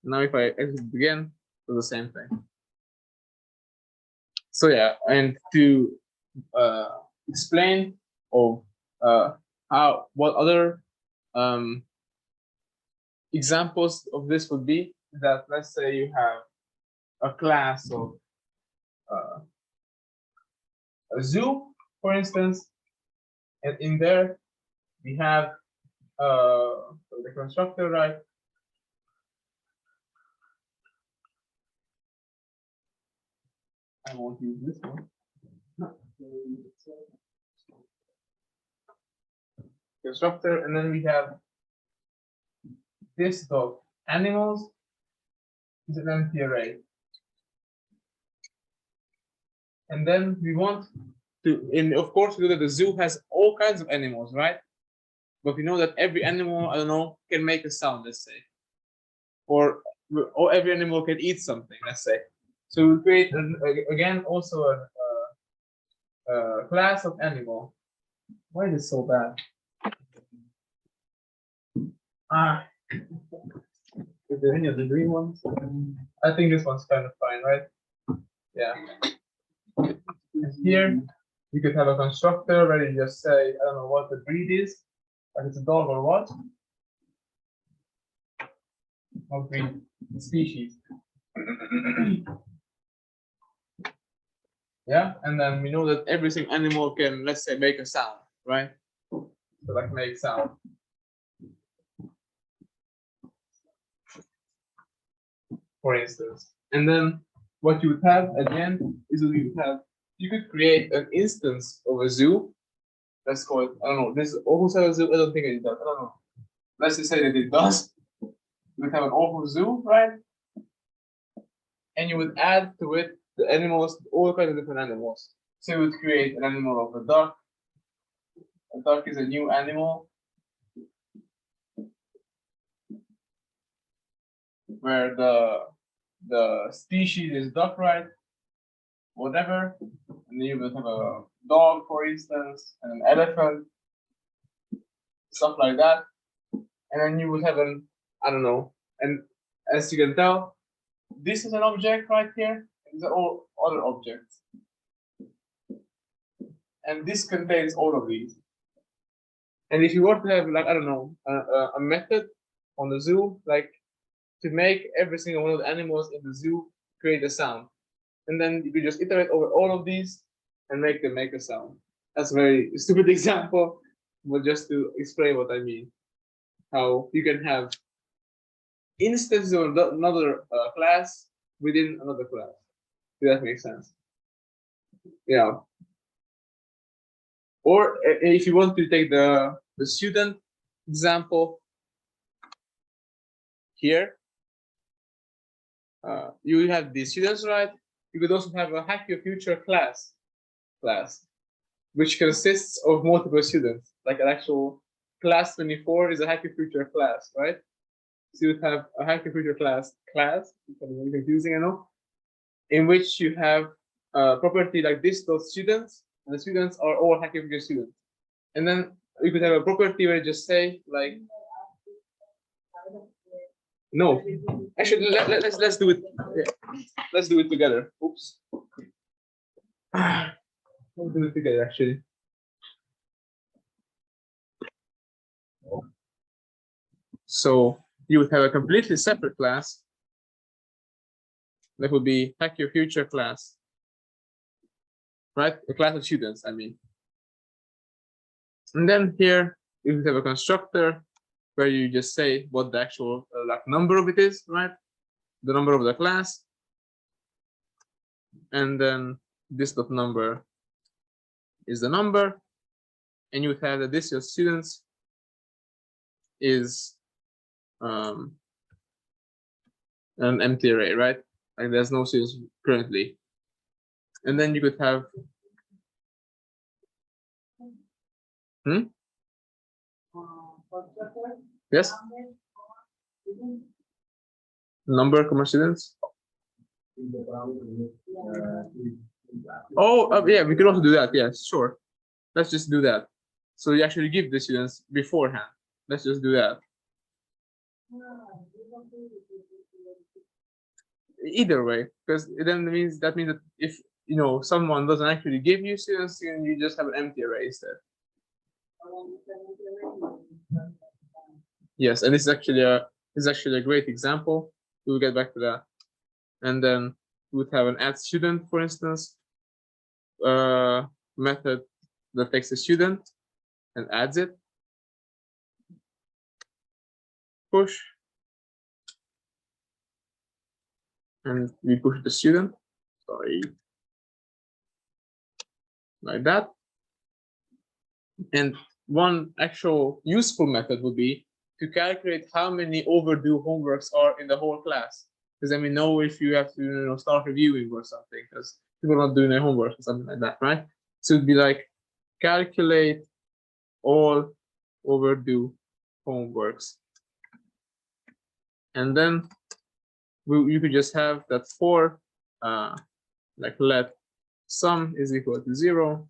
S1: Now if I exit it again, it's the same thing. So yeah, and to explain of what other examples of this would be, that let's say you have a class of a zoo, for instance, and in there we have the constructor, right? I won't use this one. Constructor, and then we have this dog animals is an empty array. And then we want to, and of course, we know that the zoo has all kinds of animals, right? But we know that every animal, I don't know, can make a sound, let's say. Or every animal can eat something, let's say. So we create, again, also a class of animal. Why is it so bad? Is there any of the green ones? I think this one's kind of fine, right? Yeah. And here, you could have a constructor where you just say, I don't know what the breed is, like it's a dog or what. Not breed, species. Yeah, and then we know that every single animal can, let's say, make a sound, right? So like make sound. for instance. And then what you would have at the end is you could create an instance of a zoo. Let's call it, I don't know, this Aarhus has a zoo. I don't think it does. I don't know. Let's just say that it does. You would have an Aarhus zoo, right? And you would add to it the animals, all kinds of different animals. So you would create an animal of a duck. A duck is a new animal where the species is duck, right? Whatever. And then you would have a dog, for instance, and an elephant, stuff like that. And then you would have an, I don't know. And as you can tell, this is an object right here. These are all other objects. And this contains all of these. And if you want to have, like, I don't know, a method on the zoo, like to make every single one of the animals in the zoo create a sound. And then you could just iterate over all of these and make them make a sound. That's a very stupid example, but just to explain what I mean. How you can have instances of another class within another class. If that makes sense. Yeah. Or if you want to take the student example here, you have the students, right? You could also have a Hack Your Future class, which consists of multiple students. Like an actual class 24 is a Hack Your Future class, right? So you would have a Hack Your Future class, it's very confusing, I know, in which you have a property like this, those students, and the students are all Hack Your Future students. And then you could have a property where you just say like, no, actually let's do it. Yeah. Let's do it together. Oops. Let's do it together actually. So you would have a completely separate class. That would be Hack Your Future class. Right? A class of students, I mean. And then here you would have a constructor where you just say what the actual like number of it is, right? The number of the class. And then this dot number is the number. And you would have that this your students is an empty array, right? Like there's no students currently. And then you could have yes, number of students. Oh, yeah, we could also do that. Yeah, sure. Let's just do that. So you actually give the students beforehand. Let's just do that. Either way, because then means that if someone doesn't actually give you students, you just have an empty array instead. Yes, and this is actually a great example. We'll get back to that. And then we would have an add student, for instance, method that takes a student and adds it. Push. And we push the student. Sorry. Like that. And one actual useful method would be to calculate how many overdue homeworks are in the whole class. Because then we know if you have to start reviewing or something, because people are not doing their homework or something like that, right? So it'd be like calculate all overdue homeworks. And then you could just have that for like let sum is equal to 0,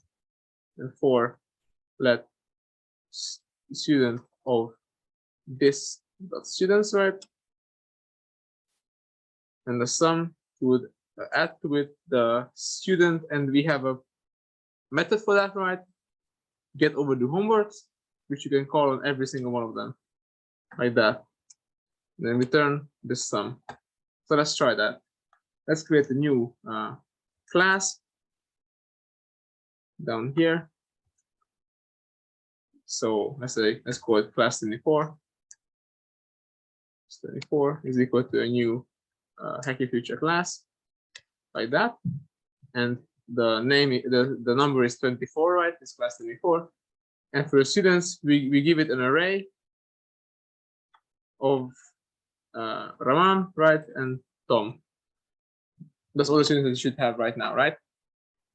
S1: and for let student of this dot students, right? And the sum would add to it the student, and we have a method for that, right? Get overdue homeworks, which you can call on every single one of them, like that. Then return this sum. So let's try that. Let's create a new class down here. So let's call it class 24. 24 is equal to a new Hacky Future class, like that. And the name, the number is 24, right? It's class 24. And for the students, we give it an array of Raman, right, and Tom. That's all the students that you should have right now, right?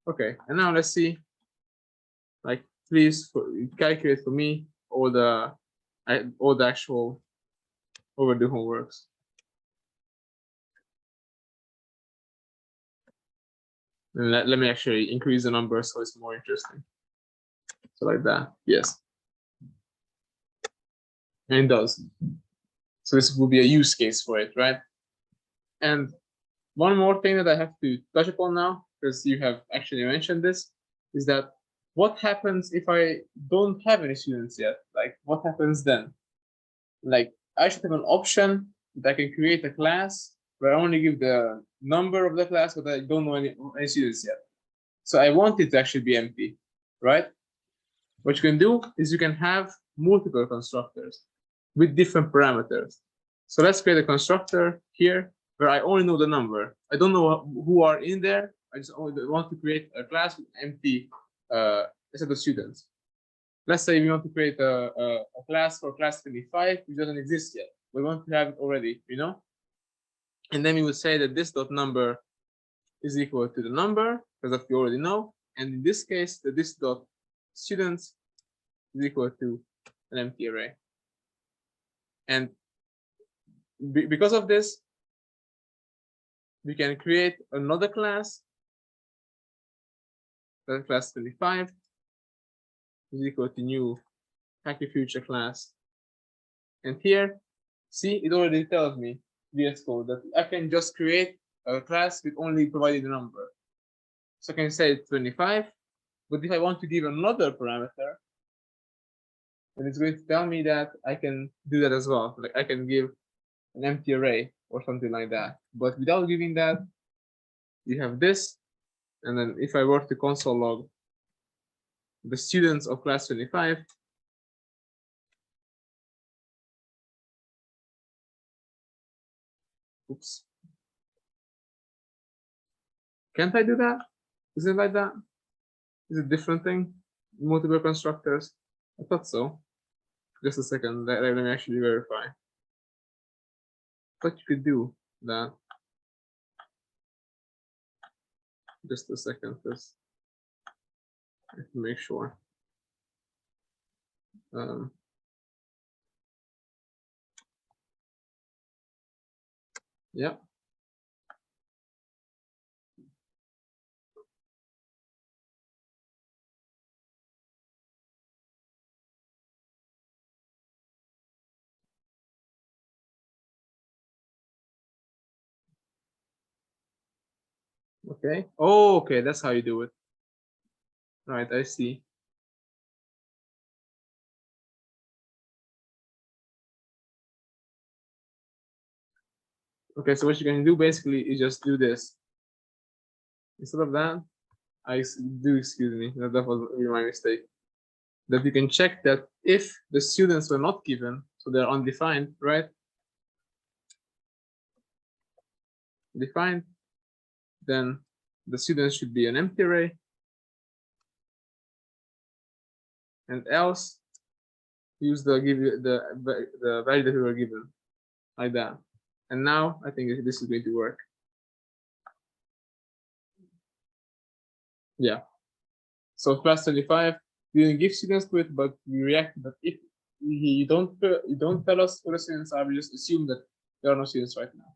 S1: Okay, and now let's see. Like, please calculate for me all the actual overdue homeworks. And let me actually increase the number so it's more interesting. So like that, yes. And it does. So this will be a use case for it, right? And one more thing that I have to touch upon now, because you have actually mentioned this, is that what happens if I don't have any students yet? Like, what happens then? Like, I should have an option that I can create a class where I only give the number of the class, but I don't know any students yet. So I want it to actually be empty, right? What you can do is you can have multiple constructors with different parameters. So let's create a constructor here where I only know the number. I don't know who are in there. I just only want to create a class with empty set of students. Let's say we want to create a class for class 25, which doesn't exist yet. We want to have it already, you know? And then we would say that this dot number is equal to the number, because that we already know. And in this case, that this dot students is equal to an empty array. And because of this, we can create another class, that class 25 is equal to new Hacky Future class. And here, see, it already tells me VS Code that I can just create a class with only provided the number. So I can say 25, but if I want to give another parameter, then it's going to tell me that I can do that as well. Like I can give an empty array or something like that. But without giving that, you have this. And then if I were to console log the students of class 25, oops. Can't I do that? Is it like that? Is it a different thing? Multiple constructors? I thought so. Just a second, let me actually verify. I thought you could do that. Just a second, just I have to make sure. Yeah. Okay. Oh, okay. That's how you do it. Right. I see. Okay. So what you can do basically is just do this. Instead of that, excuse me, that was my mistake. That you can check that if the students were not given, so they're undefined, right? Defined, then the students should be an empty array. And else use the value that we were given, like that. And now I think this is going to work. Yeah. So class 25, we didn't give students to it, but we reacted that if you don't tell us who the students are, we just assume that there are no students right now.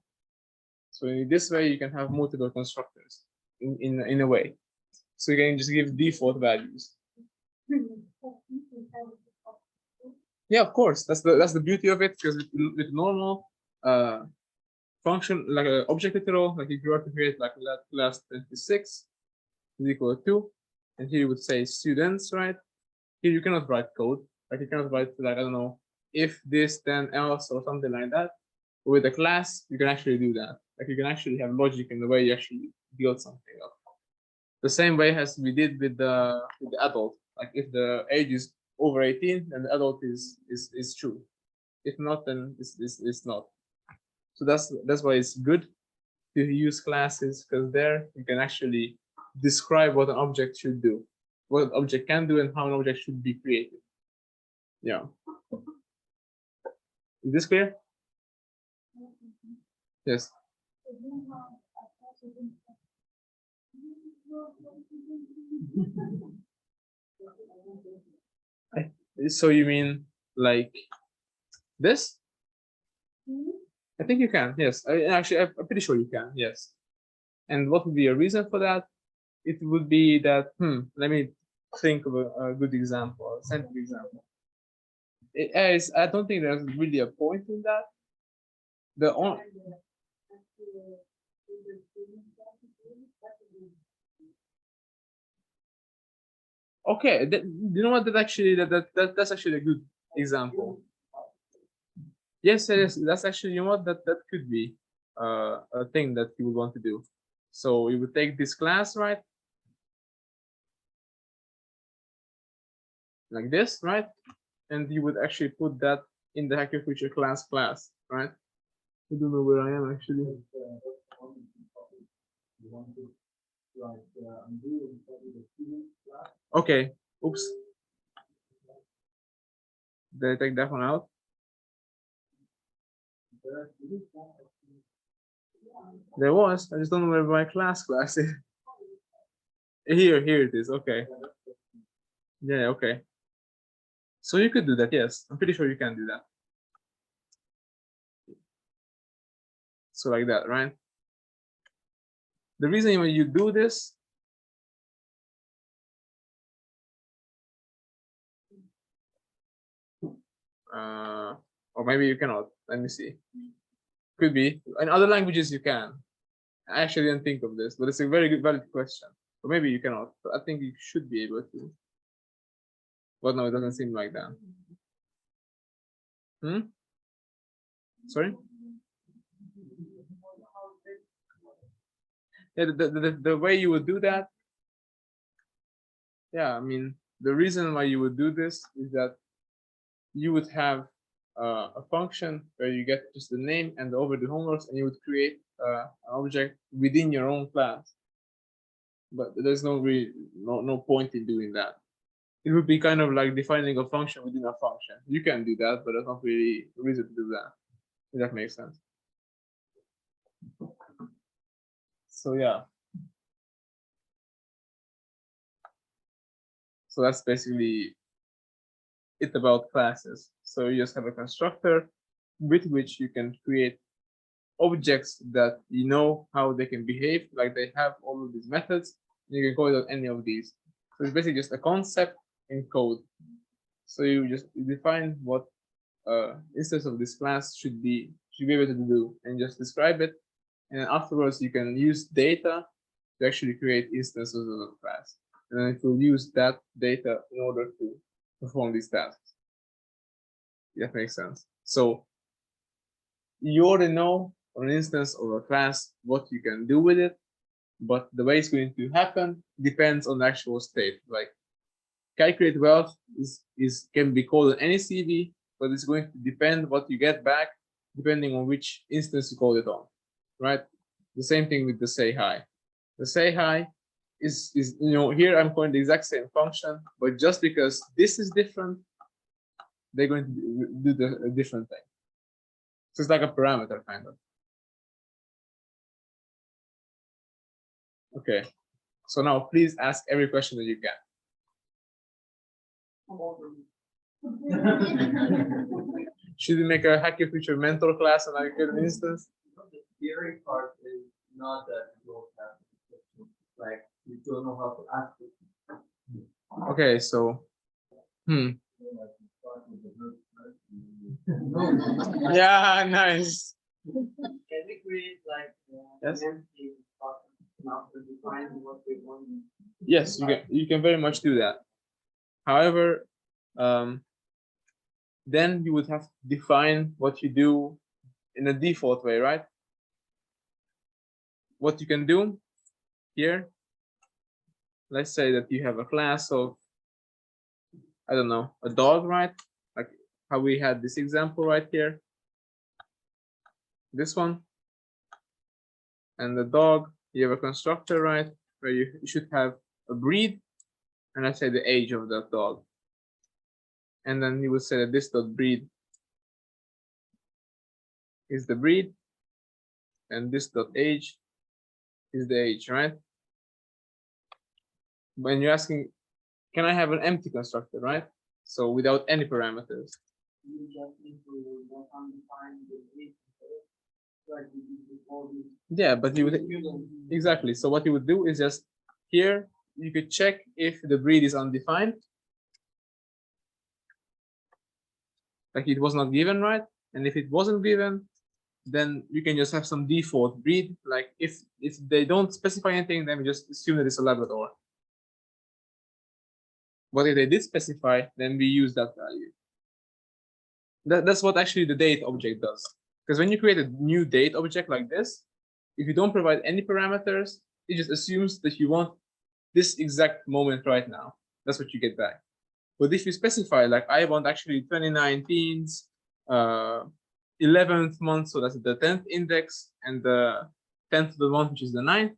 S1: So in this way, you can have multiple constructors in a way. So you can just give default values. Yeah, of course. That's the beauty of it, because with normal function, like an object literal, like if you were to create like class 26 is equal to, and here you would say students, right? Here you cannot write code, like you cannot write like, I don't know, if this then else or something like that. But with a class, you can actually do that. Like you can actually have logic in the way you actually build something up. The same way as we did with the adult. Like if the age is over 18, then the adult is true. If not, then it's not. So that's why it's good to use classes, because there you can actually describe what an object should do, what an object can do, and how an object should be created. Yeah. Is this clear? Yes. So you mean like this? I think you can. Yes. Actually, I'm pretty sure you can. Yes. And what would be a reason for that? It would be that. Let me think of a good example, a scientific example. I don't think there's really a point in that. The only okay, you know what? That's actually a good example. Yes, that's actually, you know what, that could be a thing that you would want to do. So you would take this class, right? Like this, right? And you would actually put that in the Hacker Future class, right? I don't know where I am actually. Okay. Oops. Did I take that one out? There was. I just don't know where my class is. Here it is. Okay. Yeah. Okay. So you could do that. Yes, I'm pretty sure you can do that. So like that, right? The reason when you do this, or maybe you cannot. Let me see. Could be. In other languages you can. I actually didn't think of this, but it's a very good, valid question. Or maybe you cannot. But I think you should be able to. But no, it doesn't seem like that. Sorry? Yeah, the way you would do that. Yeah, I mean, the reason why you would do this is that you would have a function where you get just the name and the overdue homeworks, and you would create an object within your own class. But there's no point in doing that. It would be kind of like defining a function within a function. You can do that, but there's not really a reason to do that. If that makes sense. So yeah. So that's basically it about classes. So you just have a constructor with which you can create objects that you know how they can behave, like they have all of these methods. You can call it any of these. So it's basically just a concept in code. So you just define what instance of this class should be able to do, and just describe it. And then afterwards, you can use data to actually create instances of the class. And then it will use that data in order to perform these tasks. That makes sense. So you already know on an instance of a class what you can do with it, but the way it's going to happen depends on the actual state. Like calculate wealth can be called on any CV, but it's going to depend what you get back depending on which instance you call it on, right? The same thing with the say hi. The say hi is here I'm calling the exact same function, but just because this is different, they're going to do a different thing. So it's like a parameter kind of. Okay. So now please ask every question that you can. Should we make a Hacker Future mentor class and I get an instance?
S2: The theory part is not that you don't have questions, like you don't know how to ask it.
S1: Okay, so yeah, nice.
S3: Can we create like
S1: Yes.
S3: an empty now to define what we want?
S1: Yes, you can very much do that. However, then you would have to define what you do in a default way, right? What you can do here, let's say that you have a class of, I don't know, a dog, right? Like how we had this example right here. This one. And the dog, you have a constructor, right? Where you should have a breed, and let's say the age of that dog. And then you would say that this dot breed is the breed, and this dot age is the age, right? When you're asking, can I have an empty constructor, right? So without any parameters.
S3: You just need to undefine the breed. Like we did before this.
S1: Yeah, but you would exactly. So what you would do is just here you could check if the breed is undefined, like it was not given, right? And if it wasn't given, then you can just have some default breed. Like if they don't specify anything, then we just assume that it's a Labrador. But if they did specify, then we use that value. That's what actually the date object does. Because when you create a new date object like this, if you don't provide any parameters, it just assumes that you want this exact moment right now. That's what you get back. But if you specify, like I want actually 2019's 11th month, so that's the 10th index, and the 10th of the month, which is the 9th,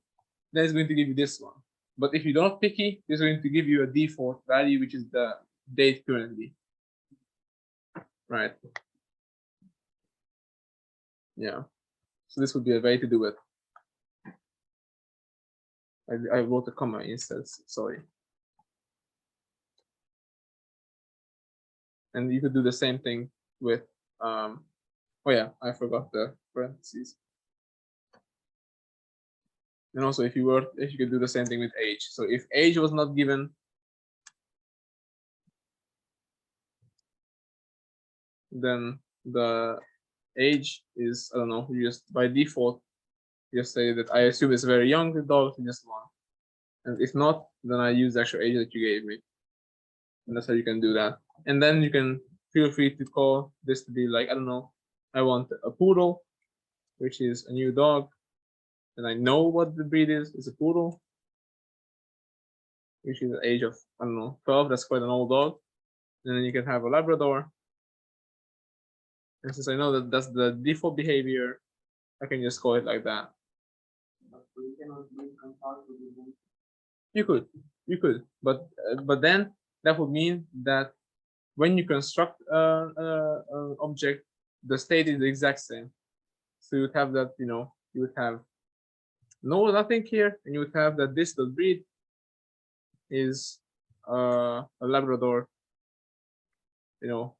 S1: then it's going to give you this one. But if you're not picky, it's going to give you a default value, which is the date currently. Right. Yeah. So this would be a way to do it. I wrote a comma instead, sorry. And you could do the same thing with, oh yeah, I forgot the parentheses. And also if you could do the same thing with age. So if age was not given, then the age is, I don't know, you just by default, just say that I assume it's very young, the dog is just 1. And if not, then I use the actual age that you gave me. And that's how you can do that. And then you can feel free to call this to be like, I don't know, I want a poodle, which is a new dog. And I know what the breed is. It's a poodle, which is the age of, I don't know, 12. That's quite an old dog. And then you can have a Labrador. And since I know that that's the default behavior, I can just call it like that. You could, but then that would mean that when you construct an object, the state is the exact same. So you would have that, you would have nothing here, and you would have that this dot breed is a Labrador,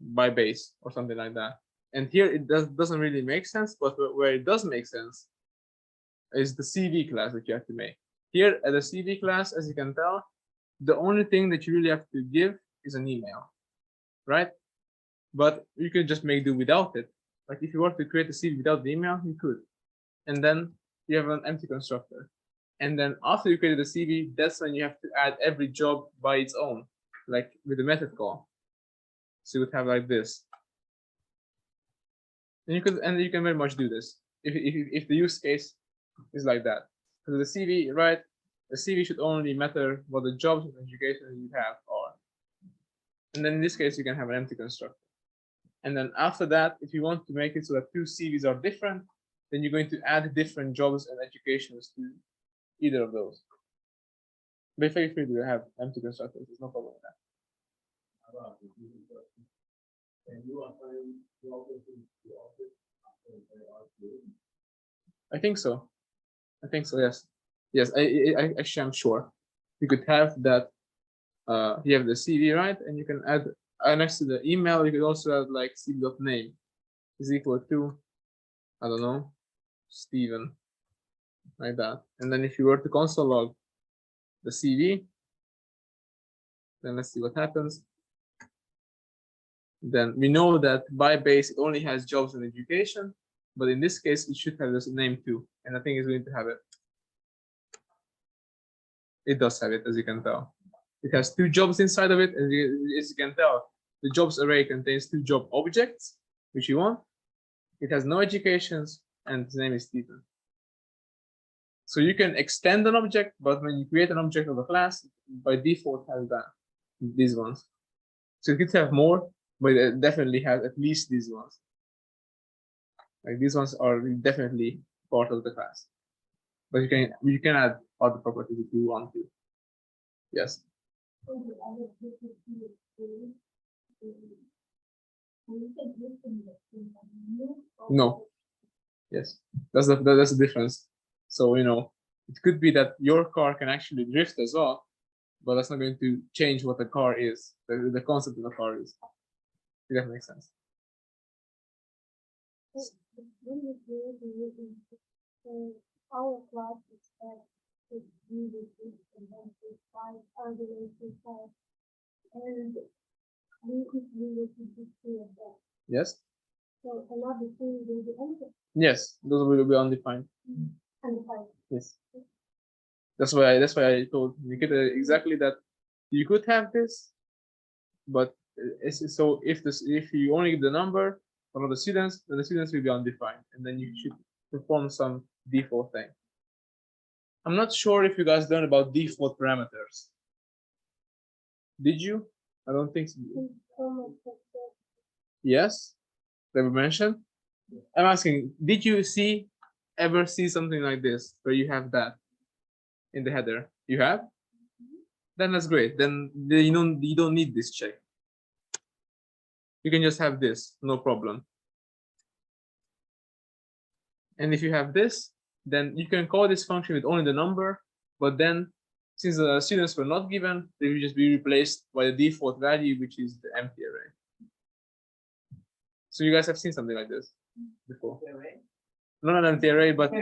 S1: by base or something like that. And here it doesn't really make sense, but where it does make sense is the CV class that you have to make. Here at the CV class, as you can tell, the only thing that you really have to give is an email, right? But you could just make do without it. Like if you were to create a CV without the email, you could. And then you have an empty constructor. And then after you created the CV, that's when you have to add every job by its own, like with the method call. So you would have like this. And you can very much do this if the use case is like that. Because the CV, right? The CV should only matter what the jobs of education you have are. And then in this case, you can have an empty constructor. And then after that, if you want to make it so that 2 CVs are different, then you're going to add different jobs and educations to either of those. But feel free to have empty constructors. There's no problem with that. I think so. Yes. Yes, I actually I'm sure. You could have that. You have the CV, right? And you can add next to the email. You could also add like CV.name is equal to, I don't know, Steven, like that. And then if you were to console log the CV, then let's see what happens. Then we know that by base it only has jobs and education, but in this case it should have this name too, and I think it's going to have it. It does have it, as you can tell. It has 2 jobs inside of it, and as you can tell, the jobs array contains 2 job objects, which you want. It has no educations, and its name is Stephen. So you can extend an object, but when you create an object of a class, by default has that, these ones. So you could have more, but it definitely has at least these ones. Like these ones are definitely part of the class. but you can add other properties if you want to. Yes. No. Yes, that's the difference. So it could be that your car can actually drift as well, but that's not going to change what the car is, the concept of the car is. If that makes sense.
S4: Our class is and we will do that.
S1: Yes.
S4: So another thing will be undefined.
S1: Yes, those will be undefined.
S4: Undefined.
S1: Yes. That's why I told Nikita exactly that you could have this, but so if you only give the number one of the students, then the students will be undefined, and then you should perform some default thing. I'm not sure if you guys learned about default parameters. Did you? I don't think so. Yes, they were mentioned. I'm asking, did you ever see something like this where you have that in the header? You have? Then that's great. Then you don't need this check. You can just have this, no problem. And if you have this, then you can call this function with only the number, but then since the students were not given, they will just be replaced by the default value, which is the empty array. So you guys have seen something like this before? Not an empty array, but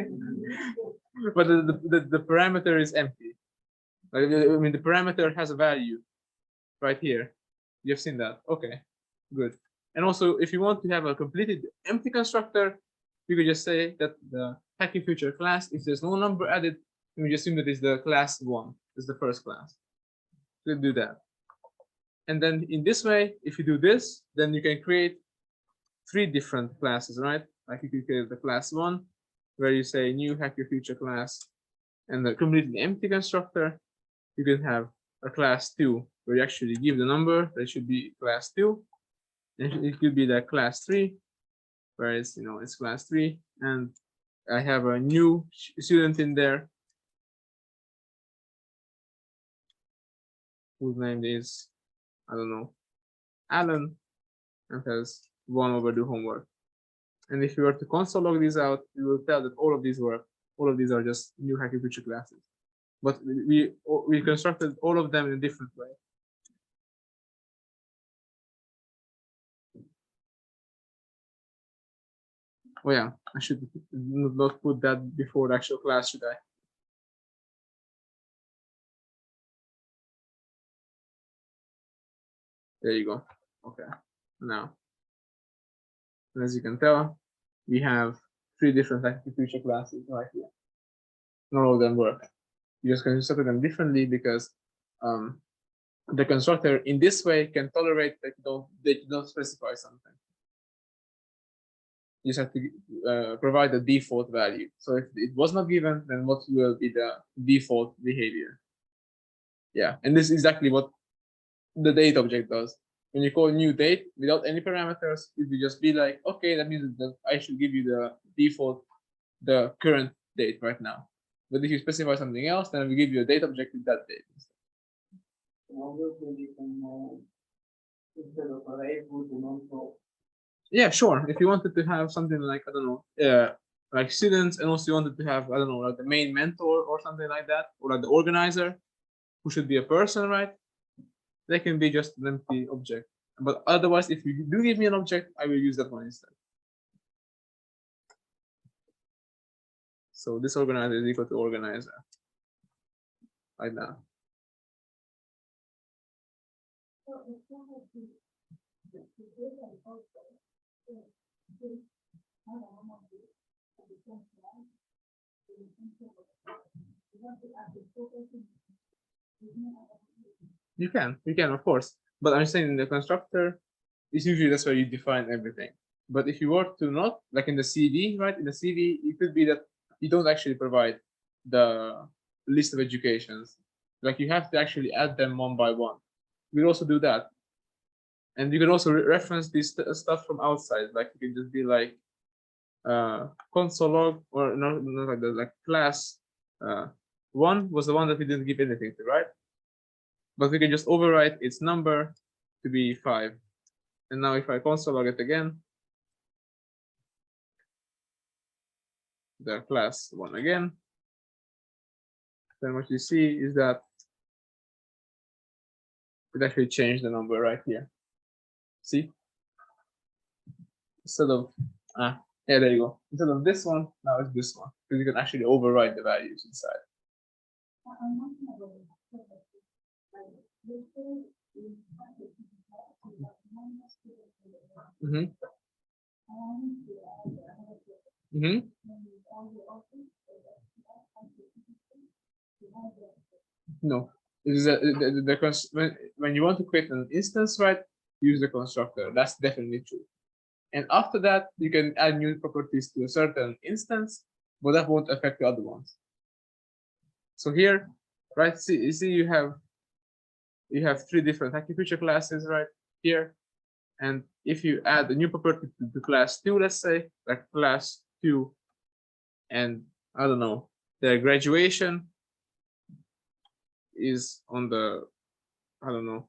S1: but the parameter is empty. Like, I mean, the parameter has a value right here. You have seen that. Okay, good. And also, if you want to have a completely empty constructor, you could just say that the Hacky Future class, if there's no number added, then we assume that it's the class 1, is the first class. So you do that. And then in this way, if you do this, then you can create 3 different classes, right? Like you could create the class 1, where you say new Hacky Future class, and the completely empty constructor. You can have a class 2, where you actually give the number, that should be class 2. And it could be the class 3, where it's class 3, and I have a new student in there whose name is, I don't know, Alan, and has 1 overdue homework. And if you were to console log these out, you will tell that all of these are just new Hacky Future classes. But we constructed all of them in a different way. Oh yeah, I should not put that before the actual class, should I? There you go. Okay. Now, as you can tell, we have 3 different Hacky Future classes right here. Not all of them work. You just construct them differently because the constructor in this way can tolerate that you don't specify something. You just have to provide a default value. So if it was not given, then what will be the default behavior? Yeah, and this is exactly what the date object does. When you call new date without any parameters, it will just be like, okay, that means that I should give you the default, the current date right now. But if you specify something else, then we give you a date object with that date.
S3: Instead of array, put an also.
S1: Yeah, sure. If you wanted to have something like, I don't know, like students, and also you wanted to have, I don't know, like the main mentor or something like that, or like the organizer, who should be a person, right? They can be just an empty object. But otherwise, if you do give me an object, I will use that one instead. So this organizer is equal to organizer, like that. You can, of course. But I'm saying in the constructor, it's usually that's where you define everything. But if you were to not, like in the CV, right? In the CV, it could be that you don't actually provide the list of educations. Like you have to actually add them one by one. We'll also do that. And you can also reference this stuff from outside. Like you can just be like console log, or not like that, like class 1 was the one that we didn't give anything to, right? But we can just overwrite its number to be 5. And now if I console log it again, the class 1 again, then what you see is that it actually changed the number right here. See? Instead of, yeah, there you go. Instead of this one, now it's this one. Because you can actually override the values inside. Mm-hmm. Mm-hmm. No. This is when you want to create an instance, right, use the constructor. That's definitely true. And after that, you can add new properties to a certain instance, but that won't affect the other ones. So here, right, you see you have 3 different acupuncture classes right here. And if you add a new property to class 2, let's say, like class 2, and I don't know, their graduation is on the, I don't know,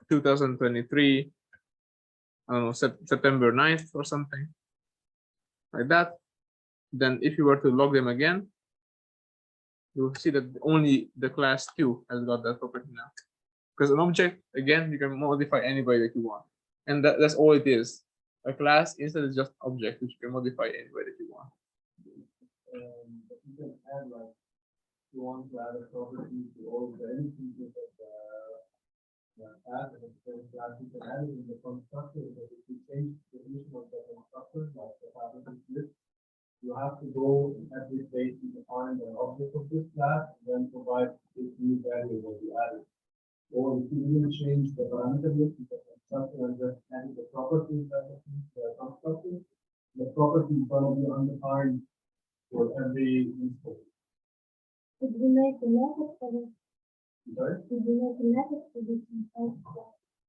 S1: 2023, I don't know, September 9th or something like that. Then if you were to log them again, you'll see that only the class 2 has got that property now. Because an object, again, you can modify anybody that you want. And that's all it is. A class instead is just object, which you can modify anybody that you want.
S2: You can add, like, you want to add a property to all the anything that class, and it's class, you can add it in the constructor. But if you change the definition of the constructor, like the parameter list, you have to go in every place to define an object of this class and then provide this new value that you added. Or if you didn't change the parameter list, you can constructor and just add the properties that the constructor. The property is going to be undefined for every instance.
S4: Could you make a method for this?
S2: Sorry?
S4: Could you make a method for this? For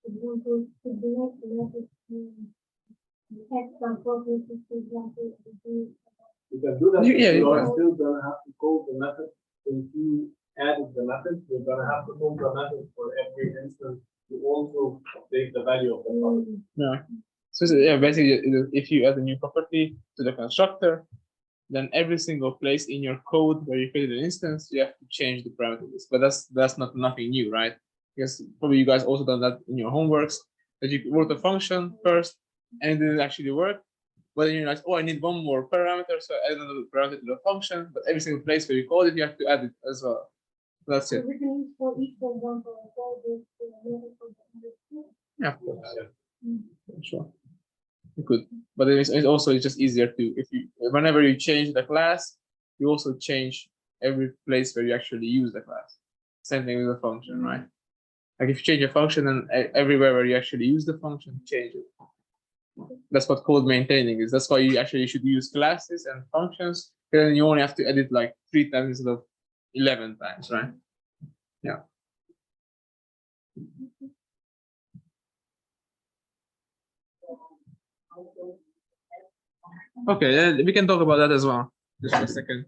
S4: example, could you make a method to detect some properties, for example,
S2: You can do that.
S1: Yeah,
S2: you
S1: you
S2: are
S1: can.
S2: still gonna have to call the method. If you added the method, you're gonna have to call the method for every instance to also update the value of the property.
S1: Yeah. So yeah, basically, if you add a new property to the constructor, then every single place in your code where you created an instance, you have to change the parameters. But that's not nothing new, right? Because probably you guys also done that in your homeworks, that you wrote a function first and it didn't actually work. But then you're like, oh, I need one more parameter, so I add another parameter to the function. But every single place where you call it, you have to add it as well. That's
S4: so
S1: it.
S4: we can use for each, for example, call this method for the
S1: Yeah, of course. Sure. You could, but it's also just easier to, if you, whenever you change the class, you also change every place where you actually use the class. Same thing with the function, right? Like if you change a function, and everywhere where you actually use the function, change it. That's what code maintaining is. That's why you actually should use classes and functions. Then you only have to edit like 3 times instead of 11 times, right? Yeah. Okay, we can talk about that as well. Just for a second.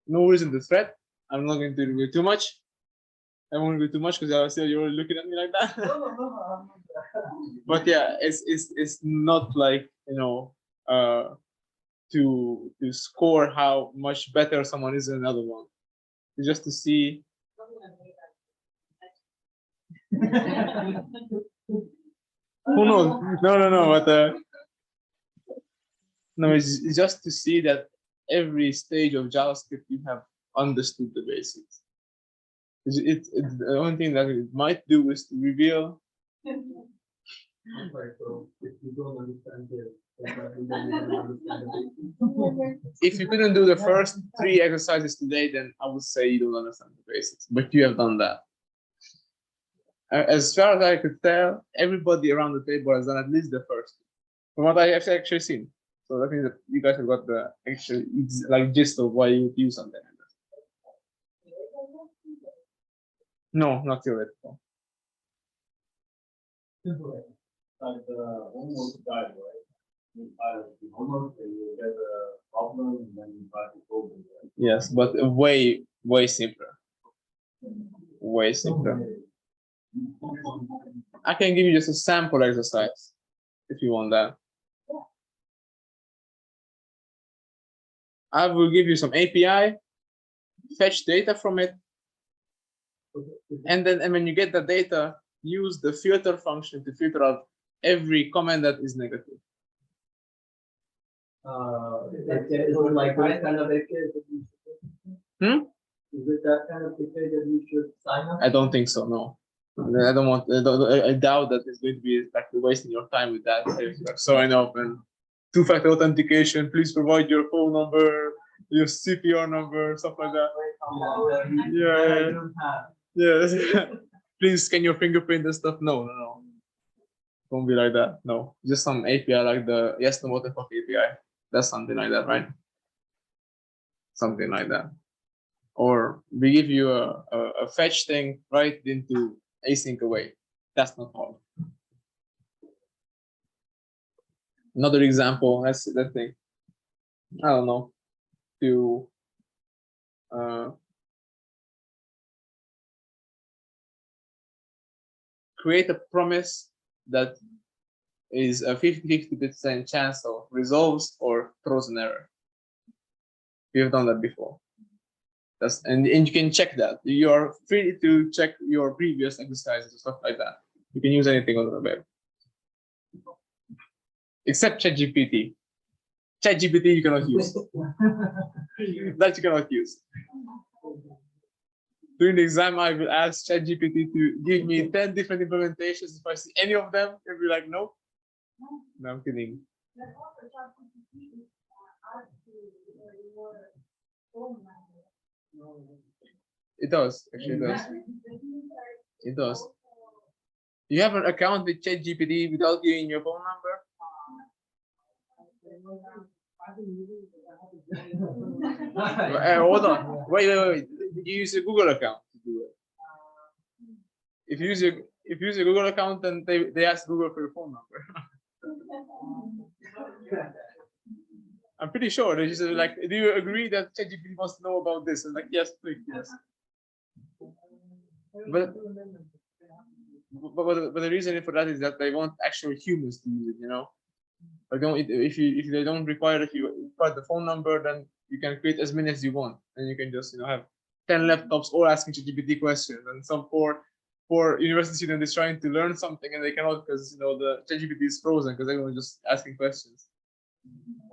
S1: No reason to threat. I'm not going to reveal too much. I won't reveal too much because I see you're looking at me like that. But yeah, it's not like, you know, to score how much better someone is than another one. It's just to see. Who knows? No. But no, it's just to see that every stage of JavaScript you have understood the basics. It's the only thing that it might do is to reveal.
S2: Right, so if you don't understand it,
S1: If you couldn't do the first 3 exercises today, then I would say you don't understand the basics, but you have done that. As far as I could tell, everybody around the table has done at least the first, from what I have actually seen. So that means that you guys have got the actual like gist of why you would use something like that. No, not theoretical.
S2: like the homework guide, right? You try to be homework, and you get a problem, and then you try to solve it.
S1: Yes, but way simpler. Way simpler. I can give you just a sample exercise if you want that. I will give you some API, fetch data from it, and when you get the data, use the filter function to filter out every comment that is negative.
S3: Is it like that kind of API that you should? Is it that kind of API that you should sign up?
S1: I don't think so. No, I don't want. I doubt that it's going to be like wasting your time with that. Like sign up and two-factor authentication. Please provide your phone number, your CPR number, stuff like that. Yeah. Please scan your fingerprint and stuff. No. Don't be like that. No, just some API like the yes, no, what the fuck API. That's something like that, right? Something like that. Or we give you a fetch thing right into async away. That's not hard. Another example, that's that thing. I don't know. To create a promise that is a 50-50% chance of resolves or throws an error. We have done that before. And you can check that. You are free to check your previous exercises and stuff like that. You can use anything on the web. Except ChatGPT. ChatGPT you cannot use. That you cannot use. During the exam, I will ask ChatGPT to give me 10 different implementations. If I see any of them, it'll be like, no. No, I'm kidding. It does, actually it does. It does. You have an account with ChatGPT without giving your phone number? Hold on. Wait. You use a Google account to do it. If you use a Google account, then they ask Google for your phone number. I'm pretty sure they just like, do you agree that ChatGPT wants to know about this? And like, yes, please, yes. But the reason for that is that they want actual humans to use it, you know. Like if they don't require that you require the phone number, then you can create as many as you want, and you can just have 10 laptops all asking ChatGPT questions, and some poor university student is trying to learn something and they cannot because the ChatGPT is frozen because everyone is just asking questions.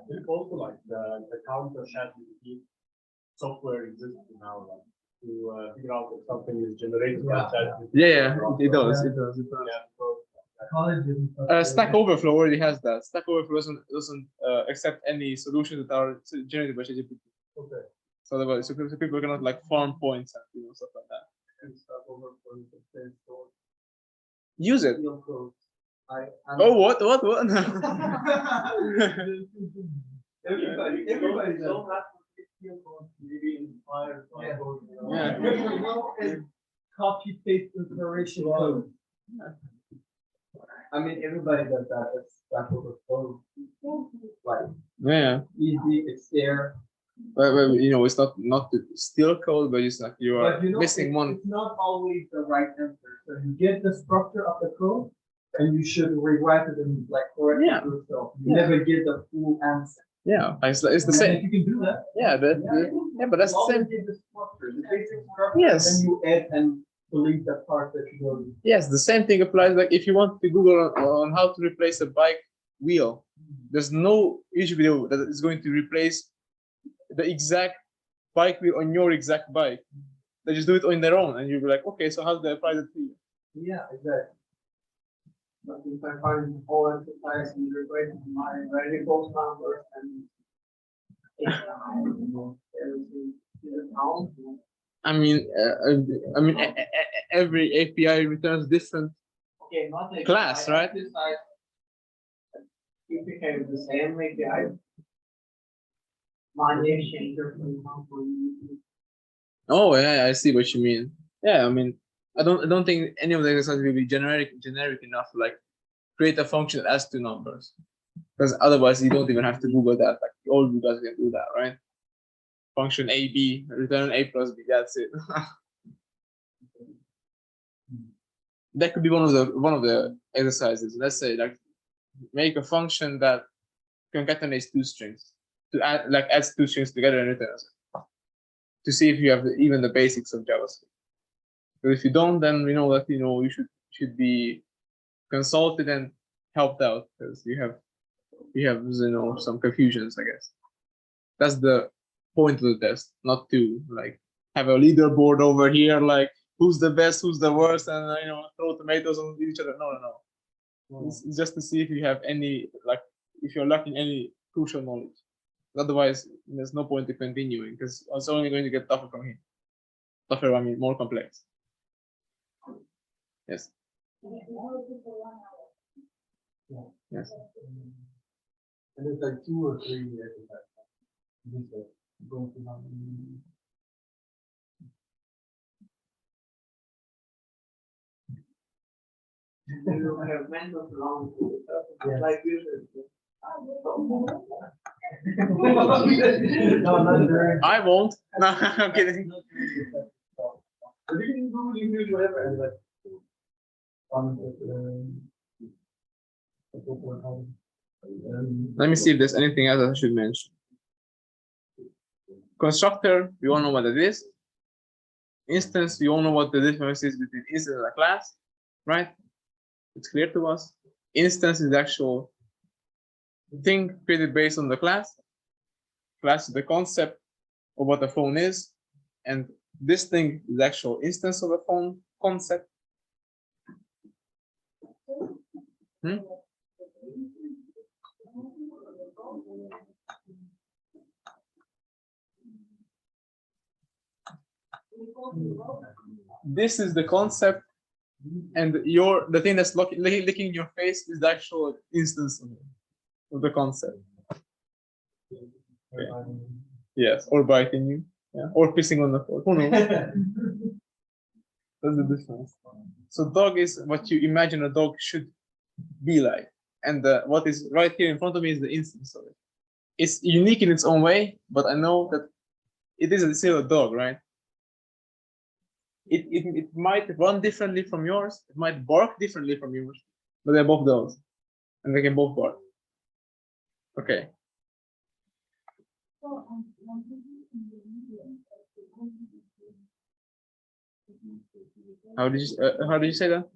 S2: It's also like the counter ChatGPT software exists now, like to figure out if something is generated by ChatGPT.
S1: Yeah, it does. Stack Overflow already has that. Stack Overflow doesn't accept any solutions that are generated by ChatGPT.
S2: Okay.
S1: So people cannot like farm points and stuff like that. Use it. Oh, what?
S3: Everybody don't have to maybe inspired by copy paste inspiration code. I mean, everybody does that. That's what it's called. Like, easy, it's there.
S1: But it's not to steal code, but it's like you are missing one.
S3: It's not always the right answer. So you get the structure of the code, and you should rewrite it and correct it yourself. You never get the full answer.
S1: Yeah, it's the same.
S3: If you can do that.
S1: But that's the same.
S3: Get the structure, the basic structure.
S1: Yes.
S3: Then you add and delete that part that you don't.
S1: Yes, the same thing applies. Like if you want to Google on how to replace a bike wheel, there's no YouTube video that is going to replace the exact bike wheel on your exact bike. They just do it on their own, and you'll be like, okay, so how do they apply that to you?
S3: Yeah, exactly. But if I find all exercise and replace my variables numbers and
S1: every API returns different class, right?
S3: If you have the same API,
S1: oh yeah, I see what you mean. Yeah, I mean, I don't think any of the exercises will be generic enough to like create a function that has two numbers. Because otherwise you don't even have to Google that. Like all you guys can do that, right? Function a b, return a plus b. That's it. That could be one of the exercises. Let's say like make a function that concatenates two strings to add adds two strings together and returns it, to see if you have even the basics of JavaScript. But if you don't, then we know that you should be consulted and helped out, because you have some confusions, I guess. That's the point of the test, not to like have a leaderboard over here, like who's the best, who's the worst, and throw tomatoes on each other. No. It's just to see if you have any, like, if you're lacking any crucial knowledge. Otherwise, there's no point to continuing, because it's only going to get tougher from here. Tougher, I mean, more complex. Yes. Yes.
S2: And it's like 2 or 3 exercises. Going to have
S3: You have mental long like usually.
S2: no, not during.
S1: I won't. No, I'm kidding.
S2: But you can do whatever and like
S1: Let me see if there's anything else I should mention. Constructor, we all know what it is. Instance, we all know what the difference is between instance and a class, right? It's clear to us. Instance is the actual thing created based on the class. Class is the concept of what a phone is, and this thing is the actual instance of a phone concept. This is the concept, and the thing that's licking your face is the actual instance of the concept. Okay. Yes, or biting you, yeah, or pissing on the floor. Who knows? That's the difference. So dog is what you imagine a dog should be like, and what is right here in front of me is the instance of it. It's unique in its own way, but I know that it is still a dog, right? It might run differently from yours, it might bark differently from yours, but they're both dogs, and they can both bark. Okay. How did you say that?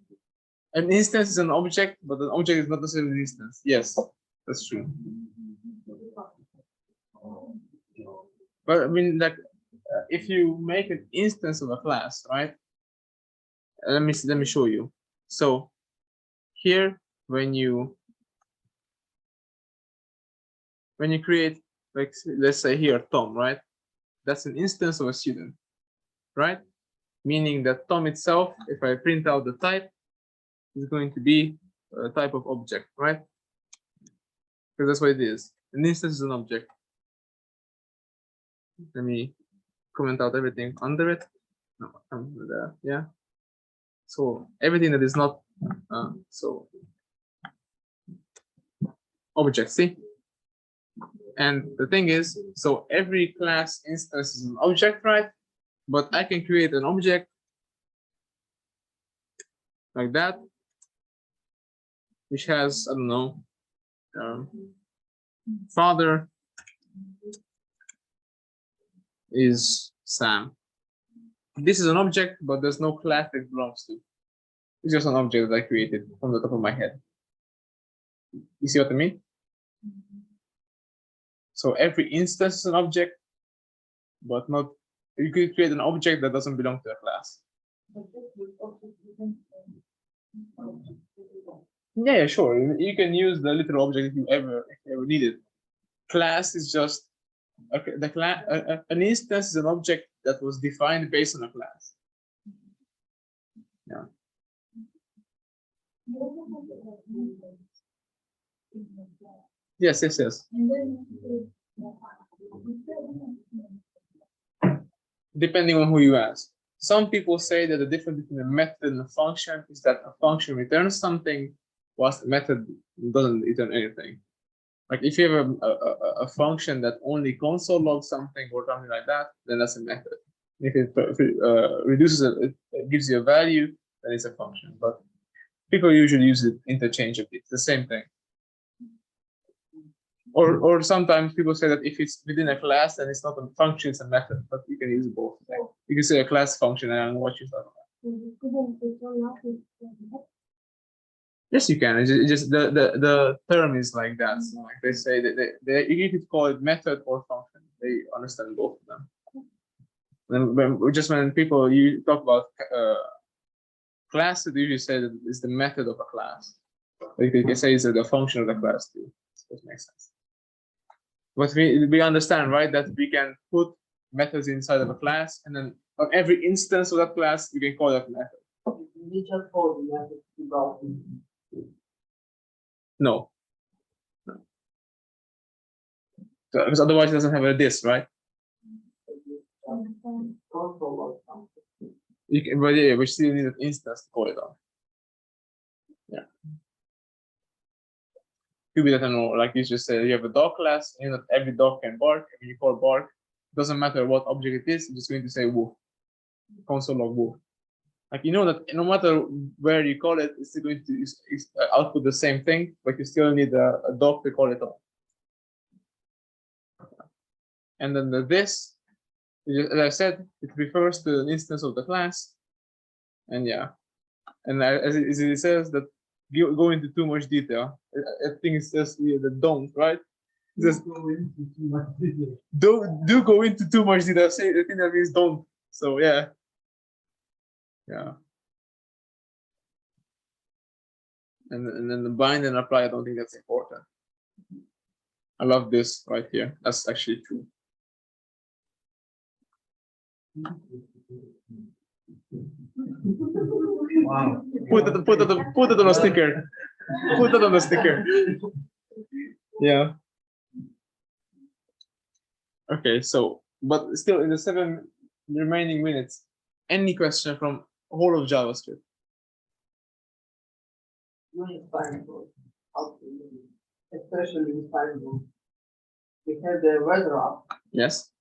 S1: An instance is an object, but an object is not necessarily an instance. Yes, that's true. But I mean, like, if you make an instance of a class, right? Let me show you. So here, when you create, like, let's say here Tom, right? That's an instance of a student, right? Meaning that Tom itself, if I print out the type, is going to be a type of object, right? Because that's what it is. An instance is an object. Let me comment out everything under it. No, under there, yeah. So everything that is not so object, see? And the thing is, so every class instance is an object, right? But I can create an object like that, which has, I don't know, father is Sam. This is an object, but there's no class it belongs to. It's just an object that I created from the top of my head. You see what I mean? So every instance is an object, but not. You could create an object that doesn't belong to a class. Yeah, sure. You can use the literal object if you ever need it. Class is just okay. The class, an instance is an object that was defined based on a class. Yeah. Yes. Depending on who you ask. Some people say that the difference between a method and a function is that a function returns something, whilst a method doesn't return anything. Like if you have a function that only console logs something or something like that, then that's a method. If it reduces it gives you a value, then it's a function. But people usually use it interchangeably. It's the same thing. Or sometimes people say that if it's within a class, then it's not a function, it's a method. But you can use both. You can say a class function, and I don't know what you're talking about. Yes, you can. It's just the term is like that. So like they say that you could call it method or function. They understand both of them. And when people you talk about class, they usually say that it's the method of a class. Like you can say it's the function of the class too. That makes sense. But we understand, right, that we can put methods inside of a class, and then on every instance of that class, you can call that method.
S3: We just call the method without.
S1: No. So, because otherwise it doesn't have a this, right? You can, but yeah, we still need an instance to call it on. Yeah. Could be that I know, like you just said, you have a dog class, and that every dog can bark. And when you call bark, it doesn't matter what object it is, it's just going to say woof. Console log woof. Like you know that no matter where you call it, it's still going to output the same thing, but you still need a dog to call it on. And then the this, as I said, it refers to an instance of the class. And yeah, and as it says that go into too much detail. I think it says here the don't, right? Just
S2: go into too much detail.
S1: Do go into too much detail. Say I think that means don't. So yeah. Yeah. And then the bind and apply, I don't think that's important. I love this right here. That's actually true.
S2: Wow.
S1: Put it on a sticker. Put it on a sticker. Yeah. Okay, so but still in the 7 remaining minutes, any question from whole of JavaScript?
S3: Unit time code, especially with time code. We have the weather app,
S1: Yes.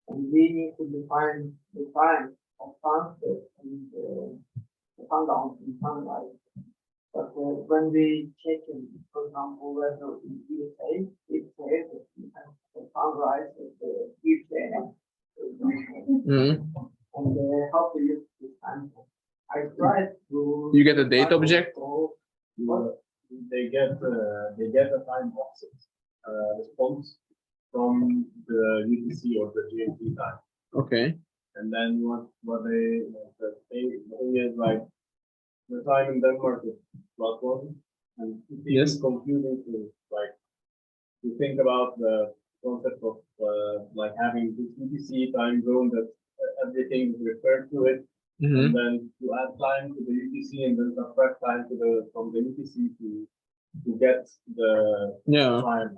S3: and we need to define the time of sunset and the sundown and sunrise. But when we check in, for example, weather in USA, it says that we have the sunrise at the 3 p.m. And how to use this time code. I tried to.
S1: You get a date object.
S2: They get a time offset response from the UTC or the GMT time.
S1: Okay.
S2: And then what the thing is like the time in Denmark is +1, and
S1: yes,
S2: it's confusing to think about the concept of like having this UTC time zone that everything is referred to it. And then to add time to the UTC and then subtract time from the UTC to get the time.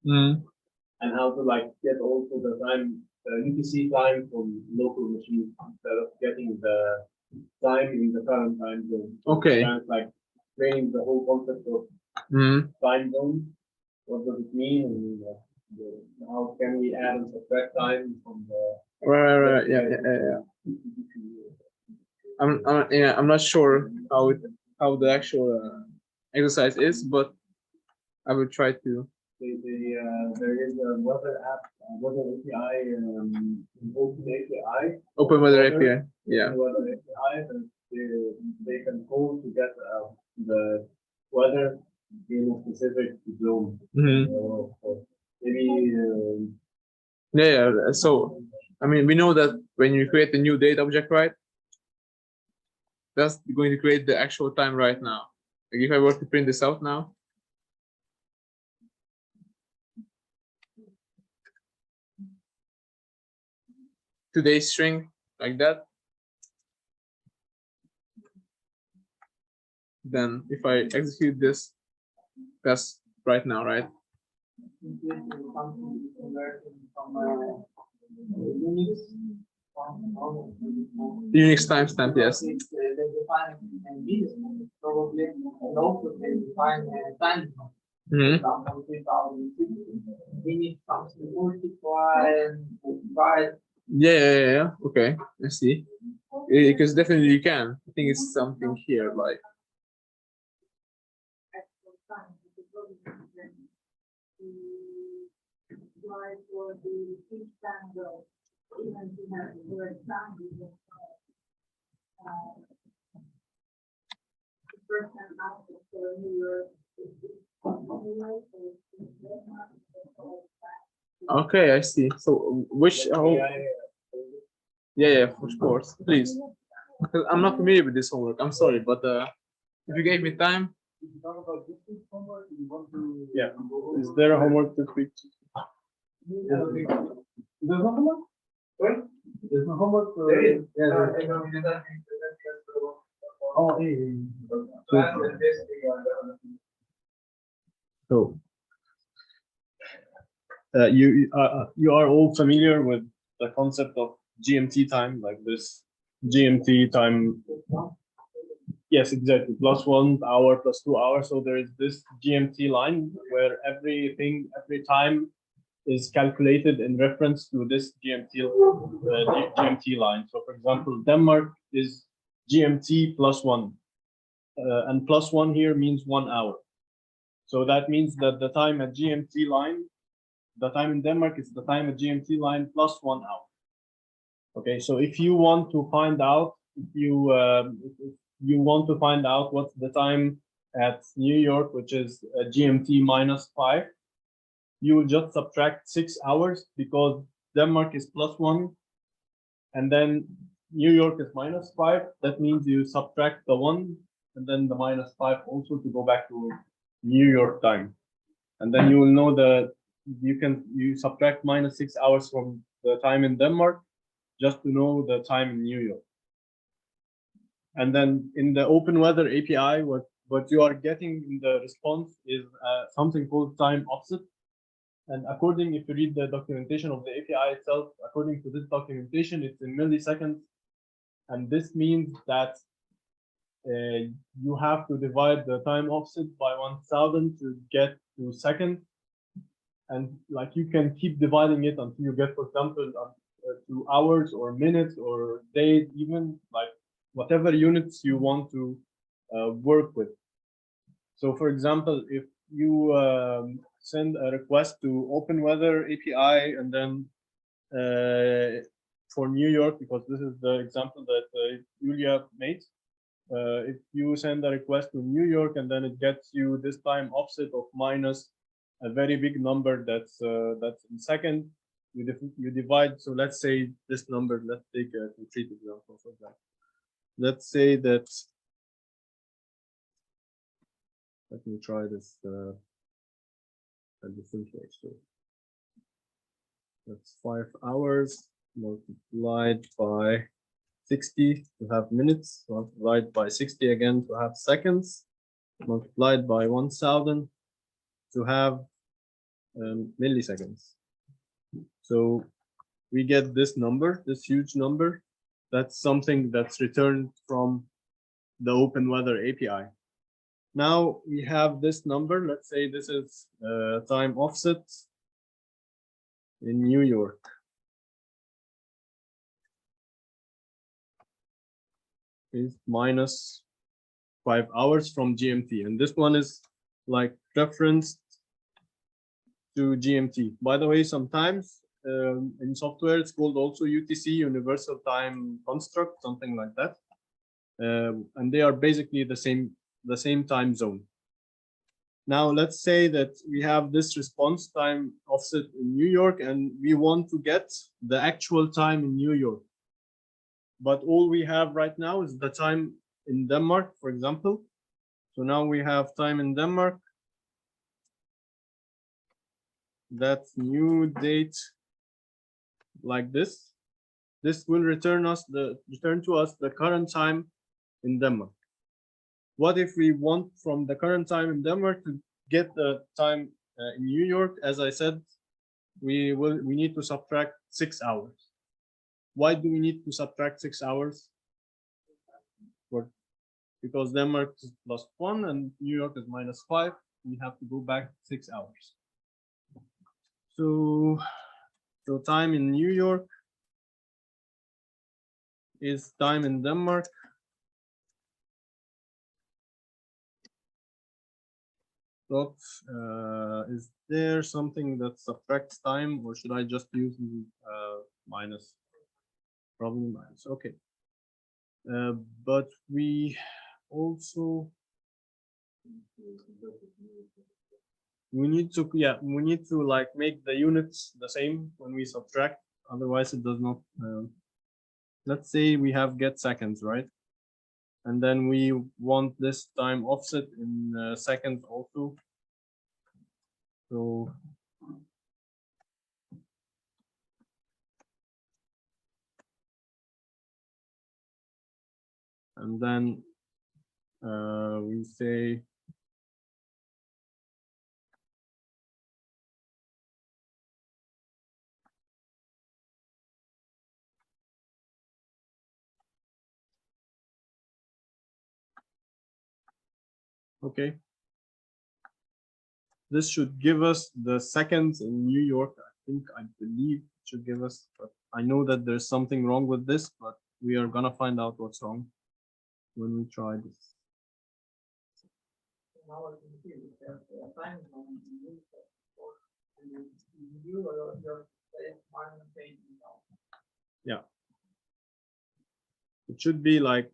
S2: And how to like get also the time UTC time from local machines instead of getting the time in the current time zone.
S1: Okay.
S2: Kind of like explaining the whole concept of time zone. What does it mean? And how can we add and subtract time from the
S1: right. Yeah. I'm not sure how the actual exercise is, but I will try to.
S2: There is a weather app, weather API, open API.
S1: Open weather API. Yeah.
S2: Weather API that they can call to get the weather in a specific zone. Maybe.
S1: Yeah. So I mean, we know that when you create a new date object, right? That's going to create the actual time right now. Like if I were to print this out now. Today's string like that. Then if I execute this, that's right now, right? Unix timestamp, yes.
S3: They define probably, and also they define time.
S1: Mhm.
S3: example, 2060, we need something to multiply and divide.
S1: Yeah. Okay, I see. Because definitely you can. I think it's something here like.
S4: Actual time, because what is it then? The slide for the each triangle, even to have the rectangle. The first time after for New York.
S1: Okay, I see. So which? Oh, yeah, of course. Please, because I'm not familiar with this homework. I'm sorry, but if you gave me time.
S2: Yeah. Is there a homework this week? There's no homework? Sorry? There's no homework?
S3: There is.
S2: Yeah. Oh, yeah. So, you are all familiar with the concept of GMT time, like this GMT time. Yes, exactly. Plus 1 hour, plus 2 hours. So there is this GMT line where every time is calculated in reference to this GMT line. So, for example, Denmark is GMT plus 1, and plus 1 here means 1 hour. So that means that the time at GMT line, the time in Denmark is the time at GMT line plus 1 hour. Okay, so if you want to find out, if you want to find out what's the time at New York, which is GMT minus 5, you will just subtract 6 hours because Denmark is plus 1 and then New York is minus 5. That means you subtract the 1 and then the minus 5 also to go back to New York time. And then you will know that you subtract minus 6 hours from the time in Denmark just to know the time in New York. And then in the open weather API, what you are getting in the response is something called time offset. And if you read the documentation of the API itself, according to this documentation, it's in milliseconds. And this means that you have to divide the time offset by 1000 to get to seconds. And like you can keep dividing it until you get, for example, to hours or minutes or days, even like whatever units you want to work with. So, for example, if you send a request to Open Weather API and then for New York, because this is the example that Julia made, if you send a request to New York and then it gets you this time offset of minus a very big number that's in second, you divide. So let's say this number. Let's take a concrete example for that. Let's say that. Let me try this at the simple. So that's 5 hours multiplied by 60 to have minutes, multiplied by 60 again to have seconds, multiplied by 1000 to have milliseconds. So we get this number, this huge number. That's something that's returned from the Open Weather API. Now we have this number. Let's say this is time offset in New York. Is minus 5 hours from GMT, and this one is like referenced to GMT. By the way, sometimes in software it's called also UTC, Universal Time Construct, something like that, and they are basically the same time zone. Now let's say that we have this response time offset in New York, and we want to get the actual time in New York. But all we have right now is the time in Denmark, for example. So now we have time in Denmark. That's new date like this. This will return to us the current time in Denmark. What if we want from the current time in Denmark to get the time in New York? As I said, we need to subtract 6 hours. Why do we need to subtract 6 hours? Because Denmark is +1 and New York is -5.
S6: we have to go back 6 hours. So time in New York is time in Denmark. Dot, is there something that subtracts time, or should I just use minus? Probably minus. Okay. But we also we need to like make the units the same when we subtract, otherwise it does not. Let's say we have get seconds, right? And then we want this time offset in seconds also. So and then we say okay. This should give us the seconds in New York. I believe it should give us, but I know that there's something wrong with this, but we are gonna find out what's wrong when we try this.
S3: Now I can see that the time zone is and you or your minus 8 now.
S6: Yeah. It should be like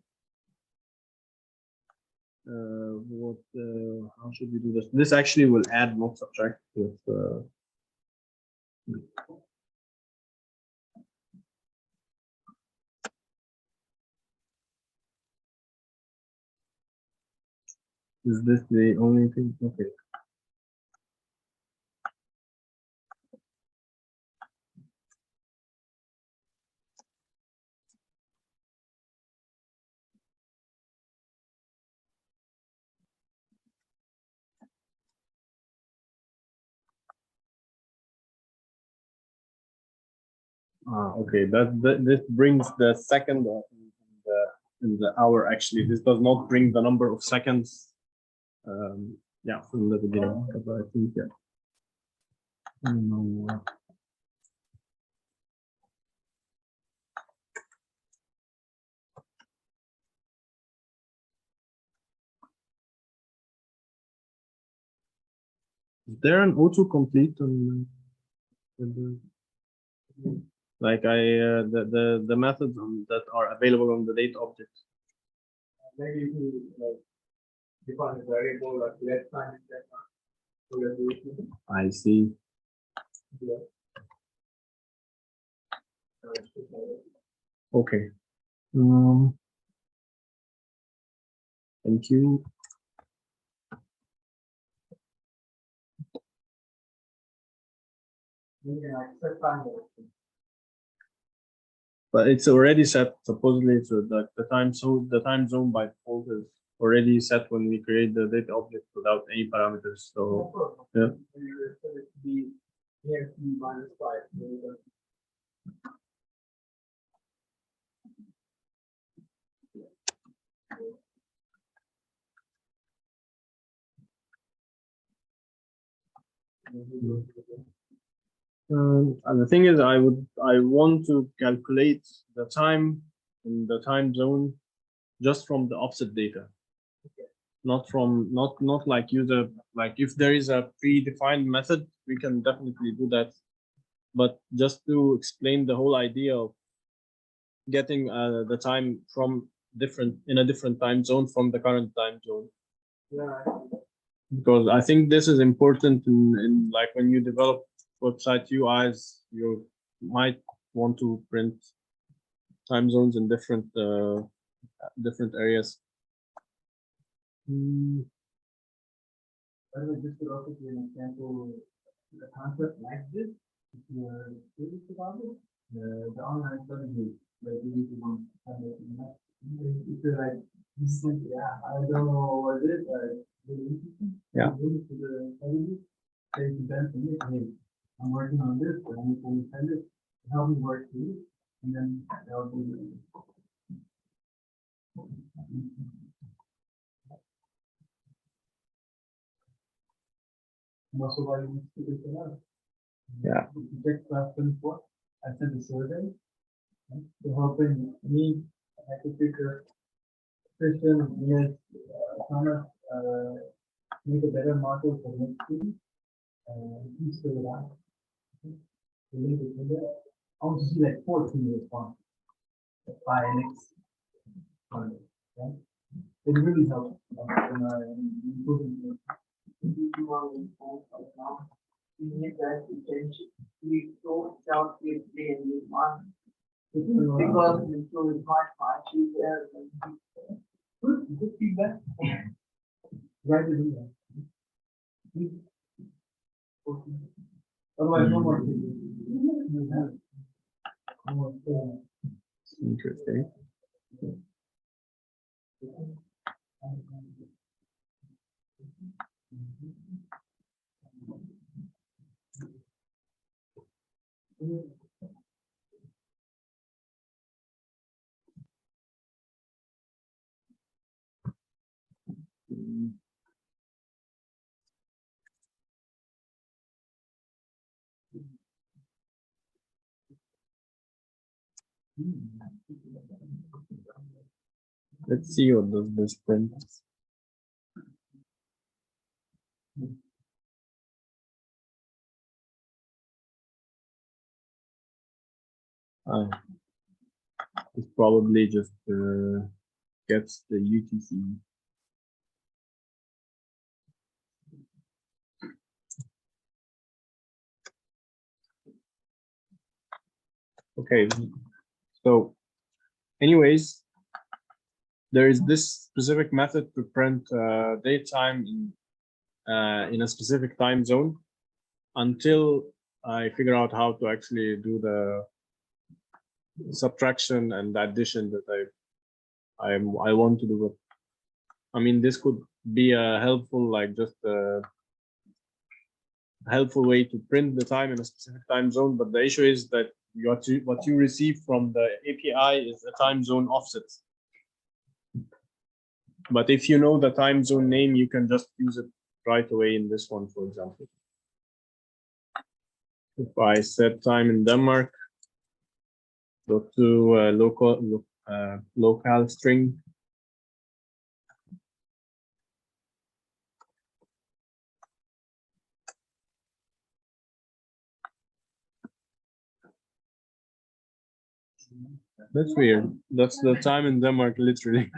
S6: how should we do this? This actually will add, not subtract. With, is this the only thing? Okay. Okay. This brings the second in the hour. Actually, this does not bring the number of seconds. Yeah, from the beginning. But I think yeah. I don't know. Is there an autocomplete on like the methods that are available on the data object?
S2: Maybe you like define a variable like left time and that time. So that we
S6: I see.
S2: yeah.
S6: Okay. Thank you.
S2: You can like set time direction.
S6: But it's already set supposedly, so the time zone by default is already set when we create the data object without any parameters. So yeah.
S2: You set it to be here minus 5.
S6: And the thing is, I want to calculate the time in the time zone just from the offset data, not like user, like if there is a predefined method, we can definitely do that, but just to explain the whole idea of getting the time from in a different time zone from the current time zone.
S2: Yeah.
S6: Because I think this is important in like when you develop website UIs, you might want to print time zones in different areas.
S2: By the way, this could also be an example, a concept like this. If you're curious about it, the online study group, like you need to if you're like, this is, yeah, I don't know what it is, really interesting.
S6: Yeah.
S2: Go to the study group, say to them, hey, I'm working on this, but I need to understand it, help me work through it, and then that'll be. most of our students are.
S6: Yeah.
S2: If you check class 24, I sent a survey to helping me, like a future Christian, yes, Thomas, make a better model for next student. Please fill it out. We need to fill it. I want to see like 14 response by next Monday. Right? It really helps in improving.
S3: We need that to change. We don't count with three and with one.
S2: Because
S3: Because we show it much easier than
S2: good feedback. Right to do that. Otherwise, no more. No more.
S6: Interesting. Let's see what does this print. It's probably just gets the UTC. Okay, so anyways, there is this specific method to print date time in a specific time zone until I figure out how to actually do the subtraction and the addition that I want to do it. I mean, this could be a helpful, like just a helpful way to print the time in a specific time zone. But the issue is that what you receive from the API is a time zone offset. But if you know the time zone name, you can just use it right away in this one, for example. If I set time in Denmark, go to local string. That's weird. That's the time in Denmark, literally.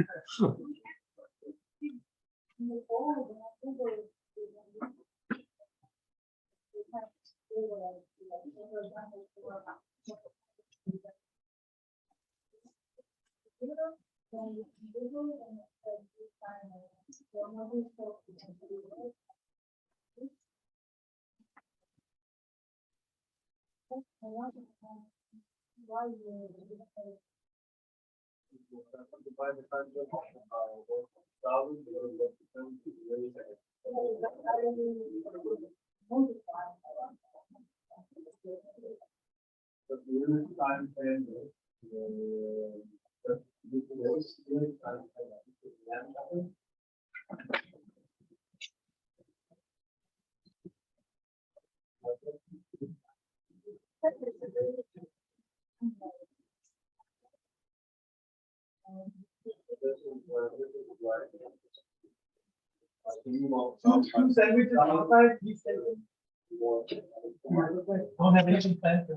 S3: two sandwiches outside, please take them. Don't have anything planned for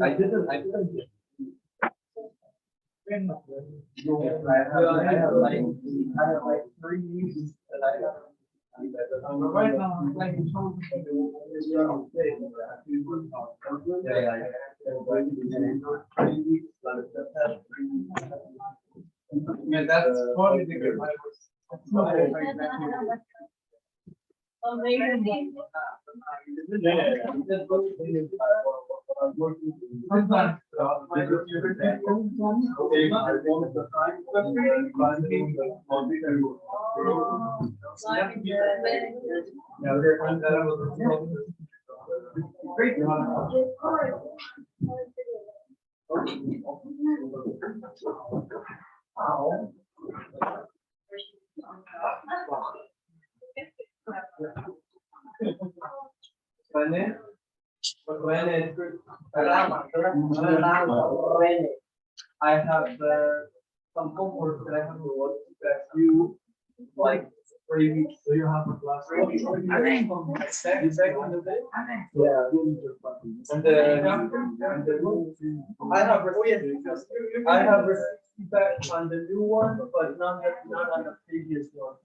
S2: I didn't. I have like 3 meetings that I have.
S3: right now, like you told me.
S2: Yeah, that's probably the good. I'm working. Sometimes. Okay, I want the time. Great. I have some homework that I have to work that you like 3 weeks. So you have a class. Second of it? Yeah. I have received feedback on the new one, but not on the previous one.